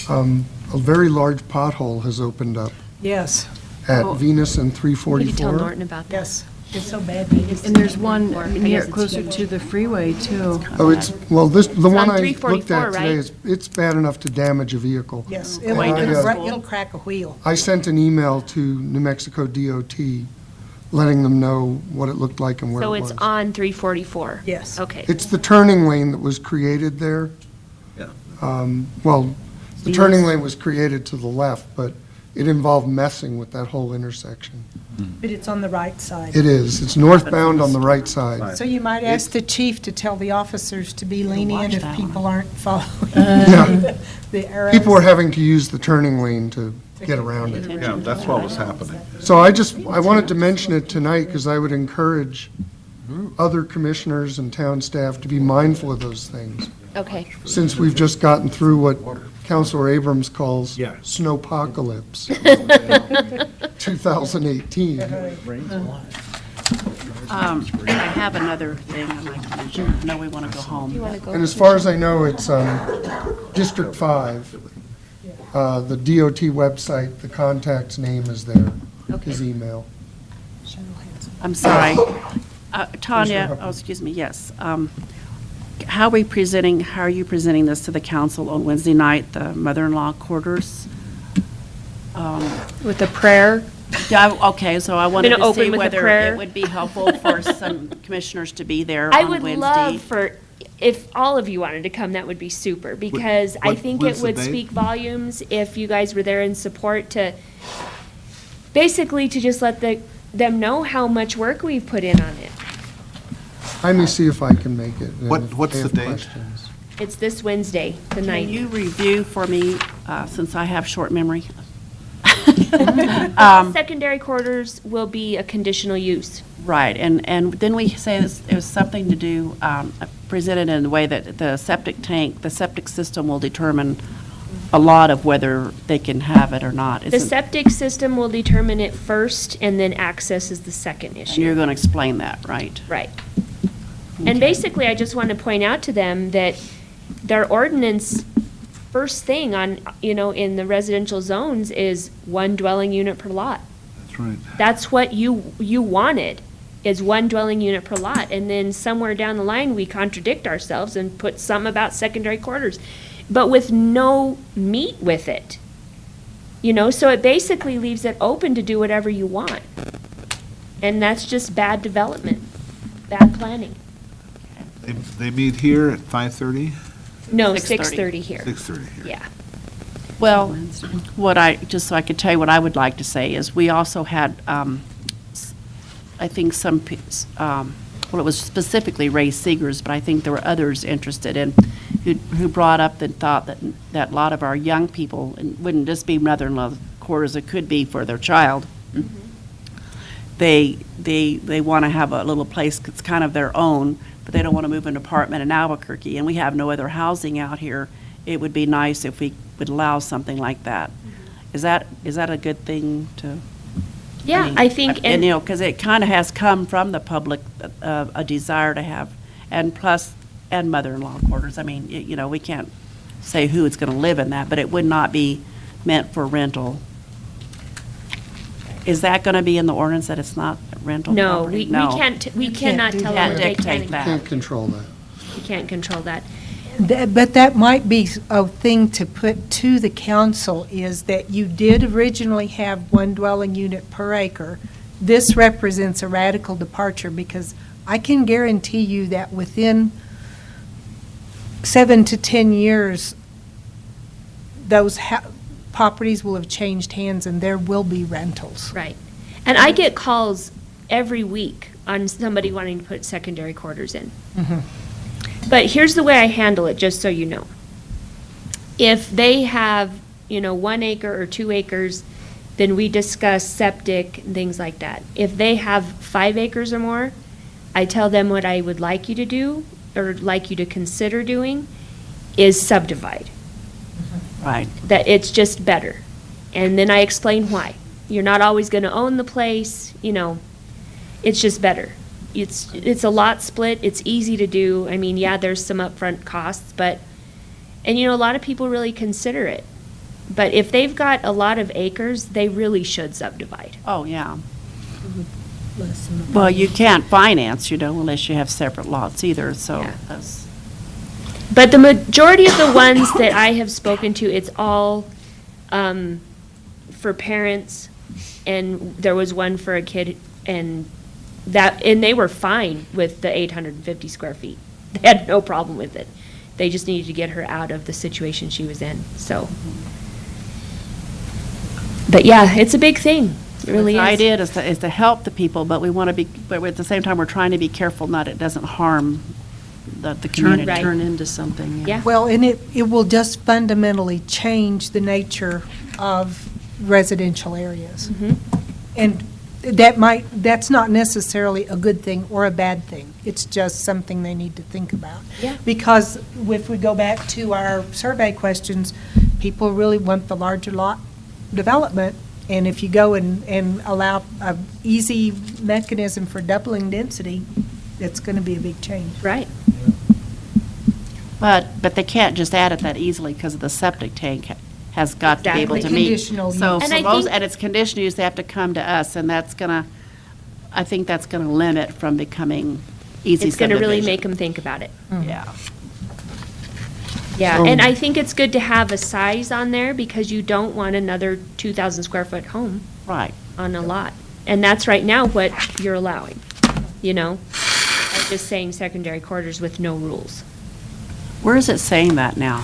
A very large pothole has opened up Yes, at Oh. Venus and We need to tell 344. Norton about that. yes. It's so bad. we just- And there's one I near, guess it's closer yellow. to the freeway, too. Oh, it's, well, the one on I looked 344, at today, right? it's bad enough to damage a vehicle. Yes, And it'll crack a wheel. I sent an email to New Mexico DOT, letting them know what it looked like and where it So was. it's on 344? Yes. Okay. It's the turning lane that was created there. Yeah. Well, the turning lane was created to the left, but it involved messing with that whole intersection. But it's on the right side. It is. It's northbound on the right side. So you might ask the chief to tell the officers to be lenient if that people aren't following Yeah. the arrows. People are having to use the turning lane to get around it. Yeah, that's what was happening. So I wanted to mention it tonight because I would encourage other commissioners and town staff to be mindful of those things. Okay. Since we've just gotten through what Councilor Abrams calls Yeah. snowpocalypse 2018. I have another thing I'd like to mention. I know we want to go home. And as far as I know, it's District 5. The DOT website, the contact's name is there, his email. I'm sorry. Tanya, Hubbard. oh, excuse me, yes. How are you presenting this to the council on Wednesday night, the mother-in-law quarters? With a prayer. Yeah, okay, so I wanted gonna to open see with a whether prayer. it would be helpful for some commissioners to be there I on would Wednesday. love for, if all of you wanted to come, that would be super, because I think it when's the would date? speak volumes if you guys were there in support to, basically to just let them know how much work we've put in on it. Let me see if I can make it. and What- if what's they the have date? questions. It's this Wednesday, the Can 9th. you review for me, since I have short memory? Secondary quarters will be a conditional use. Right, and then we say it was something to do, presented in a way that the septic system will determine a lot of whether they can have it or not. The septic system will determine it first, and then access is the second You're issue. going to explain that, right? Right. And basically, I just want to point out to them that their ordinance, first thing on, in the residential zones is 1 dwelling unit per lot. That's right. That's what you wanted, is 1 dwelling unit per lot. And then somewhere down the line, we contradict ourselves and put some about secondary quarters, but with no meat with it. So it basically leaves it open to do whatever you want. And that's just bad development, bad planning. They meet here at 5:30? No, 6:30. 6:30 here. 6:30 here. Yeah. Well, just so I could tell you what I would like to say is, we also had, I think well, it was specifically Ray Seegers, but I think there were others interested in, who brought up and thought that a lot of our young people, and wouldn't just be mother-in-law quarters, it could be for their child. They want to have a little place that's kind of their own, but they don't want to move an apartment in Albuquerque, and we have no other housing out here. It would be nice if we would allow something like that. Is that a good thing to? Yeah, mean, I think, And, because it kind of has come from the public, a desire to have, and mother-in-law quarters. I mean, we can't say who is going to live in that, but it would not be meant for rental. Is that going to be in the ordinance that it's not rental no, property? we cannot tell them that. what they Dictate can. that. Can't control that. We can't control that. But that might be a thing to put to the council, is that you did originally have 1 dwelling unit per acre. This represents a radical departure, because I can guarantee you that within 7 to 10 years, those properties will have changed hands and there will be rentals. Right. And I get calls every week on somebody wanting to put secondary quarters in. But here's the way I handle it, just so you know. If they have, 1 acre or 2 acres, then we discuss septic and things like that. If they have 5 acres or more, I tell them what I would like you to do, or like you to consider doing, is subdivide. Right. That it's just better. And then I explain why. You're not always going to own the place, it's just better. It's a lot split, it's easy to do. I mean, yeah, there's some upfront costs, but, and a lot of people really consider it. But if they've got a lot of acres, they really should subdivide. Oh, yeah. Well, you can't finance, unless you have separate lots either, so Yeah. that's. But the majority of the ones that I have spoken to, it's all for parents, and there was one for a kid, and they were fine with the 850 square feet. They had no problem with it. They just needed to get her out of the situation she was in, so. But yeah, it's a big thing. It really The is. idea is to help the people, but but at the same time, we're trying to be careful it doesn't harm the community. Right. Turn into something. Yeah. Well, and it will just fundamentally change the nature of residential areas. Mhm. And that's not necessarily a good thing or a bad thing. It's just something they need to think about. Yeah. Because if we go back to our survey questions, people really want the larger lot development. And if you go and allow an easy mechanism for doubling density, it's going to be a big change. Right. But they can't just add it that easily, because the septic tank has got to be able to Exactly. meet. Conditional So use. And for I most, think- and it's conditional use, they have to come to us, and that's gonna, I think that's going to limit from becoming easy It's gonna really subdivision. make them think about it. Yeah. Yeah, So- and I think it's good to have a size on there because you don't want another 2,000 square foot home Right. on a lot. And that's right now what you're allowing, you know? I'm just saying secondary quarters with no rules. Where is it saying that now?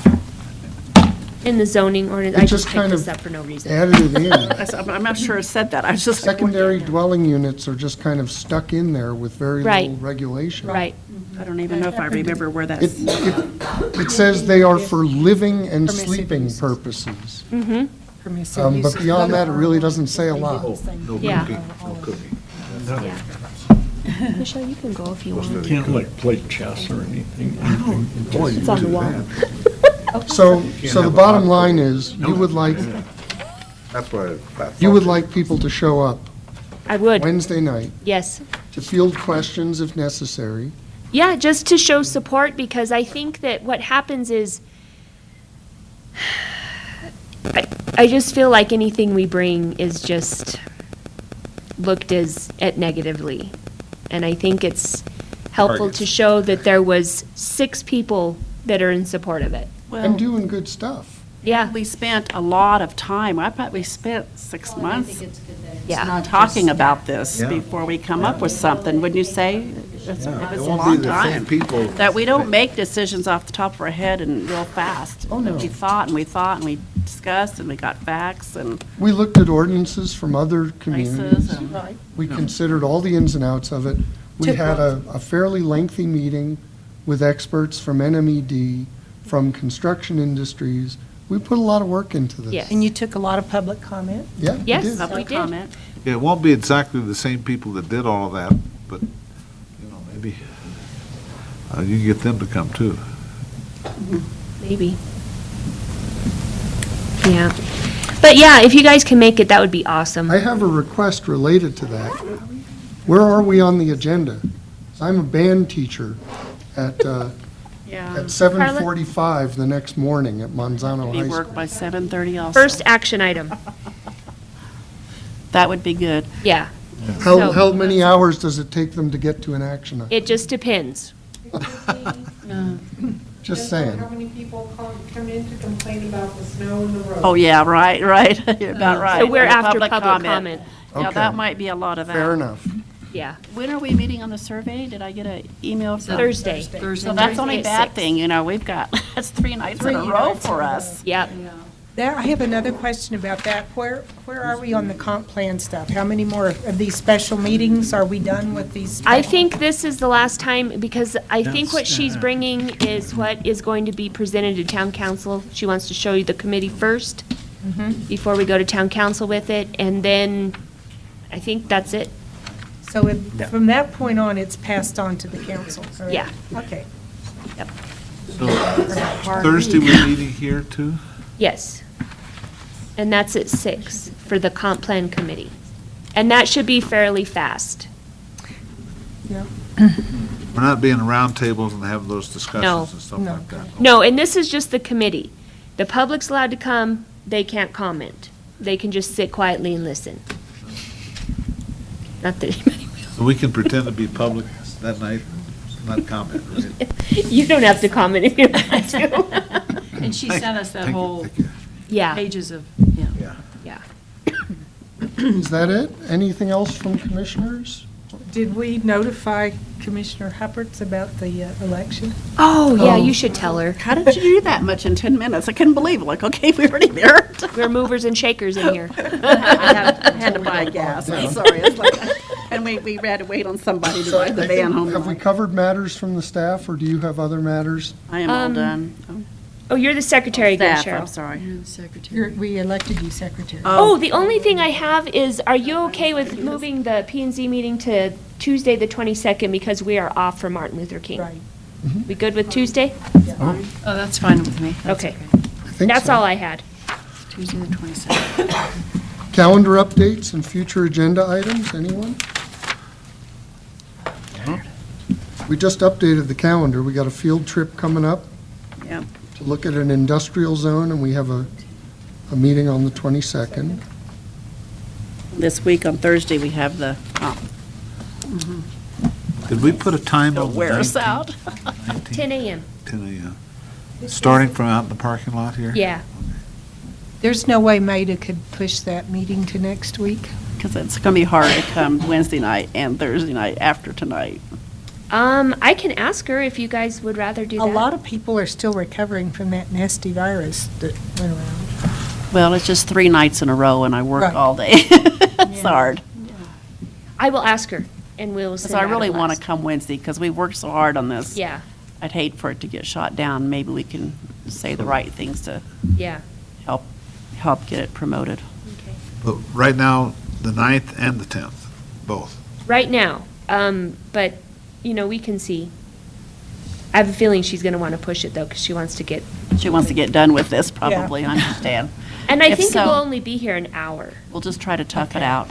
In the zoning ordinance, It I just just kind picked this of up for no reason. Added it in. I'm not sure it said that. I was just like. Secondary dwelling units are just kind of stuck in there with very Right. little regulation. Right, I don't even know if I remember where It, that's. it says they are for living and Permissive sleeping uses. purposes. Permissive But uses. beyond that, it really doesn't say a lot. No Yeah. cooking, no cooking. yeah. Michelle, you can go if you want. Can't like play chess or anything. It's on the wall. So the bottom line is, you would like, That's why. you would like people to show up I would, Wednesday night yes. to field questions if necessary. Yeah, just to show support, because I think that what happens is, I just feel like anything we bring is just looked at negatively. And I think it's helpful to show that there was 6 people that are in support of it. And doing good stuff. Yeah, We spent a lot of time. I bet we spent 6 months yeah. talking about this Yeah. before we come up with something, wouldn't you say? It was It a won't be long the same time. people. That we don't make decisions off the top of our head and real fast. Oh, no. We thought and we thought and we discussed and we got facts and We looked at ordinances from other places communities. and. We considered all the ins and outs of it. We had a fairly lengthy meeting with experts from NMED, from construction industries. We put a lot of work into this. Yes. And you took a lot of public comment? Yeah, we Yes. did. Public did. comment. It won't be exactly the same people that did all of that, but, you know, maybe you can get them to come too. Maybe. Yeah. But yeah, if you guys can make it, that would be awesome. I have a request related to that. Where are we on the agenda? I'm a band teacher at Yeah. at 7:45 the next morning at Monzano Be High work School. by 7:30 also. First action item, That would be good. yeah. How So- many hours does it take them to get to an action item? It just depends. Just Depends on saying. How many people come in to complain about the snow in the road? Oh, yeah, right. You're about right. So we're The after public comment. Yeah, Okay. that might be a lot of that. Fair enough. Yeah. When are we meeting on the survey? Did I get an email from? Thursday. So that's only a Thursday at bad 6. thing, you know, we've got, that's 3 nights in a row for us. Yep. There, I have another question about that. Where are we on the comp plan stuff? How many more of these special meetings? Are we done with these? I special- think this is the last time, because I think what That's, she's bringing is what is going to be presented to town council. She wants to show you the committee first, before we go to town council with it, and then I think that's it. So from that point on, it's passed on to the council, correct? Yeah. Okay. So Thursday, we're meeting here too? Yes. And that's at 6 for the comp plan committee. And that should be fairly fast. Yeah. We're not being around tables and having those No. discussions and stuff No. like that? No, and this is just the committee. The public's allowed to come, they can't comment. They can just sit quietly and listen. Not that anybody So we can pretend to be public that night, not comment, right? You don't have to comment if you don't want to. And she sent us that Thank you, whole thank you. Yeah, pages of, Yeah. yeah. Is that it? Anything else from commissioners? Did we notify Commissioner Huppert's about the election? Oh, yeah, you should tell her. How did you do that much in 10 minutes? I couldn't believe it. Like, okay, we already there. We're movers and shakers in here. I had to buy gas, I'm sorry. It's like- And we had to wait on somebody to So drive the I van think- home. Have we covered matters from the staff, or do you have other matters? I am all done. Oh, you're the secretary again, Staff, I'm Cheryl. sorry. secretary. We elected you secretary. Oh, the only thing I have is, are you okay with moving the P and Z meeting to Tuesday, the 22nd, because we are off for Martin Luther King? Right. We good with Tuesday? Oh, that's fine with me. That's Okay. I think That's so. all I had. Tuesday, the 22nd. Calendar updates and future agenda items, anyone? We just updated the calendar. We got a field trip coming up Yeah. to look at an industrial zone, and we have a meeting on the 22nd. This week on Thursday, we have the comp Did we put a time on the Wear us 19th? out. 10 a.m. 10 a.m. Starting from out in the parking lot here? Yeah. There's no way Maida could push that meeting to next week? Because it's going to be hard to come Wednesday night and Thursday night after tonight. I can ask her if you guys would rather do A that. lot of people are still recovering from that nasty virus that went around. Well, it's just 3 nights in a row and I work Right. all day. It's hard. I will ask her, and we'll send So I out a really want to blast. come Wednesday because we worked so hard on this. Yeah, I'd hate for it to get shot down. Maybe we can say the right things to yeah. help get it promoted. Okay. But right now, the 9th and the 10th, both. Right now, but, you know, we can see. I have a feeling she's going to want to push it, though, because she wants to get, She wants to get done with this, probably, I understand. and I If think it so- will only be here an hour. We'll just try to tough it out.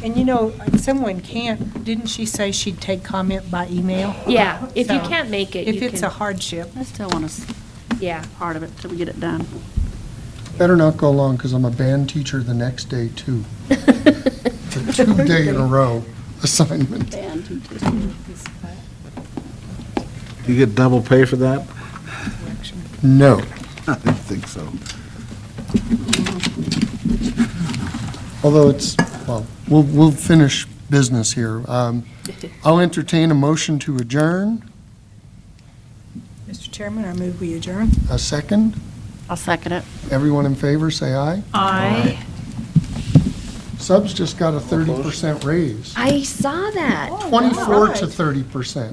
And you know, someone can't, didn't she say she'd take comment by email? Yeah, if you So, can't make it, If you it's a can, hardship. I still want to yeah. part of it till we get it done. Better not go long, because I'm a band teacher the next day, too. It's a 2-day in a row assignment. Do you get double pay for that? No. I didn't think so. Although it's, well, we'll finish business here. I'll entertain a motion to adjourn. Mr. Chairman, I move we adjourn. A second. I'll second it. Everyone in favor, say aye. Aye. Subs just got a 30% raise. I saw that. 24 to 30%.